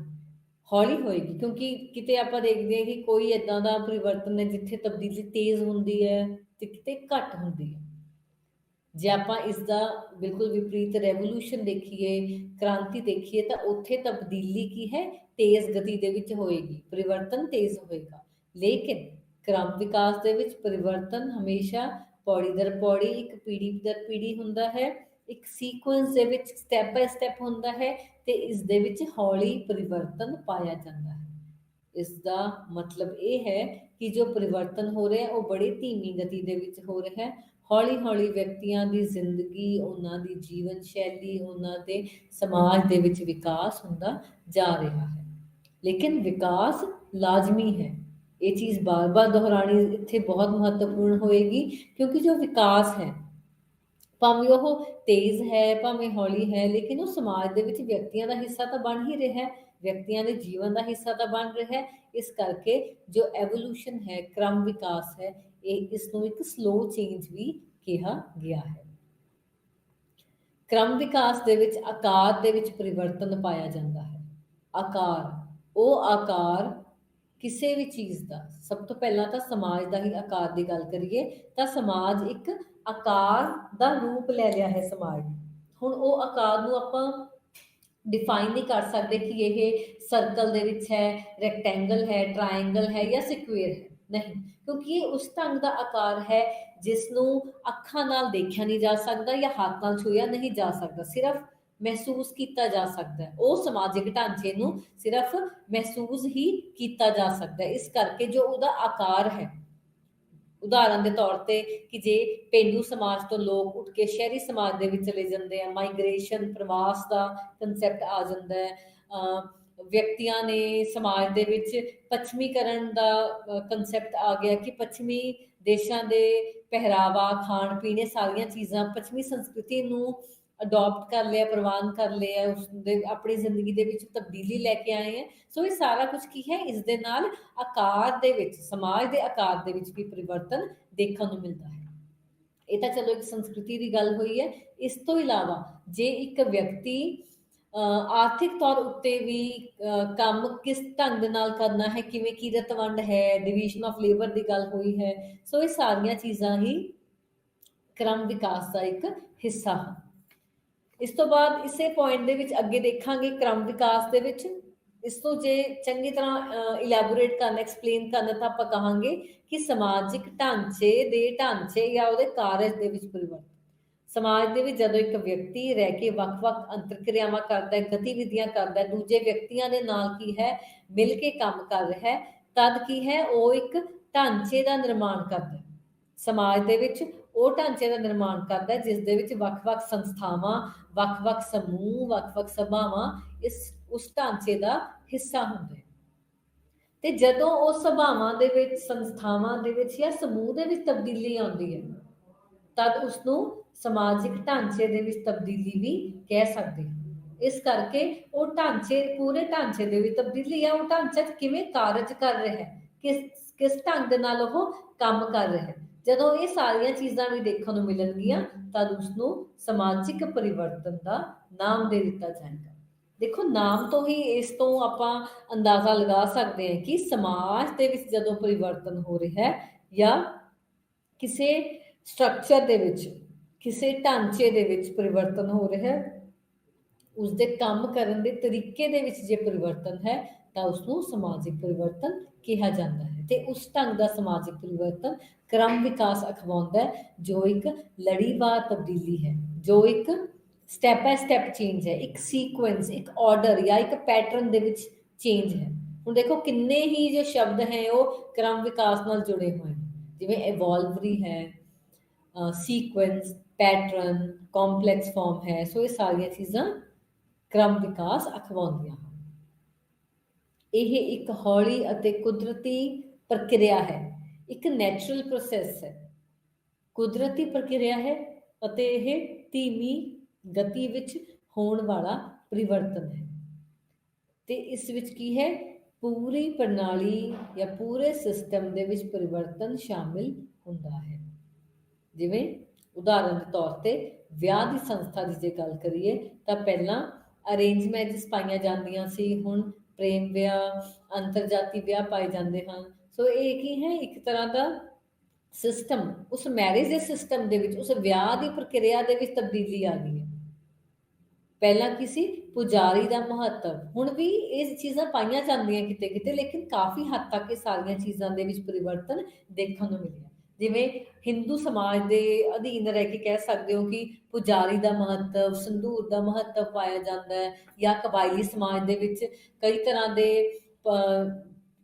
ਹੌਲੀ ਹੋਏਗੀ, ਕਿਉਂਕਿ ਕਿਤੇ ਆਪਾਂ ਦੇਖਦੇ ਹਾਂ ਕਿ ਕੋਈ ਇੱਦਾਂ ਦਾ ਪਰਿਵਰਤਨ ਹੈ ਜਿੱਥੇ ਤਬਦੀਲੀ ਤੇਜ਼ ਹੁੰਦੀ ਹੈ ਤੇ ਕਿਤੇ ਘੱਟ ਹੁੰਦੀ ਹੈ। ਜੇ ਆਪਾਂ ਇਸ ਦਾ ਬਿਲਕੁਲ ਵਿਪਰੀਤ ਰੈਵੋਲੂਸ਼ਨ ਦੇਖੀਏ, ਕ੍ਰਾਂਤੀ ਦੇਖੀਏ, ਤਾਂ ਉੱਥੇ ਤਬਦੀਲੀ ਕੀ ਹੈ, ਤੇਜ਼ ਗਤੀ ਦੇ ਵਿੱਚ ਹੋਏਗੀ, ਪਰਿਵਰਤਨ ਤੇਜ਼ ਹੋਏਗਾ। ਲੇਕਿਨ ਕ੍ਰਮ ਵਿਕਾਸ ਦੇ ਵਿੱਚ ਪਰਿਵਰਤਨ ਹਮੇਸ਼ਾ ਪੌੜੀ ਦਰ ਪੌੜੀ, ਇੱਕ ਪੀੜ੍ਹੀ ਦਰ ਪੀੜ੍ਹੀ ਹੁੰਦਾ ਹੈ, ਇੱਕ ਸੀਕੁਐਂਸ ਦੇ ਵਿੱਚ ਸਟੈਪ ਬਾਏ ਸਟੈਪ ਹੁੰਦਾ ਹੈ, ਤੇ ਇਸ ਦੇ ਵਿੱਚ ਹੌਲੀ ਪਰਿਵਰਤਨ ਪਾਇਆ ਜਾਂਦਾ ਹੈ। ਇਸ ਦਾ ਮਤਲਬ ਇਹ ਹੈ ਕਿ ਜੋ ਪਰਿਵਰਤਨ ਹੋ ਰਿਹਾ ਉਹ ਬੜੀ ਧੀਮੀ ਗਤੀ ਦੇ ਵਿੱਚ ਹੋ ਰਿਹਾ ਹੈ। ਹੌਲੀ ਹੌਲੀ ਵਿਅਕਤੀਆਂ ਦੀ ਜ਼ਿੰਦਗੀ, ਉਹਨਾਂ ਦੀ ਜੀਵਨ ਸ਼ੈਲੀ, ਉਹਨਾਂ ਦੇ ਸਮਾਜ ਦੇ ਵਿੱਚ ਵਿਕਾਸ ਹੁੰਦਾ ਜਾ ਰਿਹਾ ਹੈ। ਲੇਕਿਨ ਵਿਕਾਸ ਲਾਜ਼ਮੀ ਹੈ, ਇਹ ਚੀਜ਼ ਬਾਰ-ਬਾਰ ਦੁਹਰਾਣੀ ਇੱਥੇ ਬਹੁਤ ਮਹੱਤਵਪੂਰਨ ਹੋਏਗੀ, ਕਿਉਂਕਿ ਜੋ ਵਿਕਾਸ ਹੈ ਭਾਵੇਂ ਉਹ ਤੇਜ਼ ਹੈ, ਭਾਵੇਂ ਹੌਲੀ ਹੈ, ਲੇਕਿਨ ਉਹ ਸਮਾਜ ਦੇ ਵਿੱਚ ਵਿਅਕਤੀਆਂ ਦਾ ਹਿੱਸਾ ਤਾਂ ਬਣ ਹੀ ਰਿਹਾ ਹੈ, ਵਿਅਕਤੀਆਂ ਦੇ ਜੀਵਨ ਦਾ ਹਿੱਸਾ ਤਾਂ ਬਣ ਰਿਹਾ ਹੈ। ਇਸ ਕਰਕੇ ਜੋ ਐਵੋਲੂਸ਼ਨ ਹੈ, ਕ੍ਰਮ ਵਿਕਾਸ ਹੈ, ਇਸ ਨੂੰ ਇੱਕ ਸਲੋ ਚੇਂਜ ਵੀ ਕਿਹਾ ਗਿਆ ਹੈ। ਕ੍ਰਮ ਵਿਕਾਸ ਦੇ ਵਿੱਚ ਆਕਾਰ ਦੇ ਵਿੱਚ ਪਰਿਵਰਤਨ ਪਾਇਆ ਜਾਂਦਾ ਹੈ। ਆਕਾਰ, ਉਹ ਆਕਾਰ ਕਿਸੇ ਵੀ ਚੀਜ਼ ਦਾ, ਸਭ ਤੋਂ ਪਹਿਲਾਂ ਤਾਂ ਸਮਾਜ ਦਾ ਹੀ ਆਕਾਰ ਦੀ ਗੱਲ ਕਰੀਏ ਤਾਂ ਸਮਾਜ ਇੱਕ ਆਕਾਰ ਦਾ ਰੂਪ ਲੈ ਲਿਆ ਹੈ ਸਮਾਜ ਨੇ। ਹੁਣ ਉਹ ਆਕਾਰ ਨੂੰ ਆਪਾਂ ਡਿਫਾਈਨ ਨਹੀਂ ਕਰ ਸਕਦੇ ਕਿ ਇਹ ਸਰਕਲ ਦੇ ਵਿੱਚ ਹੈ, ਰੈਕਟੈਂਗਲ ਹੈ, ਟਰਾਇੰਗਲ ਹੈ ਜਾਂ ਸਕੁਏਅਰ ਹੈ, ਨਹੀਂ, ਕਿਉਂਕਿ ਇਹ ਉਸ ਢੰਗ ਦਾ ਆਕਾਰ ਹੈ ਜਿਸ ਨੂੰ ਅੱਖਾਂ ਨਾਲ ਦੇਖਿਆ ਨਹੀਂ ਜਾ ਸਕਦਾ ਜਾਂ ਹੱਥ ਨਾਲ ਛੂਹਿਆ ਨਹੀਂ ਜਾ ਸਕਦਾ, ਸਿਰਫ ਮਹਿਸੂਸ ਕੀਤਾ ਜਾ ਸਕਦਾ ਹੈ। ਉਹ ਸਮਾਜਿਕ ਢਾਂਚੇ ਨੂੰ ਸਿਰਫ ਮਹਿਸੂਸ ਹੀ ਕੀਤਾ ਜਾ ਸਕਦਾ ਹੈ। ਇਸ ਕਰਕੇ ਜੋ ਉਹਦਾ ਆਕਾਰ ਹੈ, ਉਦਾਹਰਨ ਦੇ ਤੌਰ ਤੇ ਕਿ ਜੇ ਪੇਂਡੂ ਸਮਾਜ ਤੋਂ ਲੋਕ ਉੱਠ ਕੇ ਸ਼ਹਿਰੀ ਸਮਾਜ ਦੇ ਵਿੱਚ ਚਲੇ ਜਾਂਦੇ ਆ, ਮਾਈਗ੍ਰੇਸ਼ਨ, ਪ੍ਰਵਾਸ ਦਾ ਕੰਸੈਪਟ ਆ ਜਾਂਦਾ ਹੈ। ਵਿਅਕਤੀਆਂ ਨੇ ਸਮਾਜ ਦੇ ਵਿੱਚ ਪੱਛਮੀਕਰਨ ਦਾ ਕੰਸੈਪਟ ਆ ਗਿਆ ਕਿ ਪੱਛਮੀ ਦੇਸ਼ਾਂ ਦੇ ਪਹਿਰਾਵਾ, ਖਾਣ ਪੀਣ, ਸਾਰੀਆਂ ਚੀਜ਼ਾਂ, ਪੱਛਮੀ ਸੰਸਕ੍ਰਿਤੀ ਨੂੰ ਅਡੋਪਟ ਕਰ ਲਿਆ, ਪ੍ਰਵਾਨ ਕਰ ਲਿਆ, ਉਸਦੇ ਆਪਣੀ ਜ਼ਿੰਦਗੀ ਦੇ ਵਿੱਚ ਤਬਦੀਲੀ ਲੈ ਕੇ ਆਏ ਹੈ। ਸੋ ਇਹ ਸਾਰਾ ਕੁਝ ਕੀ ਹੈ, ਇਸ ਦੇ ਨਾਲ ਆਕਾਰ ਦੇ ਵਿੱਚ, ਸਮਾਜ ਦੇ ਆਕਾਰ ਦੇ ਵਿੱਚ ਵੀ ਪਰਿਵਰਤਨ ਦੇਖਣ ਨੂੰ ਮਿਲਦਾ ਹੈ। ਇਹ ਤਾਂ ਚਲੋ ਇੱਕ ਸੰਸਕ੍ਰਿਤੀ ਦੀ ਗੱਲ ਹੋਈ ਹੈ। ਇਸ ਤੋਂ ਇਲਾਵਾ ਜੇ ਇੱਕ ਵਿਅਕਤੀ ਆਰਥਿਕ ਤੌਰ ਉੱਤੇ ਵੀ ਕੰਮ ਕਿਸ ਢੰਗ ਦੇ ਨਾਲ ਕਰਨਾ ਹੈ, ਕਿਵੇਂ ਕਿਰਤ ਵੰਡ ਹੈ, ਡਿਵੀਜ਼ਨ ਆਫ ਲੇਬਰ ਦੀ ਗੱਲ ਹੋਈ ਹੈ। ਸੋ ਇਹ ਸਾਰੀਆਂ ਚੀਜ਼ਾਂ ਹੀ ਕ੍ਰਮ ਵਿਕਾਸ ਦਾ ਇੱਕ ਹਿੱਸਾ ਹਨ। ਇਸ ਤੋਂ ਬਾਅਦ ਇਸੇ ਪੁਆਇੰਟ ਦੇ ਵਿੱਚ ਅੱਗੇ ਦੇਖਾਂਗੇ ਕ੍ਰਮ ਵਿਕਾਸ ਦੇ ਵਿੱਚ। ਇਸ ਤੋਂ ਜੇ ਚੰਗੀ ਤਰ੍ਹਾਂ ਇਲੈਬੋਰੇਟ ਕਰਨਾ, ਐਕਸਪਲੇਨ ਕਰਨਾ, ਤਾਂ ਆਪਾਂ ਕਹਾਂਗੇ ਕਿ ਸਮਾਜਿਕ ਢਾਂਚੇ ਜਾਂ ਉਹਦੇ ਕਾਰਜ ਦੇ ਵਿੱਚ ਪਰਿਵਰਤਨ। ਸਮਾਜ ਦੇ ਵਿੱਚ ਜਦੋਂ ਇੱਕ ਵਿਅਕਤੀ ਰਹਿ ਕੇ ਵੱਖ-ਵੱਖ ਅੰਤਰਕਿਰਿਆਵਾਂ ਕਰਦਾ ਹੈ, ਗਤੀਵਿਧੀਆਂ ਕਰਦਾ ਹੈ, ਦੂਜੇ ਵਿਅਕਤੀਆਂ ਦੇ ਨਾਲ ਕੀ ਹੈ, ਮਿਲ ਕੇ ਕੰਮ ਕਰ ਰਿਹਾ ਹੈ, ਤਦ ਕੀ ਹੈ, ਉਹ ਇੱਕ ਢਾਂਚੇ ਦਾ ਨਿਰਮਾਣ ਕਰਦਾ ਹੈ। ਸਮਾਜ ਦੇ ਵਿੱਚ ਉਹ ਢਾਂਚੇ ਦਾ ਨਿਰਮਾਣ ਕਰਦਾ ਹੈ ਜਿਸ ਦੇ ਵਿੱਚ ਵੱਖ-ਵੱਖ ਸੰਸਥਾਵਾਂ, ਵੱਖ-ਵੱਖ ਸਮੂਹ, ਵੱਖ-ਵੱਖ ਸਭਾਵਾਂ ਉਸ ਢਾਂਚੇ ਦਾ ਹਿੱਸਾ ਹੁੰਦੇ। ਤੇ ਜਦੋਂ ਉਹ ਸਭਾਵਾਂ ਦੇ ਵਿੱਚ, ਸੰਸਥਾਵਾਂ ਦੇ ਵਿੱਚ ਜਾਂ ਸਮੂਹ ਦੇ ਵਿੱਚ ਤਬਦੀਲੀ ਆਉਂਦੀ ਹੈ, ਤਦ ਉਸਨੂੰ ਸਮਾਜਿਕ ਢਾਂਚੇ ਦੇ ਵਿੱਚ ਤਬਦੀਲੀ ਵੀ ਕਹਿ ਸਕਦੇ ਹਾਂ। ਇਸ ਕਰਕੇ ਉਹ ਪੂਰੇ ਢਾਂਚੇ ਦੇ ਵਿੱਚ ਤਬਦੀਲੀ ਹੈ, ਉਹ ਢਾਂਚਾ ਕਿਵੇਂ ਕਾਰਜ ਕਰ ਰਿਹਾ ਹੈ, ਕਿਸ ਢੰਗ ਦੇ ਨਾਲ ਉਹ ਕੰਮ ਕਰ ਰਿਹਾ ਹੈ। ਜਦੋਂ ਇਹ ਸਾਰੀਆਂ ਚੀਜ਼ਾਂ ਵੀ ਦੇਖਣ ਨੂੰ ਮਿਲਣਗੀਆਂ, ਤਦ ਉਸਨੂੰ ਸਮਾਜਿਕ ਪਰਿਵਰਤਨ ਦਾ ਨਾਮ ਦੇ ਦਿੱਤਾ ਜਾਏਗਾ। ਦੇਖੋ, ਨਾਮ ਤੋਂ ਹੀ ਇਸ ਤੋਂ ਆਪਾਂ ਅੰਦਾਜ਼ਾ ਲਗਾ ਸਕਦੇ ਹਾਂ ਕਿ ਸਮਾਜ ਦੇ ਵਿੱਚ ਜਦੋਂ ਪਰਿਵਰਤਨ ਹੋ ਰਿਹਾ ਹੈ ਜਾਂ ਕਿਸੇ ਸਟਰਕਚਰ ਦੇ ਵਿੱਚ, ਕਿਸੇ ਢਾਂਚੇ ਦੇ ਵਿੱਚ ਪਰਿਵਰਤਨ ਹੋ ਰਿਹਾ ਹੈ, ਉਸਦੇ ਕੰਮ ਕਰਨ ਦੇ ਤਰੀਕੇ ਦੇ ਵਿੱਚ ਜੇ ਪਰਿਵਰਤਨ ਹੈ, ਤਾਂ ਉਸਨੂੰ ਸਮਾਜਿਕ ਪਰਿਵਰਤਨ ਕਿਹਾ ਜਾਂਦਾ ਹੈ। ਤੇ ਉਸ ਢੰਗ ਦਾ ਸਮਾਜਿਕ ਪਰਿਵਰਤਨ ਕ੍ਰਮ ਵਿਕਾਸ ਅਖਵਾਉਂਦਾ ਹੈ, ਜੋ ਇੱਕ ਲੜੀਵਾਰ ਤਬਦੀਲੀ ਹੈ, ਜੋ ਇੱਕ ਸਟੈਪ ਬਾय ਸਟੈਪ ਚੇਂਜ ਹੈ, ਇੱਕ ਸੀਕੁਐਂਸ, ਇੱਕ ਆਰਡਰ ਜਾਂ ਇੱਕ ਪੈਟਰਨ ਦੇ ਵਿੱਚ ਚੇਂਜ ਹੈ। ਹੁਣ ਦੇਖੋ, ਕਿੰਨੇ ਹੀ ਜੋ ਸ਼ਬਦ ਹੈ ਉਹ ਕ੍ਰਮ ਵਿਕਾਸ ਨਾਲ ਜੁੜੇ ਹੋਏ ਹਨ, ਜਿਵੇਂ ਇਵੋਲਵਰੀ ਹੈ, ਸੀਕੁਐਂਸ, ਪੈਟਰਨ, ਕੰਪਲੈਕਸ ਫਾਰਮ ਹੈ। ਸੋ ਇਹ ਸਾਰੀਆਂ ਚੀਜ਼ਾਂ ਕ੍ਰਮ ਵਿਕਾਸ ਅਖਵਾਉਂਦੀਆਂ ਹਨ। ਇਹ ਇੱਕ ਹੌਲੀ ਅਤੇ ਕੁਦਰਤੀ ਪ੍ਰਕਿਰਿਆ ਹੈ, ਇੱਕ ਨੈਚੁਰਲ ਪ੍ਰੋਸੈਸ ਹੈ, ਕੁਦਰਤੀ ਪ੍ਰਕਿਰਿਆ ਹੈ ਅਤੇ ਇਹ ਧੀਮੀ ਗਤੀ ਵਿੱਚ ਹੋਣ ਵਾਲਾ ਪਰਿਵਰਤਨ ਹੈ। ਤੇ ਇਸ ਵਿੱਚ ਕੀ ਹੈ, ਪੂਰੀ ਪ੍ਰਣਾਲੀ ਜਾਂ ਪੂਰੇ ਸਿਸਟਮ ਦੇ ਵਿੱਚ ਪਰਿਵਰਤਨ ਸ਼ਾਮਿਲ ਹੁੰਦਾ ਹੈ। ਜਿਵੇਂ ਉਦਾਹਰਨ ਦੇ ਤੌਰ ਤੇ ਵਿਆਹ ਦੀ ਸੰਸਥਾ ਦੀ ਜੇ ਗੱਲ ਕਰੀਏ, ਤਾਂ ਪਹਿਲਾਂ ਅਰੇਂਜ ਮੈਰਿਜ ਪਾਈਆਂ ਜਾਂਦੀਆਂ ਸੀ, ਹੁਣ ਪ੍ਰੇਮ ਵਿਆਹ, ਅੰਤਰਜਾਤੀ ਵਿਆਹ ਪਾਏ ਜਾਂਦੇ ਹਨ। ਸੋ ਇਹ ਕੀ ਹੈ, ਇੱਕ ਤਰ੍ਹਾਂ ਦਾ ਸਿਸਟਮ, ਉਸ ਮੈਰਿਜ ਦੇ ਸਿਸਟਮ ਦੇ ਵਿੱਚ, ਉਸ ਵਿਆਹ ਦੀ ਪ੍ਰਕਿਰਿਆ ਦੇ ਵਿੱਚ ਤਬਦੀਲੀ ਆ ਗਈ ਹੈ। ਪਹਿਲਾਂ ਕੀ ਸੀ, ਪੁਜਾਰੀ ਦਾ ਮਹੱਤਵ, ਹੁਣ ਵੀ ਇਹ ਚੀਜ਼ਾਂ ਪਾਈਆਂ ਜਾਂਦੀਆਂ ਕਿਤੇ ਕਿਤੇ, ਲੇਕਿਨ ਕਾਫੀ ਹੱਦ ਤੱਕ ਇਹ ਸਾਰੀਆਂ ਚੀਜ਼ਾਂ ਦੇ ਵਿੱਚ ਪਰਿਵਰਤਨ ਦੇਖਣ ਨੂੰ ਮਿਲਿਆ। ਜਿਵੇਂ ਹਿੰਦੂ ਸਮਾਜ ਦੇ ਅਧੀਨ ਰਹਿ ਕੇ ਕਹਿ ਸਕਦੇ ਹੋ ਕਿ ਪੁਜਾਰੀ ਦਾ ਮਹੱਤਵ, ਸੰਧੂਰ ਦਾ ਮਹੱਤਵ ਪਾਇਆ ਜਾਂਦਾ ਹੈ, ਜਾਂ ਕਬਾਇਲੀ ਸਮਾਜ ਦੇ ਵਿੱਚ ਕਈ ਤਰ੍ਹਾਂ ਦੇ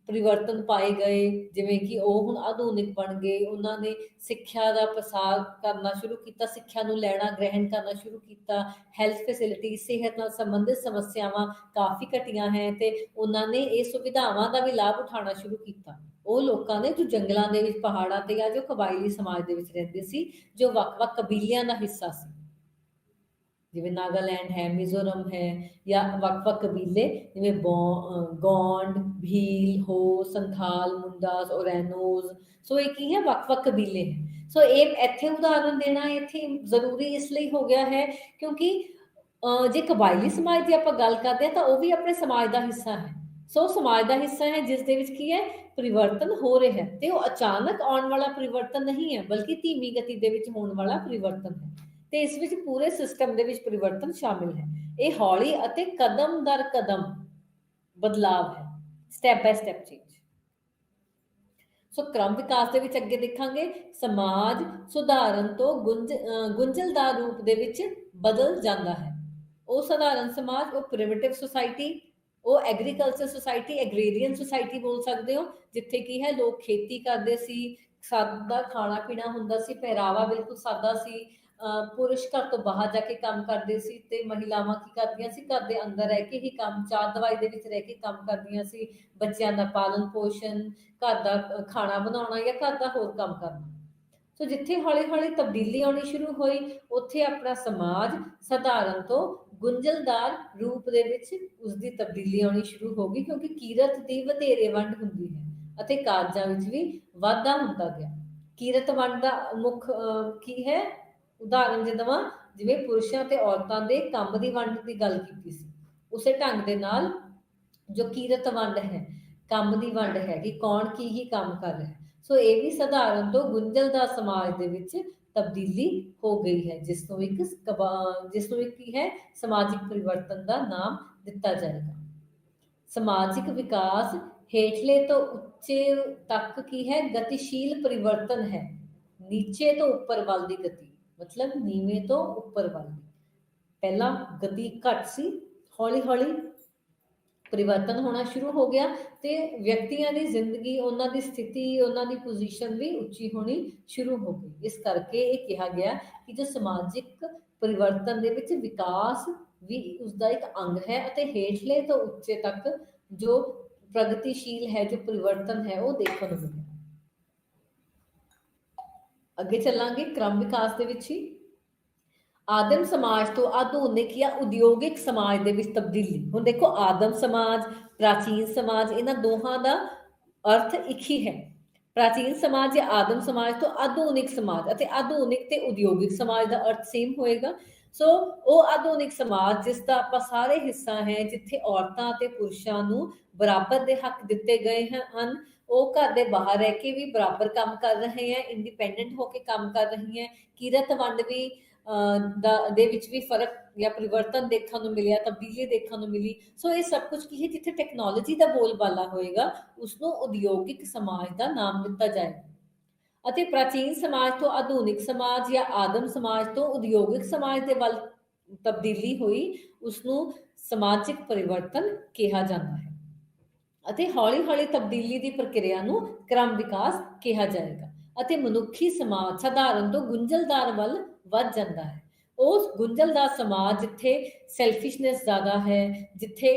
ਪਰਿਵਰਤਨ ਪਾਏ ਗਏ, ਜਿਵੇਂ ਕਿ ਉਹ ਹੁਣ ਆਧੁਨਿਕ ਬਣ ਗਏ, ਉਹਨਾਂ ਨੇ ਸਿੱਖਿਆ ਦਾ ਪ੍ਰਸਾਰ ਕਰਨਾ ਸ਼ੁਰੂ ਕੀਤਾ, ਸਿੱਖਿਆ ਨੂੰ ਲੈਣਾ ਗ੍ਰਹਿਣ ਕਰਨਾ ਸ਼ੁਰੂ ਕੀਤਾ, ਹੈਲਥ ਫੈਸਿਲਿਟੀ, ਸਿਹਤ ਨਾਲ ਸੰਬੰਧਿਤ ਸਮੱਸਿਆਵਾਂ ਕਾਫੀ ਘਟੀਆਂ ਹੈ, ਤੇ ਉਹਨਾਂ ਨੇ ਇਹ ਸੁਵਿਧਾਵਾਂ ਦਾ ਵੀ ਲਾਭ ਉਠਾਉਣਾ ਸ਼ੁਰੂ ਕੀਤਾ। ਉਹ ਲੋਕਾਂ ਨੇ ਜੋ ਜੰਗਲਾਂ ਦੇ ਵਿੱਚ, ਪਹਾੜਾਂ ਤੇ, ਜਾਂ ਜੋ ਕਬਾਇਲੀ ਸਮਾਜ ਦੇ ਵਿੱਚ ਰਹਿੰਦੇ ਸੀ, ਜੋ ਵੱਖ-ਵੱਖ ਕਬੀਲਿਆਂ ਦਾ ਹਿੱਸਾ ਸੀ, ਜਿਵੇਂ ਨਾਗਾਲੈਂਡ ਹੈ, ਮਿਜ਼ੋਰਮ ਹੈ, ਜਾਂ ਵੱਖ-ਵੱਖ ਕਬੀਲੇ ਜਿਵੇਂ ਗੋਂਡ, ਭੀਲ, ਹੋ, ਸੰਥਾਲ, ਮੁੰਡਾਸ, ਓਰੈਨੋਜ਼। ਸੋ ਇਹ ਕੀ ਹੈ, ਵੱਖ-ਵੱਖ ਕਬੀਲੇ ਹੈ। ਸੋ ਇਹ ਇੱਥੇ ਉਦਾਹਰਨ ਦੇਣਾ ਇੱਥੇ ਜ਼ਰੂਰੀ ਇਸ ਲਈ ਹੋ ਗਿਆ ਹੈ ਕਿਉਂਕਿ ਜੇ ਕਬਾਇਲੀ ਸਮਾਜ ਦੀ ਆਪਾਂ ਗੱਲ ਕਰਦੇ ਹਾਂ ਤਾਂ ਉਹ ਵੀ ਆਪਣੇ ਸਮਾਜ ਦਾ ਹਿੱਸਾ ਹੈ। ਸੋ ਸਮਾਜ ਦਾ ਹਿੱਸਾ ਹੈ ਜਿਸ ਦੇ ਵਿੱਚ ਕੀ ਹੈ, ਪਰਿਵਰਤਨ ਹੋ ਰਿਹਾ ਹੈ, ਤੇ ਉਹ ਅਚਾਨਕ ਆਉਣ ਵਾਲਾ ਪਰਿਵਰਤਨ ਨਹੀਂ ਹੈ, ਬਲਕਿ ਧੀਮੀ ਗਤੀ ਦੇ ਵਿੱਚ ਹੋਣ ਵਾਲਾ ਪਰਿਵਰਤਨ ਹੈ, ਤੇ ਇਸ ਵਿੱਚ ਪੂਰੇ ਸਿਸਟਮ ਦੇ ਵਿੱਚ ਪਰਿਵਰਤਨ ਸ਼ਾਮਿਲ ਹੈ। ਇਹ ਹੌਲੀ ਅਤੇ ਕਦਮ ਦਰ ਕਦਮ ਬਦਲਾਵ ਹੈ, ਸਟੈਪ ਬਾय ਸਟੈਪ ਚੇਂਜ। ਸੋ ਕ੍ਰਮ ਵਿਕਾਸ ਦੇ ਵਿੱਚ ਅੱਗੇ ਦੇਖਾਂਗੇ, ਸਮਾਜ ਸੁਧਾਰਨ ਤੋਂ ਗੁੰਝਲਦਾਰ ਰੂਪ ਦੇ ਵਿੱਚ ਬਦਲ ਜਾਂਦਾ ਹੈ। ਉਹ ਸਧਾਰਨ ਸਮਾਜ, ਉਹ ਪ੍ਰਿਮਿਟਿਵ ਸੁਸਾਇਟੀ, ਉਹ ਐਗਰੀਕਲਚਰ ਸੁਸਾਇਟੀ, ਐਗਰੀਰੀਅਨ ਸੁਸਾਇਟੀ ਬੋਲ ਸਕਦੇ ਹੋ, ਜਿੱਥੇ ਕੀ ਹੈ, ਲੋਕ ਖੇਤੀ ਕਰਦੇ ਸੀ, ਸਾਦਾ ਖਾਣਾ ਪੀਣਾ ਹੁੰਦਾ ਸੀ, ਪਹਿਰਾਵਾ ਬਿਲਕੁਲ ਸਾਦਾ ਸੀ, ਪੁਰਸ਼ ਘਰ ਤੋਂ ਬਾਹਰ ਜਾ ਕੇ ਕੰਮ ਕਰਦੇ ਸੀ, ਤੇ ਮਹਿਲਾਵਾਂ ਕੀ ਕਰਦੀਆਂ ਸੀ, ਘਰ ਦੇ ਅੰਦਰ ਰਹਿ ਕੇ ਹੀ ਕੰਮ, ਚਾਰ ਦੀਵਾਰੀ ਦੇ ਵਿੱਚ ਰਹਿ ਕੇ ਕੰਮ ਕਰਦੀਆਂ ਸੀ, ਬੱਚਿਆਂ ਦਾ ਪਾਲਣ ਪੋਸ਼ਣ, ਘਰ ਦਾ ਖਾਣਾ ਬਣਾਉਣਾ ਜਾਂ ਘਰ ਦਾ ਹੋਰ ਕੰਮ ਕਰਨਾ। ਸੋ ਜਿੱਥੇ ਹੌਲੀ ਹੌਲੀ ਤਬਦੀਲੀ ਆਉਣੀ ਸ਼ੁਰੂ ਹੋਈ, ਉੱਥੇ ਆਪਣਾ ਸਮਾਜ ਸਧਾਰਨ ਤੋਂ ਗੁੰਝਲਦਾਰ ਰੂਪ ਦੇ ਵਿੱਚ ਉਸਦੀ ਤਬਦੀਲੀ ਆਉਣੀ ਸ਼ੁਰੂ ਹੋ ਗਈ, ਕਿਉਂਕਿ ਕੀਰਤ ਦੀ ਵਧੇਰੇ ਵੰਡ ਹੁੰਦੀ ਹੈ ਅਤੇ ਕਾਰਜਾਂ ਵਿੱਚ ਵੀ ਵਾਧਾ ਹੁੰਦਾ ਗਿਆ। ਕੀਰਤ ਵੰਡ ਦਾ ਮੁੱਖ ਕੀ ਹੈ? ਉਦਾਹਰਨ ਜੇ ਦੇਵਾਂ, ਜਿਵੇਂ ਪੁਰਸ਼ਾਂ ਤੇ ਔਰਤਾਂ ਦੇ ਕੰਮ ਦੀ ਵੰਡ ਦੀ ਗੱਲ ਕੀਤੀ ਸੀ, ਉਸੇ ਢੰਗ ਦੇ ਨਾਲ ਜੋ ਕੀਰਤ ਵੰਡ ਹੈ, ਕੰਮ ਦੀ ਵੰਡ ਹੈ ਕਿ ਕੌਣ ਕੀ ਕੰਮ ਕਰ ਰਿਹਾ ਹੈ। ਸੋ ਇਹ ਵੀ ਸਧਾਰਨ ਤੋਂ ਗੁੰਝਲਦਾਰ ਸਮਾਜ ਦੇ ਵਿੱਚ ਤਬਦੀਲੀ ਹੋ ਗਈ ਹੈ, ਜਿਸ ਨੂੰ ਇੱਕ ਕੀ ਹੈ, ਸਮਾਜਿਕ ਪਰਿਵਰਤਨ ਦਾ ਨਾਮ ਦਿੱਤਾ ਜਾਏਗਾ। ਸਮਾਜਿਕ ਵਿਕਾਸ ਹੇਠਲੇ ਤੋਂ ਉੱਚੇ ਤੱਕ ਕੀ ਹੈ, ਗਤੀਸ਼ੀਲ ਪਰਿਵਰਤਨ ਹੈ। ਨੀਚੇ ਤੋਂ ਉੱਪਰ ਵੱਲ ਦੀ ਗਤੀ, ਮਤਲਬ ਨੀਵੇਂ ਤੋਂ ਉੱਪਰ ਵੱਲ ਦੀ। ਪਹਿਲਾਂ ਗਤੀ ਘੱਟ ਸੀ, ਹੌਲੀ ਹੌਲੀ ਪਰਿਵਰਤਨ ਹੋਣਾ ਸ਼ੁਰੂ ਹੋ ਗਿਆ ਤੇ ਵਿਅਕਤੀਆਂ ਦੀ ਜ਼ਿੰਦਗੀ, ਉਹਨਾਂ ਦੀ ਸਥਿਤੀ, ਉਹਨਾਂ ਦੀ ਪੋਜੀਸ਼ਨ ਵੀ ਉੱਚੀ ਹੋਣੀ ਸ਼ੁਰੂ ਹੋ ਗਈ। ਇਸ ਕਰਕੇ ਇਹ ਕਿਹਾ ਗਿਆ ਕਿ ਜੋ ਸਮਾਜਿਕ ਪਰਿਵਰਤਨ ਦੇ ਵਿੱਚ ਵਿਕਾਸ ਵੀ ਉਸਦਾ ਇੱਕ ਅੰਗ ਹੈ ਅਤੇ ਹੇਠਲੇ ਤੋਂ ਉੱਚੇ ਤੱਕ ਜੋ ਪ੍ਰਗਤੀਸ਼ੀਲ ਹੈ, ਜੋ ਪਰਿਵਰਤਨ ਹੈ, ਉਹ ਦੇਖਣ ਨੂੰ ਮਿਲਿਆ। ਅੱਗੇ ਚੱਲਾਂਗੇ ਕ੍ਰਮ ਵਿਕਾਸ ਦੇ ਵਿੱਚ ਹੀ। ਆਦਮ ਸਮਾਜ ਤੋਂ ਆਧੁਨਿਕ ਜਾਂ ਉਦਯੋਗਿਕ ਸਮਾਜ ਦੇ ਵਿੱਚ ਤਬਦੀਲੀ। ਹੁਣ ਦੇਖੋ, ਆਦਮ ਸਮਾਜ, ਪ੍ਰਾਚੀਨ ਸਮਾਜ, ਇਹਨਾਂ ਦੋਹਾਂ ਦਾ ਅਰਥ ਇੱਕ ਹੀ ਹੈ। ਪ੍ਰਾਚੀਨ ਸਮਾਜ ਜਾਂ ਆਦਮ ਸਮਾਜ ਤੋਂ ਆਧੁਨਿਕ ਸਮਾਜ, ਅਤੇ ਆਧੁਨਿਕ ਤੇ ਉਦਯੋਗਿਕ ਸਮਾਜ ਦਾ ਅਰਥ ਸੇਮ ਹੋਏਗਾ। ਸੋ ਉਹ ਆਧੁਨਿਕ ਸਮਾਜ ਜਿਸ ਦਾ ਆਪਾਂ ਸਾਰੇ ਹਿੱਸਾ ਹੈ, ਜਿੱਥੇ ਔਰਤਾਂ ਅਤੇ ਪੁਰਸ਼ਾਂ ਨੂੰ ਬਰਾਬਰ ਦੇ ਹੱਕ ਦਿੱਤੇ ਗਏ ਹਨ, ਉਹ ਘਰ ਦੇ ਬਾਹਰ ਰਹਿ ਕੇ ਵੀ ਬਰਾਬਰ ਕੰਮ ਕਰ ਰਹੇ ਹੈ, ਇੰਡੀਪੈਂਡੈਂਟ ਹੋ ਕੇ ਕੰਮ ਕਰ ਰਹੀ ਹੈ। ਕੀਰਤ ਵੰਡ ਵੀ ਦੇ ਵਿੱਚ ਵੀ ਫਰਕ ਜਾਂ ਪਰਿਵਰਤਨ ਦੇਖਣ ਨੂੰ ਮਿਲਿਆ, ਤਬਦੀਲੀ ਦੇਖਣ ਨੂੰ ਮਿਲੀ। ਸੋ ਇਹ ਸਭ ਕੁਝ ਕੀ ਹੈ, ਜਿੱਥੇ ਟੈਕਨੋਲੋਜੀ ਦਾ ਬੋਲਬਾਲਾ ਹੋਏਗਾ, ਉਸਨੂੰ ਉਦਯੋਗਿਕ ਸਮਾਜ ਦਾ ਨਾਮ ਦਿੱਤਾ ਜਾਏਗਾ। ਅਤੇ ਪ੍ਰਾਚੀਨ ਸਮਾਜ ਤੋਂ ਆਧੁਨਿਕ ਸਮਾਜ ਜਾਂ ਆਦਮ ਸਮਾਜ ਤੋਂ ਉਦਯੋਗਿਕ ਸਮਾਜ ਦੇ ਵੱਲ ਤਬਦੀਲੀ ਹੋਈ, ਉਸਨੂੰ ਸਮਾਜਿਕ ਪਰਿਵਰਤਨ ਕਿਹਾ ਜਾਂਦਾ ਹੈ। ਅਤੇ ਹੌਲੀ ਹੌਲੀ ਤਬਦੀਲੀ ਦੀ ਪ੍ਰਕਿਰਿਆ ਨੂੰ ਕ੍ਰਮ ਵਿਕਾਸ ਕਿਹਾ ਜਾਏਗਾ। ਅਤੇ ਮਨੁੱਖੀ ਸਮਾਜ ਸਧਾਰਨ ਤੋਂ ਗੁੰਝਲਦਾਰ ਵੱਲ ਵੱਧ ਜਾਂਦਾ ਹੈ। ਉਸ ਗੁੰਝਲਦਾਰ ਸਮਾਜ ਜਿੱਥੇ ਸੈਲਫਿਸ਼ਨੈਸ ਜ਼ਿਆਦਾ ਹੈ, ਜਿੱਥੇ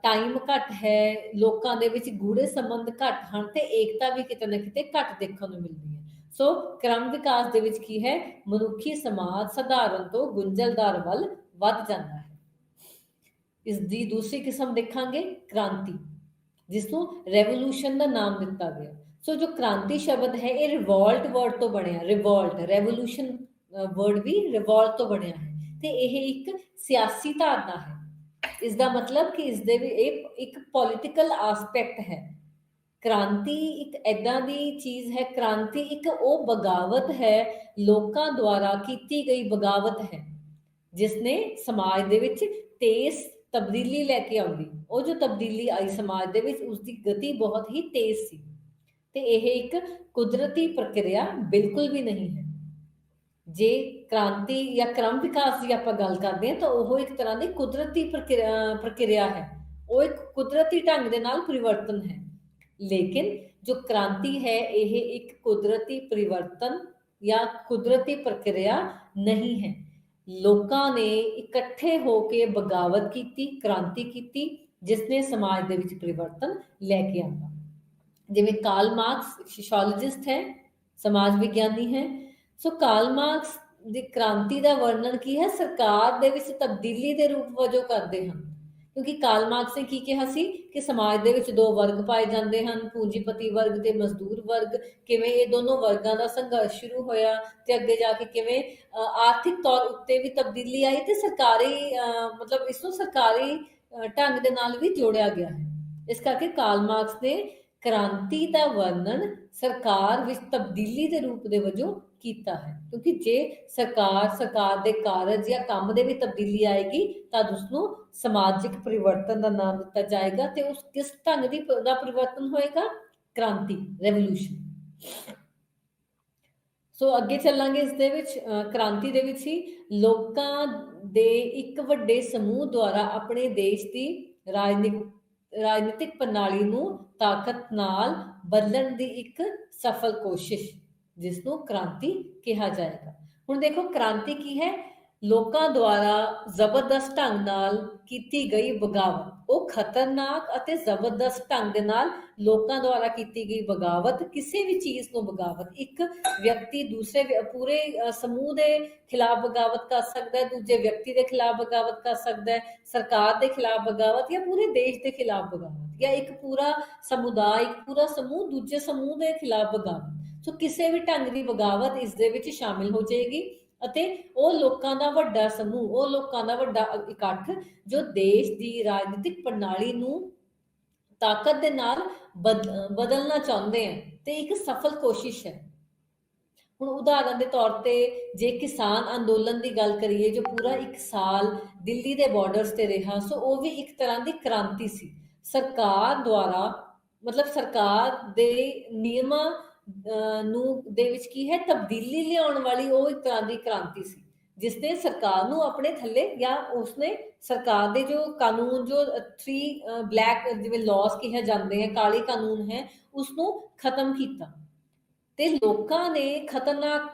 ਟਾਈਮ ਘੱਟ ਹੈ, ਲੋਕਾਂ ਦੇ ਵਿੱਚ ਗੂੜੇ ਸੰਬੰਧ ਘੱਟ ਹਨ, ਤੇ ਏਕਤਾ ਵੀ ਕਿਤੇ ਨਾ ਕਿਤੇ ਘੱਟ ਦੇਖਣ ਨੂੰ ਮਿਲਦੀ ਹੈ। ਸੋ ਕ੍ਰਮ ਵਿਕਾਸ ਦੇ ਵਿੱਚ ਕੀ ਹੈ, ਮਨੁੱਖੀ ਸਮਾਜ ਸਧਾਰਨ ਤੋਂ ਗੁੰਝਲਦਾਰ ਵੱਲ ਵੱਧ ਜਾਂਦਾ ਹੈ। ਇਸ ਦੀ ਦੂਸਰੀ ਕਿਸਮ ਦੇਖਾਂਗੇ, ਕ੍ਰਾਂਤੀ, ਜਿਸ ਨੂੰ ਰੈਵੋਲੂਸ਼ਨ ਦਾ ਨਾਮ ਦਿੱਤਾ ਗਿਆ। ਸੋ ਜੋ ਕ੍ਰਾਂਤੀ ਸ਼ਬਦ ਹੈ, ਇਹ ਰਿਵੋਲਟ ਵਰਡ ਤੋਂ ਬਣਿਆ। ਰਿਵੋਲਟ, ਰੈਵੋਲੂਸ਼ਨ ਵਰਡ ਵੀ ਰਿਵੋਲਟ ਤੋਂ ਬਣਿਆ ਹੈ, ਤੇ ਇਹ ਇੱਕ ਸਿਆਸੀ ਧਾਰਨਾ ਹੈ। ਇਸ ਦਾ ਮਤਲਬ ਕਿ ਇਸ ਦੇ ਵੀ ਇੱਕ ਪੋਲੀਟੀਕਲ ਆਸਪੈਕਟ ਹੈ। ਕ੍ਰਾਂਤੀ ਇੱਕ ਐਦਾਂ ਦੀ ਚੀਜ਼ ਹੈ, ਕ੍ਰਾਂਤੀ ਇੱਕ ਉਹ ਬਗਾਵਤ ਹੈ, ਲੋਕਾਂ ਦੁਆਰਾ ਕੀਤੀ ਗਈ ਬਗਾਵਤ ਹੈ, ਜਿਸ ਨੇ ਸਮਾਜ ਦੇ ਵਿੱਚ ਤੇਜ਼ ਤਬਦੀਲੀ ਲੈ ਕੇ ਆਉਂਦੀ। ਉਹ ਜੋ ਤਬਦੀਲੀ ਆਈ ਸਮਾਜ ਦੇ ਵਿੱਚ, ਉਸਦੀ ਗਤੀ ਬਹੁਤ ਹੀ ਤੇਜ਼ ਸੀ, ਤੇ ਇਹ ਇੱਕ ਕੁਦਰਤੀ ਪ੍ਰਕਿਰਿਆ ਬਿਲਕੁਲ ਵੀ ਨਹੀਂ ਹੈ। ਜੇ ਕ੍ਰਾਂਤੀ ਜਾਂ ਕ੍ਰਮ ਵਿਕਾਸ ਦੀ ਆਪਾਂ ਗੱਲ ਕਰਦੇ ਹਾਂ, ਤਾਂ ਉਹ ਇੱਕ ਤਰ੍ਹਾਂ ਦੀ ਕੁਦਰਤੀ ਪ੍ਰਕਿਰਿਆ ਹੈ, ਉਹ ਇੱਕ ਕੁਦਰਤੀ ਢੰਗ ਦੇ ਨਾਲ ਪਰਿਵਰਤਨ ਹੈ। ਲੇਕਿਨ ਜੋ ਕ੍ਰਾਂਤੀ ਹੈ, ਇਹ ਇੱਕ ਕੁਦਰਤੀ ਪਰਿਵਰਤਨ ਜਾਂ ਕੁਦਰਤੀ ਪ੍ਰਕਿਰਿਆ ਨਹੀਂ ਹੈ। ਲੋਕਾਂ ਨੇ ਇਕੱਠੇ ਹੋ ਕੇ ਬਗਾਵਤ ਕੀਤੀ, ਕ੍ਰਾਂਤੀ ਕੀਤੀ, ਜਿਸ ਨੇ ਸਮਾਜ ਦੇ ਵਿੱਚ ਪਰਿਵਰਤਨ ਲੈ ਕੇ ਆਉਂਦਾ। ਜਿਵੇਂ ਕਾਰਲ ਮਾਰਕਸ ਸੋਸ਼ੀਓਲੋਜਿਸਟ ਹੈ, ਸਮਾਜ ਵਿਗਿਆਨੀ ਹੈ। ਸੋ ਕਾਰਲ ਮਾਰਕਸ ਦੀ ਕ੍ਰਾਂਤੀ ਦਾ ਵਰਣਨ ਕੀ ਹੈ, ਸਰਕਾਰ ਦੇ ਵਿੱਚ ਤਬਦੀਲੀ ਦੇ ਰੂਪ ਵਜੋਂ ਕਰਦੇ ਹਨ। ਕਿਉਂਕਿ ਕਾਰਲ ਮਾਰਕਸ ਨੇ ਕੀ ਕਿਹਾ ਸੀ ਕਿ ਸਮਾਜ ਦੇ ਵਿੱਚ ਦੋ ਵਰਗ ਪਾਏ ਜਾਂਦੇ ਹਨ, ਪੂੰਜੀਪਤੀ ਵਰਗ ਤੇ ਮਜ਼ਦੂਰ ਵਰਗ। ਕਿਵੇਂ ਇਹ ਦੋਨੋਂ ਵਰਗਾਂ ਦਾ ਸੰਘਰਸ਼ ਸ਼ੁਰੂ ਹੋਇਆ, ਤੇ ਅੱਗੇ ਜਾ ਕੇ ਕਿਵੇਂ ਆਰਥਿਕ ਤੌਰ ਉੱਤੇ ਵੀ ਤਬਦੀਲੀ ਆਈ, ਤੇ ਸਰਕਾਰੀ ਮਤਲਬ ਇਸ ਨੂੰ ਸਰਕਾਰੀ ਢੰਗ ਦੇ ਨਾਲ ਵੀ ਜੋੜਿਆ ਗਿਆ ਹੈ। ਇਸ ਕਰਕੇ ਕਾਰਲ ਮਾਰਕਸ ਨੇ ਕ੍ਰਾਂਤੀ ਦਾ ਵਰਣਨ ਸਰਕਾਰ ਵਿੱਚ ਤਬਦੀਲੀ ਦੇ ਰੂਪ ਦੇ ਵਜੋਂ ਕੀਤਾ ਹੈ। ਕਿਉਂਕਿ ਜੇ ਸਰਕਾਰ ਦੇ ਕਾਰਜ ਜਾਂ ਕੰਮ ਦੇ ਵਿੱਚ ਤਬਦੀਲੀ ਆਏਗੀ, ਤਾਂ ਉਸਨੂੰ ਸਮਾਜਿਕ ਪਰਿਵਰਤਨ ਦਾ ਨਾਮ ਦਿੱਤਾ ਜਾਏਗਾ। ਤੇ ਉਸ ਕਿਸ ਢੰਗ ਦਾ ਪਰਿਵਰਤਨ ਹੋਏਗਾ? ਕ੍ਰਾਂਤੀ, ਰੈਵੋਲੂਸ਼ਨ। ਸੋ ਅੱਗੇ ਚੱਲਾਂਗੇ ਇਸ ਦੇ ਵਿੱਚ। ਕ੍ਰਾਂਤੀ ਦੇ ਵਿੱਚ ਹੀ ਲੋਕਾਂ ਦੇ ਇੱਕ ਵੱਡੇ ਸਮੂਹ ਦੁਆਰਾ ਆਪਣੇ ਦੇਸ਼ ਦੀ ਰਾਜਨੀਤਿਕ ਪ੍ਰਣਾਲੀ ਨੂੰ ਤਾਕਤ ਨਾਲ ਬਦਲਣ ਦੀ ਇੱਕ ਸਫਲ ਕੋਸ਼ਿਸ਼, ਜਿਸ ਨੂੰ ਕ੍ਰਾਂਤੀ ਕਿਹਾ ਜਾਏਗਾ। ਹੁਣ ਦੇਖੋ, ਕ੍ਰਾਂਤੀ ਕੀ ਹੈ? ਲੋਕਾਂ ਦੁਆਰਾ ਜ਼ਬਰਦਸਤ ਢੰਗ ਨਾਲ ਕੀਤੀ ਗਈ ਬਗਾਵਤ। ਉਹ ਖਤਰਨਾਕ ਅਤੇ ਜ਼ਬਰਦਸਤ ਢੰਗ ਦੇ ਨਾਲ ਲੋਕਾਂ ਦੁਆਰਾ ਕੀਤੀ ਗਈ ਬਗਾਵਤ, ਕਿਸੇ ਵੀ ਚੀਜ਼ ਨੂੰ ਬਗਾਵਤ, ਇੱਕ ਵਿਅਕਤੀ ਦੂਸਰੇ ਪੂਰੇ ਸਮੂਹ ਦੇ ਖਿਲਾਫ ਬਗਾਵਤ ਕਰ ਸਕਦਾ ਹੈ, ਦੂਜੇ ਵਿਅਕਤੀ ਦੇ ਖਿਲਾਫ ਬਗਾਵਤ ਕਰ ਸਕਦਾ ਹੈ, ਸਰਕਾਰ ਦੇ ਖਿਲਾਫ ਬਗਾਵਤ, ਜਾਂ ਪੂਰੇ ਦੇਸ਼ ਦੇ ਖਿਲਾਫ ਬਗਾਵਤ, ਜਾਂ ਇੱਕ ਪੂਰਾ ਸਮੁਦਾਇ, ਇੱਕ ਪੂਰਾ ਸਮੂਹ ਦੂਜੇ ਸਮੂਹ ਦੇ ਖਿਲਾਫ ਬਗਾਵਤ। ਸੋ ਕਿਸੇ ਵੀ ਢੰਗ ਦੀ ਬਗਾਵਤ ਇਸ ਦੇ ਵਿੱਚ ਸ਼ਾਮਿਲ ਹੋ ਜਾਏਗੀ ਅਤੇ ਉਹ ਲੋਕਾਂ ਦਾ ਵੱਡਾ ਸਮੂਹ, ਉਹ ਲੋਕਾਂ ਦਾ ਵੱਡਾ ਇਕੱਠ ਜੋ ਦੇਸ਼ ਦੀ ਰਾਜਨੀਤਿਕ ਪ੍ਰਣਾਲੀ ਨੂੰ ਤਾਕਤ ਦੇ ਨਾਲ ਬਦਲਣਾ ਚਾਹੁੰਦੇ ਹਨ ਤੇ ਇੱਕ ਸਫਲ ਕੋਸ਼ਿਸ਼ ਹੈ। ਹੁਣ ਉਦਾਹਰਨ ਦੇ ਤੌਰ ਤੇ ਜੇ ਕਿਸਾਨ ਅੰਦੋਲਨ ਦੀ ਗੱਲ ਕਰੀਏ ਜੋ ਪੂਰਾ 1 ਸਾਲ ਦਿੱਲੀ ਦੇ ਬਾਰਡਰਸ ਤੇ ਰਿਹਾ, ਸੋ ਉਹ ਵੀ ਇੱਕ ਤਰ੍ਹਾਂ ਦੀ ਕ੍ਰਾਂਤੀ ਸੀ। ਸਰਕਾਰ ਦੁਆਰਾ ਮਤਲਬ ਸਰਕਾਰ ਦੇ ਨਿਯਮਾਂ ਨੂੰ ਦੇ ਵਿੱਚ ਕੀ ਹੈ ਤਬਦੀਲੀ ਲਿਆਉਣ ਵਾਲੀ ਉਹ ਇੱਕ ਤਰ੍ਹਾਂ ਦੀ ਕ੍ਰਾਂਤੀ ਸੀ, ਜਿਸ ਨੇ ਸਰਕਾਰ ਨੂੰ ਆਪਣੇ ਥੱਲੇ ਜਾਂ ਉਸਨੇ ਸਰਕਾਰ ਦੇ ਜੋ ਕਾਨੂੰਨ ਜੋ 3 ਬਲੈਕ ਜਿਵੇਂ ਲਾਜ਼ ਕਿਹਾ ਜਾਂਦੇ ਹੈ, ਕਾਲੇ ਕਾਨੂੰਨ ਹੈ, ਉਸਨੂੰ ਖਤਮ ਕੀਤਾ ਤੇ ਲੋਕਾਂ ਨੇ ਖਤਰਨਾਕ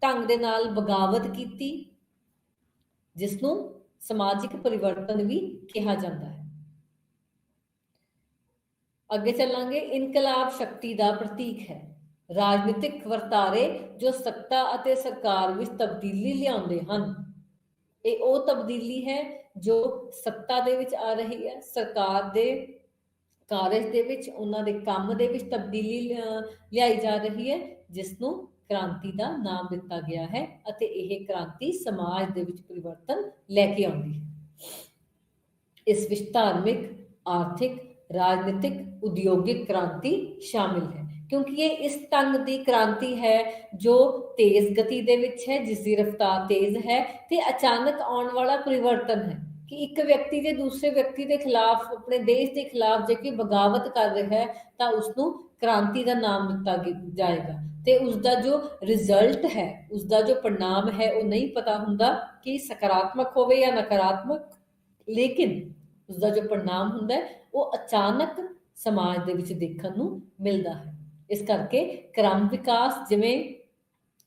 ਢੰਗ ਦੇ ਨਾਲ ਬਗਾਵਤ ਕੀਤੀ, ਜਿਸ ਨੂੰ ਸਮਾਜਿਕ ਪਰਿਵਰਤਨ ਵੀ ਕਿਹਾ ਜਾਂਦਾ ਹੈ। ਅੱਗੇ ਚੱਲਾਂਗੇ। ਇਨਕਲਾਬ ਸ਼ਕਤੀ ਦਾ ਪ੍ਰਤੀਕ ਹੈ। ਰਾਜਨੀਤਿਕ ਵਰਤਾਰੇ ਜੋ ਸੱਤਾ ਅਤੇ ਸਰਕਾਰ ਵਿੱਚ ਤਬਦੀਲੀ ਲਿਆਉਂਦੇ ਹਨ। ਇਹ ਉਹ ਤਬਦੀਲੀ ਹੈ ਜੋ ਸੱਤਾ ਦੇ ਵਿੱਚ ਆ ਰਹੀ ਹੈ, ਸਰਕਾਰ ਦੇ ਕਾਰਜ ਦੇ ਵਿੱਚ, ਉਹਨਾਂ ਦੇ ਕੰਮ ਦੇ ਵਿੱਚ ਤਬਦੀਲੀ ਲਿਆਈ ਜਾ ਰਹੀ ਹੈ, ਜਿਸ ਨੂੰ ਕ੍ਰਾਂਤੀ ਦਾ ਨਾਮ ਦਿੱਤਾ ਗਿਆ ਹੈ ਅਤੇ ਇਹ ਕ੍ਰਾਂਤੀ ਸਮਾਜ ਦੇ ਵਿੱਚ ਪਰਿਵਰਤਨ ਲੈ ਕੇ ਆਉਂਦੀ ਹੈ। ਇਸ ਵਿੱਚ ਧਾਰਮਿਕ, ਆਰਥਿਕ, ਰਾਜਨੀਤਿਕ, ਉਦਯੋਗਿਕ ਕ੍ਰਾਂਤੀ ਸ਼ਾਮਿਲ ਹੈ, ਕਿਉਂਕਿ ਇਹ ਇਸ ਢੰਗ ਦੀ ਕ੍ਰਾਂਤੀ ਹੈ ਜੋ ਤੇਜ਼ ਗਤੀ ਦੇ ਵਿੱਚ ਹੈ, ਜਿਸ ਦੀ ਰਫ਼ਤਾਰ ਤੇਜ਼ ਹੈ ਤੇ ਅਚਾਨਕ ਆਉਣ ਵਾਲਾ ਪਰਿਵਰਤਨ ਹੈ ਕਿ ਇੱਕ ਵਿਅਕਤੀ ਜੇ ਦੂਸਰੇ ਵਿਅਕਤੀ ਦੇ ਖਿਲਾਫ, ਆਪਣੇ ਦੇਸ਼ ਦੇ ਖਿਲਾਫ ਜੇ ਕੋਈ ਬਗਾਵਤ ਕਰ ਰਿਹਾ ਹੈ ਤਾਂ ਉਸਨੂੰ ਕ੍ਰਾਂਤੀ ਦਾ ਨਾਮ ਦਿੱਤਾ ਜਾਏਗਾ ਤੇ ਉਸਦਾ ਜੋ ਰਿਜ਼ਲਟ ਹੈ, ਉਸਦਾ ਜੋ परिणाम ਹੈ, ਉਹ ਨਹੀਂ ਪਤਾ ਹੁੰਦਾ ਕਿ ਸਕਾਰਾਤਮਕ ਹੋਵੇ ਜਾਂ ਨਕਾਰਾਤਮਕ, ਲੇਕਿਨ ਉਸਦਾ ਜੋ परिणाम ਹੁੰਦਾ ਹੈ ਉਹ ਅਚਾਨਕ ਸਮਾਜ ਦੇ ਵਿੱਚ ਦੇਖਣ ਨੂੰ ਮਿਲਦਾ ਹੈ। ਇਸ ਕਰਕੇ ਕ੍ਰਮ ਵਿਕਾਸ, ਜਿਵੇਂ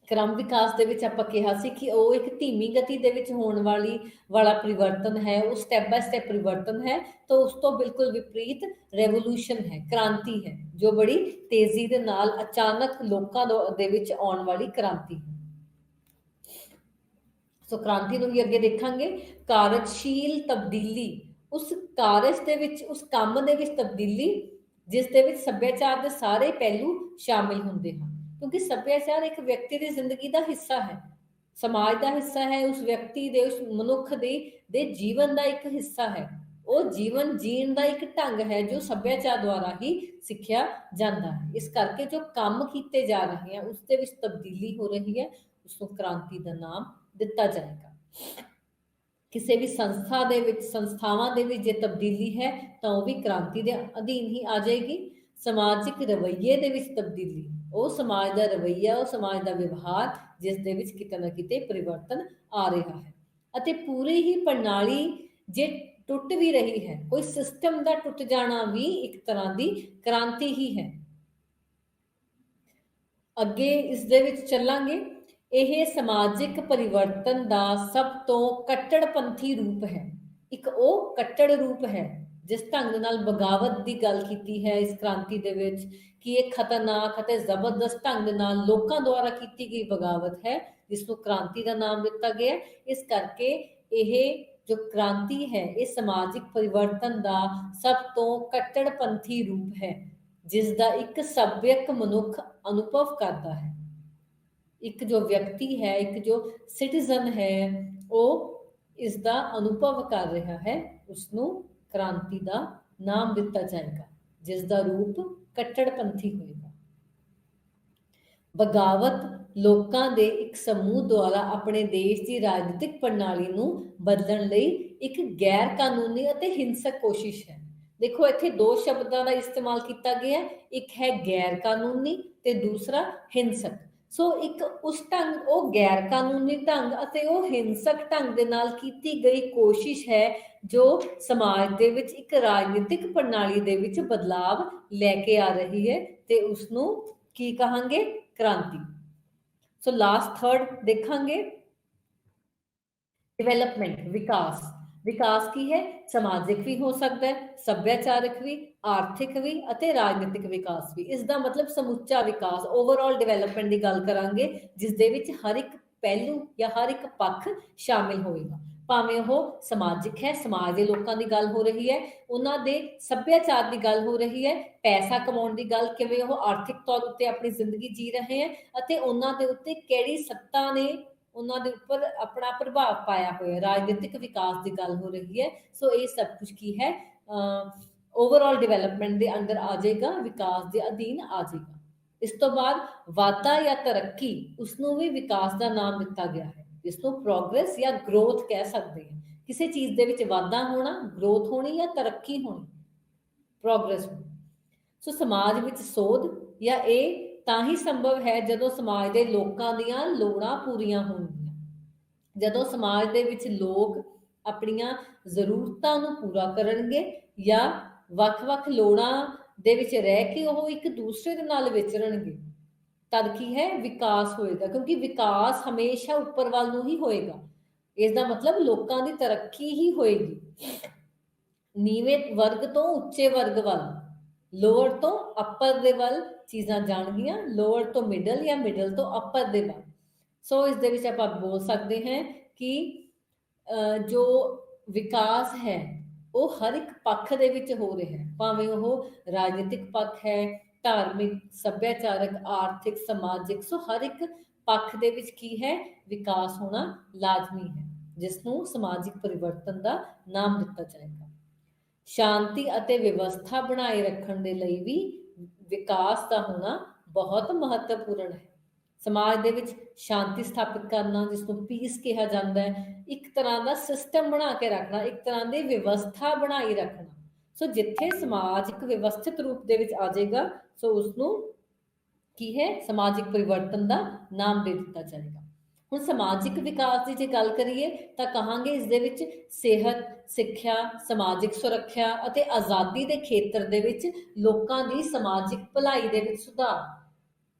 ਕ੍ਰਮ ਵਿਕਾਸ ਦੇ ਵਿੱਚ ਆਪਾਂ ਕਿਹਾ ਸੀ ਕਿ ਉਹ ਇੱਕ ਧੀਮੀ ਗਤੀ ਦੇ ਵਿੱਚ ਹੋਣ ਵਾਲਾ ਪਰਿਵਰਤਨ ਹੈ, ਉਹ ਸਟੈਪ ਬਾय ਸਟੈਪ ਪਰਿਵਰਤਨ ਹੈ, ਤਾਂ ਉਸ ਤੋਂ ਬਿਲਕੁਲ ਵਿਪਰੀਤ ਰੈਵੋਲੂਸ਼ਨ ਹੈ, ਕ੍ਰਾਂਤੀ ਹੈ, ਜੋ ਬੜੀ ਤੇਜ਼ੀ ਦੇ ਨਾਲ ਅਚਾਨਕ ਲੋਕਾਂ ਦੇ ਵਿੱਚ ਆਉਣ ਵਾਲੀ ਕ੍ਰਾਂਤੀ ਹੈ। ਸੋ ਕ੍ਰਾਂਤੀ ਨੂੰ ਵੀ ਅੱਗੇ ਦੇਖਾਂਗੇ। ਕਾਰਜਸ਼ੀਲ ਤਬਦੀਲੀ, ਉਸ ਕਾਰਜ ਦੇ ਵਿੱਚ, ਉਸ ਕੰਮ ਦੇ ਵਿੱਚ ਤਬਦੀਲੀ ਜਿਸ ਦੇ ਵਿੱਚ ਸੱਭਿਆਚਾਰ ਦੇ ਸਾਰੇ ਪਹਿਲੂ ਸ਼ਾਮਿਲ ਹੁੰਦੇ ਹਨ, ਕਿਉਂਕਿ ਸੱਭਿਆਚਾਰ ਇੱਕ ਵਿਅਕਤੀ ਦੀ ਜ਼ਿੰਦਗੀ ਦਾ ਹਿੱਸਾ ਹੈ, ਸਮਾਜ ਦਾ ਹਿੱਸਾ ਹੈ, ਉਸ ਵਿਅਕਤੀ ਦੇ, ਉਸ ਮਨੁੱਖ ਦੇ ਜੀਵਨ ਦਾ ਇੱਕ ਹਿੱਸਾ ਹੈ। ਉਹ ਜੀਵਨ ਜੀਣ ਦਾ ਇੱਕ ਢੰਗ ਹੈ ਜੋ ਸੱਭਿਆਚਾਰ ਦੁਆਰਾ ਹੀ ਸਿੱਖਿਆ ਜਾਂਦਾ ਹੈ। ਇਸ ਕਰਕੇ ਜੋ ਕੰਮ ਕੀਤੇ ਜਾ ਰਹੇ ਹਨ ਉਸ ਦੇ ਵਿੱਚ ਤਬਦੀਲੀ ਹੋ ਰਹੀ ਹੈ, ਉਸ ਨੂੰ ਕ੍ਰਾਂਤੀ ਦਾ ਨਾਮ ਦਿੱਤਾ ਜਾਏਗਾ। ਕਿਸੇ ਵੀ ਸੰਸਥਾ ਦੇ ਵਿੱਚ, ਸੰਸਥਾਵਾਂ ਦੇ ਵਿੱਚ ਜੇ ਤਬਦੀਲੀ ਹੈ ਤਾਂ ਉਹ ਵੀ ਕ੍ਰਾਂਤੀ ਦੇ ਅਧੀਨ ਹੀ ਆ ਜਾਏਗੀ। ਸਮਾਜਿਕ ਰਵੱਈਏ ਦੇ ਵਿੱਚ ਤਬਦੀਲੀ, ਉਹ ਸਮਾਜ ਦਾ ਰਵੱਈਆ, ਉਹ ਸਮਾਜ ਦਾ ਵਿਵਹਾਰ ਜਿਸ ਦੇ ਵਿੱਚ ਕਿਤੇ ਨਾ ਕਿਤੇ ਪਰਿਵਰਤਨ ਆ ਰਿਹਾ ਹੈ ਅਤੇ ਪੂਰੀ ਹੀ ਪ੍ਰਣਾਲੀ ਜੇ ਟੁੱਟ ਵੀ ਰਹੀ ਹੈ, ਕੋਈ ਸਿਸਟਮ ਦਾ ਟੁੱਟ ਜਾਣਾ ਵੀ ਇੱਕ ਤਰ੍ਹਾਂ ਦੀ ਕ੍ਰਾਂਤੀ ਹੀ ਹੈ। ਅੱਗੇ ਇਸ ਦੇ ਵਿੱਚ ਚੱਲਾਂਗੇ। ਇਹ ਸਮਾਜਿਕ ਪਰਿਵਰਤਨ ਦਾ ਸਭ ਤੋਂ ਕੱਟੜਪੰਥੀ ਰੂਪ ਹੈ। ਇੱਕ ਉਹ ਕੱਟੜ ਰੂਪ ਹੈ ਜਿਸ ਢੰਗ ਨਾਲ ਬਗਾਵਤ ਦੀ ਗੱਲ ਕੀਤੀ ਹੈ ਇਸ ਕ੍ਰਾਂਤੀ ਦੇ ਵਿੱਚ, ਕਿ ਇਹ ਖਤਰਨਾਕ ਅਤੇ ਜ਼ਬਰਦਸਤ ਢੰਗ ਨਾਲ ਲੋਕਾਂ ਦੁਆਰਾ ਕੀਤੀ ਗਈ ਬਗਾਵਤ ਹੈ, ਜਿਸ ਨੂੰ ਕ੍ਰਾਂਤੀ ਦਾ ਨਾਮ ਦਿੱਤਾ ਗਿਆ। ਇਸ ਕਰਕੇ ਇਹ ਜੋ ਕ੍ਰਾਂਤੀ ਹੈ ਇਹ ਸਮਾਜਿਕ ਪਰਿਵਰਤਨ ਦਾ ਸਭ ਤੋਂ ਕੱਟੜਪੰਥੀ ਰੂਪ ਹੈ, ਜਿਸ ਦਾ ਇੱਕ ਸੱਭਿਅਕ ਮਨੁੱਖ ਅਨੁਭਵ ਕਰਦਾ ਹੈ। ਇੱਕ ਜੋ ਵਿਅਕਤੀ ਹੈ, ਇੱਕ ਜੋ ਸਿਟੀਜ਼ਨ ਹੈ, ਉਹ ਇਸ ਦਾ ਅਨੁਭਵ ਕਰ ਰਿਹਾ ਹੈ, ਉਸਨੂੰ ਕ੍ਰਾਂਤੀ ਦਾ ਨਾਮ ਦਿੱਤਾ ਜਾਏਗਾ, ਜਿਸ ਦਾ ਰੂਪ ਕੱਟੜਪੰਥੀ ਹੋਏਗਾ। ਬਗਾਵਤ ਲੋਕਾਂ ਦੇ ਇੱਕ ਸਮੂਹ ਦੁਆਰਾ ਆਪਣੇ ਦੇਸ਼ ਦੀ ਰਾਜਨੀਤਿਕ ਪ੍ਰਣਾਲੀ ਨੂੰ ਬਦਲਣ ਲਈ ਇੱਕ ਗੈਰ ਕਾਨੂੰਨੀ ਅਤੇ ਹਿੰਸਕ ਕੋਸ਼ਿਸ਼ ਹੈ। ਦੇਖੋ ਇੱਥੇ ਦੋ ਸ਼ਬਦਾਂ ਦਾ ਇਸਤੇਮਾਲ ਕੀਤਾ ਗਿਆ, ਇੱਕ ਹੈ ਗੈਰ ਕਾਨੂੰਨੀ ਤੇ ਦੂਸਰਾ ਹਿੰਸਕ। ਸੋ ਇੱਕ ਉਸ ਢੰਗ, ਉਹ ਗੈਰ ਕਾਨੂੰਨੀ ਢੰਗ ਅਤੇ ਉਹ ਹਿੰਸਕ ਢੰਗ ਦੇ ਨਾਲ ਕੀਤੀ ਗਈ ਕੋਸ਼ਿਸ਼ ਹੈ ਜੋ ਸਮਾਜ ਦੇ ਵਿੱਚ ਇੱਕ ਰਾਜਨੀਤਿਕ ਪ੍ਰਣਾਲੀ ਦੇ ਵਿੱਚ ਬਦਲਾਵ ਲੈ ਕੇ ਆ ਰਹੀ ਹੈ ਤੇ ਉਸਨੂੰ ਕੀ ਕਹਾਂਗੇ? ਕ੍ਰਾਂਤੀ। ਸੋ ਲਾਸਟ ਥਰਡ ਦੇਖਾਂਗੇ। ਡਿਵੈਲਪਮੈਂਟ, ਵਿਕਾਸ। ਵਿਕਾਸ ਕੀ ਹੈ? ਸਮਾਜਿਕ ਵੀ ਹੋ ਸਕਦਾ ਹੈ, ਸੱਭਿਆਚਾਰਕ ਵੀ, ਆਰਥਿਕ ਵੀ ਅਤੇ ਰਾਜਨੀਤਿਕ ਵਿਕਾਸ ਵੀ। ਇਸ ਦਾ ਮਤਲਬ ਸਮੁੱਚਾ ਵਿਕਾਸ, ਓਵਰਆਲ ਡਿਵੈਲਪਮੈਂਟ ਦੀ ਗੱਲ ਕਰਾਂਗੇ, ਜਿਸ ਦੇ ਵਿੱਚ ਹਰ ਇੱਕ ਪਹਿਲੂ ਜਾਂ ਹਰ ਇੱਕ ਪੱਖ ਸ਼ਾਮਿਲ ਹੋਏਗਾ। ਭਾਵੇਂ ਉਹ ਸਮਾਜਿਕ ਹੈ, ਸਮਾਜ ਦੇ ਲੋਕਾਂ ਦੀ ਗੱਲ ਹੋ ਰਹੀ ਹੈ, ਉਹਨਾਂ ਦੇ ਸੱਭਿਆਚਾਰ ਦੀ ਗੱਲ ਹੋ ਰਹੀ ਹੈ, ਪੈਸਾ ਕਮਾਉਣ ਦੀ ਗੱਲ, ਕਿਵੇਂ ਉਹ ਆਰਥਿਕ ਤੌਰ ਉੱਤੇ ਆਪਣੀ ਜ਼ਿੰਦਗੀ ਜੀ ਰਹੇ ਹੈ, ਅਤੇ ਉਹਨਾਂ ਦੇ ਉੱਤੇ ਕਿਹੜੀ ਸੱਤਾ ਨੇ ਉਹਨਾਂ ਦੇ ਉੱਪਰ ਆਪਣਾ ਪ੍ਰਭਾਵ ਪਾਇਆ ਹੋਇਆ, ਰਾਜਨੀਤਿਕ ਵਿਕਾਸ ਦੀ ਗੱਲ ਹੋ ਰਹੀ ਹੈ। ਸੋ ਇਹ ਸਭ ਕੁਝ ਕੀ ਹੈ, ਓਵਰਆਲ ਡਿਵੈਲਪਮੈਂਟ ਦੇ ਅੰਦਰ ਆ ਜਾਏਗਾ, ਵਿਕਾਸ ਦੇ ਅਧੀਨ ਆ ਜਾਏਗਾ। ਇਸ ਤੋਂ ਬਾਅਦ ਵਾਧਾ ਜਾਂ ਤਰੱਕੀ, ਉਸਨੂੰ ਵੀ ਵਿਕਾਸ ਦਾ ਨਾਮ ਦਿੱਤਾ ਗਿਆ ਹੈ, ਜਿਸਨੂੰ ਪ੍ਰੋਗਰੈਸ ਜਾਂ ਗਰੋਥ ਕਹਿ ਸਕਦੇ ਹਾਂ। ਕਿਸੇ ਚੀਜ਼ ਦੇ ਵਿੱਚ ਵਾਧਾ ਹੋਣਾ, ਗਰੋਥ ਹੋਣੀ, ਜਾਂ ਤਰੱਕੀ ਹੋਣੀ, ਪ੍ਰੋਗਰੈਸ ਹੋਣੀ। ਸੋ ਸਮਾਜ ਵਿੱਚ ਸੋਧ ਜਾਂ ਇਹ ਤਾਂ ਹੀ ਸੰਭਵ ਹੈ ਜਦੋਂ ਸਮਾਜ ਦੇ ਲੋਕਾਂ ਦੀਆਂ ਲੋੜਾਂ ਪੂਰੀਆਂ ਹੋਣਗੀਆਂ। ਜਦੋਂ ਸਮਾਜ ਦੇ ਵਿੱਚ ਲੋਕ ਆਪਣੀਆਂ ਜ਼ਰੂਰਤਾਂ ਨੂੰ ਪੂਰਾ ਕਰਨਗੇ ਜਾਂ ਵੱਖ-ਵੱਖ ਲੋੜਾਂ ਦੇ ਵਿੱਚ ਰਹਿ ਕੇ ਉਹ ਇੱਕ ਦੂਸਰੇ ਦੇ ਨਾਲ ਵਿਚਰਨਗੇ, ਤਦ ਕੀ ਹੈ? ਵਿਕਾਸ ਹੋਏਗਾ। ਕਿਉਂਕਿ ਵਿਕਾਸ ਹਮੇਸ਼ਾ ਉੱਪਰ ਵੱਲ ਨੂੰ ਹੀ ਹੋਏਗਾ। ਇਸ ਦਾ ਮਤਲਬ ਲੋਕਾਂ ਦੀ ਤਰੱਕੀ ਹੀ ਹੋਏਗੀ। ਨੀਵੇਂ ਵਰਗ ਤੋਂ ਉੱਚੇ ਵਰਗ ਵੱਲ, ਲੋਅਰ ਤੋਂ ਅਪਰ ਦੇ ਵੱਲ ਚੀਜ਼ਾਂ ਜਾਣਗੀਆਂ, ਲੋਅਰ ਤੋਂ ਮਿਡਲ ਜਾਂ ਮਿਡਲ ਤੋਂ ਅਪਰ ਦੇ ਵੱਲ। ਸੋ ਇਸ ਦੇ ਵਿੱਚ ਆਪਾਂ ਬੋਲ ਸਕਦੇ ਹਾਂ ਕਿ ਜੋ ਵਿਕਾਸ ਹੈ ਉਹ ਹਰ ਇੱਕ ਪੱਖ ਦੇ ਵਿੱਚ ਹੋ ਰਿਹਾ ਹੈ, ਭਾਵੇਂ ਉਹ ਰਾਜਨੀਤਿਕ ਪੱਖ ਹੈ, ਧਾਰਮਿਕ, ਸੱਭਿਆਚਾਰਕ, ਆਰਥਿਕ, ਸਮਾਜਿਕ। ਸੋ ਹਰ ਇੱਕ ਪੱਖ ਦੇ ਵਿੱਚ ਕੀ ਹੈ? ਵਿਕਾਸ ਹੋਣਾ ਲਾਜ਼ਮੀ ਹੈ, ਜਿਸ ਨੂੰ ਸਮਾਜਿਕ ਪਰਿਵਰਤਨ ਦਾ ਨਾਮ ਦਿੱਤਾ ਜਾਏਗਾ। ਸ਼ਾਂਤੀ ਅਤੇ ਵਿਵਸਥਾ ਬਣਾਏ ਰੱਖਣ ਦੇ ਲਈ ਵੀ ਵਿਕਾਸ ਦਾ ਹੋਣਾ ਬਹੁਤ ਮਹੱਤਵਪੂਰਨ ਹੈ। ਸਮਾਜ ਦੇ ਵਿੱਚ ਸ਼ਾਂਤੀ ਸਥਾਪਿਤ ਕਰਨਾ, ਜਿਸ ਨੂੰ ਪੀਸ ਕਿਹਾ ਜਾਂਦਾ ਹੈ, ਇੱਕ ਤਰ੍ਹਾਂ ਦਾ ਸਿਸਟਮ ਬਣਾ ਕੇ ਰੱਖਣਾ, ਇੱਕ ਤਰ੍ਹਾਂ ਦੀ ਵਿਵਸਥਾ ਬਣਾਈ ਰੱਖਣਾ। ਸੋ ਜਿੱਥੇ ਸਮਾਜ ਇੱਕ ਵਿਵਸਥਿਤ ਰੂਪ ਦੇ ਵਿੱਚ ਆ ਜਾਏਗਾ, ਸੋ ਉਸਨੂੰ ਕੀ ਹੈ? ਸਮਾਜਿਕ ਪਰਿਵਰਤਨ ਦਾ ਨਾਮ ਦੇ ਦਿੱਤਾ ਜਾਏਗਾ। ਹੁਣ ਸਮਾਜਿਕ ਵਿਕਾਸ ਦੀ ਜੇ ਗੱਲ ਕਰੀਏ ਤਾਂ ਕਹਾਂਗੇ ਇਸ ਦੇ ਵਿੱਚ ਸਿਹਤ, ਸਿੱਖਿਆ, ਸਮਾਜਿਕ ਸੁਰੱਖਿਆ ਅਤੇ ਆਜ਼ਾਦੀ ਦੇ ਖੇਤਰ ਦੇ ਵਿੱਚ ਲੋਕਾਂ ਦੀ ਸਮਾਜਿਕ ਭਲਾਈ ਦੇ ਵਿੱਚ ਸੁਧਾਰ।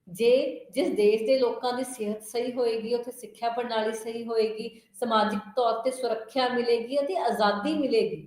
ਜਿਸ ਦੇਸ਼ ਦੇ ਲੋਕਾਂ ਦੀ ਸਿਹਤ ਸਹੀ ਹੋਏਗੀ, ਉੱਥੇ ਸਿੱਖਿਆ ਪ੍ਰਣਾਲੀ ਸਹੀ ਹੋਏਗੀ, ਸਮਾਜਿਕ ਤੌਰ ਤੇ ਸੁਰੱਖਿਆ ਮਿਲੇਗੀ ਅਤੇ ਆਜ਼ਾਦੀ ਮਿਲੇਗੀ,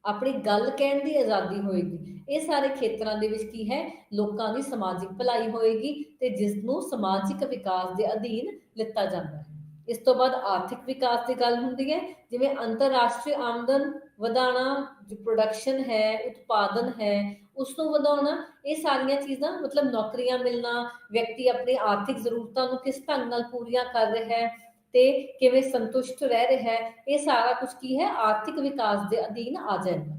ਆਪਣੀ ਗੱਲ ਕਹਿਣ ਦੀ ਆਜ਼ਾਦੀ ਹੋਏਗੀ। ਇਹ ਸਾਰੇ ਖੇਤਰਾਂ ਦੇ ਵਿੱਚ ਕੀ ਹੈ? ਲੋਕਾਂ ਦੀ ਸਮਾਜਿਕ ਭਲਾਈ ਹੋਏਗੀ ਤੇ ਜਿਸ ਨੂੰ ਸਮਾਜਿਕ ਵਿਕਾਸ ਦੇ ਅਧੀਨ ਲਿੱਤਾ ਜਾਂਦਾ ਹੈ। ਇਸ ਤੋਂ ਬਾਅਦ ਆਰਥਿਕ ਵਿਕਾਸ ਦੀ ਗੱਲ ਹੁੰਦੀ ਹੈ, ਜਿਵੇਂ ਅੰਤਰਰਾਸ਼ਟਰੀ ਆਮਦਨ ਵਧਾਉਣਾ, ਜੋ ਪ੍ਰੋਡਕਸ਼ਨ ਹੈ, ਉਤਪਾਦਨ ਹੈ, ਉਸ ਨੂੰ ਵਧਾਉਣਾ। ਇਹ ਸਾਰੀਆਂ ਚੀਜ਼ਾਂ ਮਤਲਬ ਨੌਕਰੀਆਂ ਮਿਲਣਾ, ਵਿਅਕਤੀ ਆਪਣੀ ਆਰਥਿਕ ਜ਼ਰੂਰਤਾਂ ਨੂੰ ਕਿਸ ਢੰਗ ਨਾਲ ਪੂਰੀਆਂ ਕਰ ਰਿਹਾ ਹੈ ਤੇ ਕਿਵੇਂ ਸੰਤੁਸ਼ਟ ਰਹਿ ਰਿਹਾ ਹੈ, ਇਹ ਸਾਰਾ ਕੁਝ ਕੀ ਹੈ? ਆਰਥਿਕ ਵਿਕਾਸ ਦੇ ਅਧੀਨ ਆ ਜਾਏਗਾ।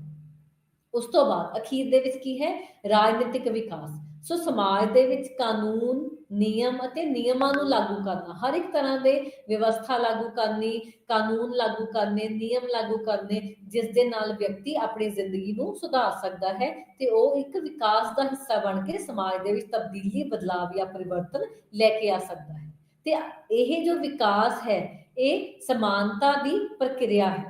ਉਸ ਤੋਂ ਬਾਅਦ ਅਖੀਰ ਦੇ ਵਿੱਚ ਕੀ ਹੈ? ਰਾਜਨੀਤਿਕ ਵਿਕਾਸ। ਸੋ ਸਮਾਜ ਦੇ ਵਿੱਚ ਕਾਨੂੰਨ, ਨਿਯਮ ਅਤੇ ਨਿਯਮਾਂ ਨੂੰ ਲਾਗੂ ਕਰਨਾ, ਹਰ ਇੱਕ ਤਰ੍ਹਾਂ ਦੇ ਵਿਵਸਥਾ ਲਾਗੂ ਕਰਨੀ, ਕਾਨੂੰਨ ਲਾਗੂ ਕਰਨੇ, ਨਿਯਮ ਲਾਗੂ ਕਰਨੇ, ਜਿਸ ਦੇ ਨਾਲ ਵਿਅਕਤੀ ਆਪਣੀ ਜ਼ਿੰਦਗੀ ਨੂੰ ਸੁਧਾਰ ਸਕਦਾ ਹੈ ਤੇ ਉਹ ਇੱਕ ਵਿਕਾਸ ਦਾ ਹਿੱਸਾ ਬਣ ਕੇ ਸਮਾਜ ਦੇ ਵਿੱਚ ਤਬਦੀਲੀ, ਬਦਲਾਵ ਜਾਂ ਪਰਿਵਰਤਨ ਲੈ ਕੇ ਆ ਸਕਦਾ ਹੈ। ਤੇ ਇਹ ਜੋ ਵਿਕਾਸ ਹੈ, ਇਹ ਸਮਾਨਤਾ ਦੀ ਪ੍ਰਕਿਰਿਆ ਹੈ,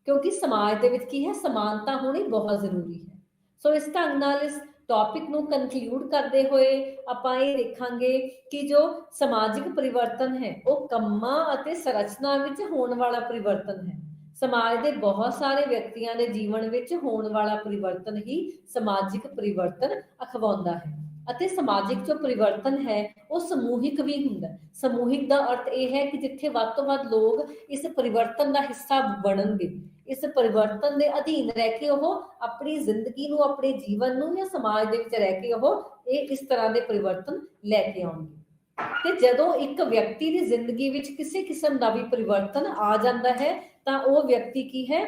ਕਿਉਂਕਿ ਸਮਾਜ ਦੇ ਵਿੱਚ ਕੀ ਹੈ? ਸਮਾਨਤਾ ਹੋਣੀ ਬਹੁਤ ਜ਼ਰੂਰੀ ਹੈ। ਸੋ ਇਸ ਢੰਗ ਨਾਲ ਇਸ ਟੌਪਿਕ ਨੂੰ ਕਨਕਲੂਡ ਕਰਦੇ ਹੋਏ ਆਪਾਂ ਇਹ ਦੇਖਾਂਗੇ ਕਿ ਜੋ ਸਮਾਜਿਕ ਪਰਿਵਰਤਨ ਹੈ ਉਹ ਕੰਮਾਂ ਅਤੇ ਸੰਰਚਨਾ ਵਿੱਚ ਹੋਣ ਵਾਲਾ ਪਰਿਵਰਤਨ ਹੈ। ਸਮਾਜ ਦੇ ਬਹੁਤ ਸਾਰੇ ਵਿਅਕਤੀਆਂ ਦੇ ਜੀਵਨ ਵਿੱਚ ਹੋਣ ਵਾਲਾ ਪਰਿਵਰਤਨ ਹੀ ਸਮਾਜਿਕ ਪਰਿਵਰਤਨ ਅਖਵਾਉਂਦਾ ਹੈ। ਅਤੇ ਸਮਾਜਿਕ ਜੋ ਪਰਿਵਰਤਨ ਹੈ ਉਹ ਸਮੂਹਿਕ ਵੀ ਹੁੰਦਾ ਹੈ। ਸਮੂਹਿਕ ਦਾ ਅਰਥ ਇਹ ਹੈ ਕਿ ਜਿੱਥੇ ਵੱਧ ਤੋਂ ਵੱਧ ਲੋਕ ਇਸ ਪਰਿਵਰਤਨ ਦਾ ਹਿੱਸਾ ਬਣਨਗੇ, ਇਸ ਪਰਿਵਰਤਨ ਦੇ ਅਧੀਨ ਰਹਿ ਕੇ ਉਹ ਆਪਣੀ ਜ਼ਿੰਦਗੀ ਨੂੰ, ਆਪਣੇ ਜੀਵਨ ਨੂੰ ਜਾਂ ਸਮਾਜ ਦੇ ਵਿੱਚ ਰਹਿ ਕੇ ਉਹ ਇਸ ਤਰ੍ਹਾਂ ਦੇ ਪਰਿਵਰਤਨ ਲੈ ਕੇ ਆਉਣਗੇ। ਤੇ ਜਦੋਂ ਇੱਕ ਵਿਅਕਤੀ ਦੀ ਜ਼ਿੰਦਗੀ ਵਿੱਚ ਕਿਸੇ ਕਿਸਮ ਦਾ ਵੀ ਪਰਿਵਰਤਨ ਆ ਜਾਂਦਾ ਹੈ ਤਾਂ ਉਹ ਵਿਅਕਤੀ ਕੀ ਹੈ?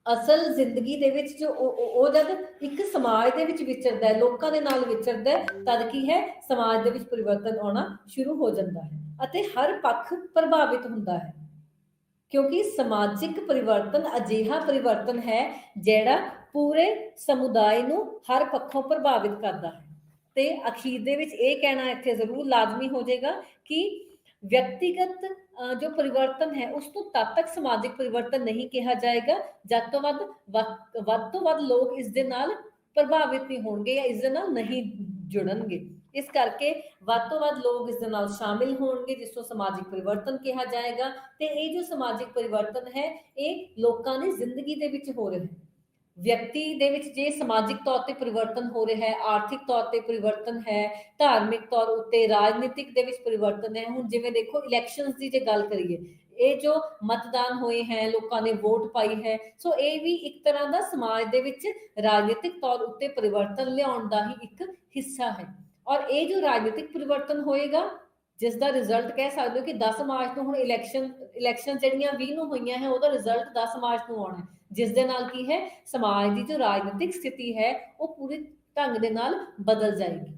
ਅਸਲ ਜ਼ਿੰਦਗੀ ਦੇ ਵਿੱਚ ਜੋ ਉਹ ਜਦ ਇੱਕ ਸਮਾਜ ਦੇ ਵਿੱਚ ਵਿਚਰਦਾ ਹੈ, ਲੋਕਾਂ ਦੇ ਨਾਲ ਵਿਚਰਦਾ ਹੈ, ਤਦ ਕੀ ਹੈ? ਸਮਾਜ ਦੇ ਵਿੱਚ ਪਰਿਵਰਤਨ ਆਉਣਾ ਸ਼ੁਰੂ ਹੋ ਜਾਂਦਾ ਹੈ ਅਤੇ ਹਰ ਪੱਖ ਪ੍ਰਭਾਵਿਤ ਹੁੰਦਾ ਹੈ, ਕਿਉਂਕਿ ਸਮਾਜਿਕ ਪਰਿਵਰਤਨ ਅਜਿਹਾ ਪਰਿਵਰਤਨ ਹੈ ਜਿਹੜਾ ਪੂਰੇ ਸਮੁਦਾਇ ਨੂੰ ਹਰ ਪੱਖੋਂ ਪ੍ਰਭਾਵਿਤ ਕਰਦਾ ਹੈ। ਤੇ ਅਖੀਰ ਦੇ ਵਿੱਚ ਇਹ ਕਹਿਣਾ ਇੱਥੇ ਜ਼ਰੂਰ ਲਾਜ਼ਮੀ ਹੋ ਜਾਏਗਾ ਕਿ ਵਿਅਕਤੀਗਤ ਜੋ ਪਰਿਵਰਤਨ ਹੈ ਉਸ ਨੂੰ ਤਦ ਤੱਕ ਸਮਾਜਿਕ ਪਰਿਵਰਤਨ ਨਹੀਂ ਕਿਹਾ ਜਾਏਗਾ ਜਦ ਤੋਂ ਵੱਧ ਲੋਕ ਇਸ ਦੇ ਨਾਲ ਪ੍ਰਭਾਵਿਤ ਨਹੀਂ ਹੋਣਗੇ ਜਾਂ ਇਸ ਦੇ ਨਾਲ ਨਹੀਂ ਜੁੜਨਗੇ। ਇਸ ਕਰਕੇ ਵੱਧ ਤੋਂ ਵੱਧ ਲੋਕ ਇਸ ਦੇ ਨਾਲ ਸ਼ਾਮਿਲ ਹੋਣਗੇ, ਜਿਸ ਨੂੰ ਸਮਾਜਿਕ ਪਰਿਵਰਤਨ ਕਿਹਾ ਜਾਏਗਾ। ਤੇ ਇਹ ਜੋ ਸਮਾਜਿਕ ਪਰਿਵਰਤਨ ਹੈ, ਇਹ ਲੋਕਾਂ ਦੀ ਜ਼ਿੰਦਗੀ ਦੇ ਵਿੱਚ ਹੋ ਰਿਹਾ ਹੈ। ਵਿਅਕਤੀ ਦੇ ਵਿੱਚ ਜੇ ਸਮਾਜਿਕ ਤੌਰ ਤੇ ਪਰਿਵਰਤਨ ਹੋ ਰਿਹਾ ਹੈ, ਆਰਥਿਕ ਤੌਰ ਤੇ ਪਰਿਵਰਤਨ ਹੈ, ਧਾਰਮਿਕ ਤੌਰ ਉੱਤੇ, ਰਾਜਨੀਤਿਕ ਦੇ ਵਿੱਚ ਪਰਿਵਰਤਨ ਹੈ। ਹੁਣ ਜਿਵੇਂ ਦੇਖੋ ਇਲੈਕਸ਼ਨਸ ਦੀ ਜੇ ਗੱਲ ਕਰੀਏ, ਇਹ ਜੋ ਮਤਦਾਨ ਹੋਏ ਹੈ, ਲੋਕਾਂ ਨੇ ਵੋਟ ਪਾਈ ਹੈ, ਸੋ ਇਹ ਵੀ ਇੱਕ ਤਰ੍ਹਾਂ ਦਾ ਸਮਾਜ ਦੇ ਵਿੱਚ ਰਾਜਨੀਤਿਕ ਤੌਰ ਉੱਤੇ ਪਰਿਵਰਤਨ ਲਿਆਉਣ ਦਾ ਹੀ ਇੱਕ ਹਿੱਸਾ ਹੈ। ਔਰ ਇਹ ਜੋ ਰਾਜਨੀਤਿਕ ਪਰਿਵਰਤਨ ਹੋਏਗਾ, ਜਿਸ ਦਾ ਰਿਜ਼ਲਟ ਕਹਿ ਸਕਦੇ ਹੋ ਕਿ 10 ਮਾਰਚ ਨੂੰ ਹੁਣ ਇਲੈਕਸ਼ਨ ਜਿਹੜੀਆਂ 20 ਨੂੰ ਹੋਈਆਂ ਹੈ, ਉਹਦਾ ਰਿਜ਼ਲਟ 10 ਮਾਰਚ ਨੂੰ ਆਉਣਾ ਹੈ, ਜਿਸ ਦੇ ਨਾਲ ਕੀ ਹੈ, ਸਮਾਜ ਦੀ ਜੋ ਰਾਜਨੀਤਿਕ ਸਥਿਤੀ ਹੈ ਉਹ ਪੂਰੀ ਢੰਗ ਦੇ ਨਾਲ ਬਦਲ ਜਾਏਗੀ।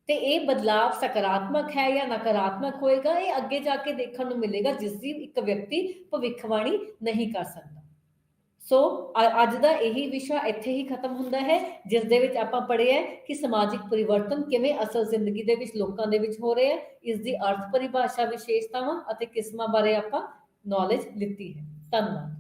ਤੇ ਇਹ ਬਦਲਾਵ ਸਕਾਰਾਤਮਕ ਹੈ ਜਾਂ ਨਕਾਰਾਤਮਕ ਹੋਏਗਾ, ਇਹ ਅੱਗੇ ਜਾ ਕੇ ਦੇਖਣ ਨੂੰ ਮਿਲੇਗਾ, ਜਿਸ ਦੀ ਇੱਕ ਵਿਅਕਤੀ ਭਵਿੱਖਬਾਣੀ ਨਹੀਂ ਕਰ ਸਕਦਾ। ਸੋ ਅੱਜ ਦਾ ਇਹੀ ਵਿਸ਼ਾ ਇੱਥੇ ਹੀ ਖਤਮ ਹੁੰਦਾ ਹੈ, ਜਿਸ ਦੇ ਵਿੱਚ ਆਪਾਂ ਪੜ੍ਹਿਆ ਕਿ ਸਮਾਜਿਕ ਪਰਿਵਰਤਨ ਕਿਵੇਂ ਅਸਲ ਜ਼ਿੰਦਗੀ ਦੇ ਵਿੱਚ ਲੋਕਾਂ ਦੇ ਵਿੱਚ ਹੋ ਰਿਹਾ ਹੈ, ਇਸ ਦੀ ਅਰਥ ਪਰਿਭਾਸ਼ਾ, ਵਿਸ਼ੇਸ਼ਤਾਵਾਂ ਅਤੇ ਕਿਸਮਾਂ ਬਾਰੇ ਆਪਾਂ ਨੌਲੇਜ ਲਿੱਤੀ ਹੈ। ਧੰਨਵਾਦ।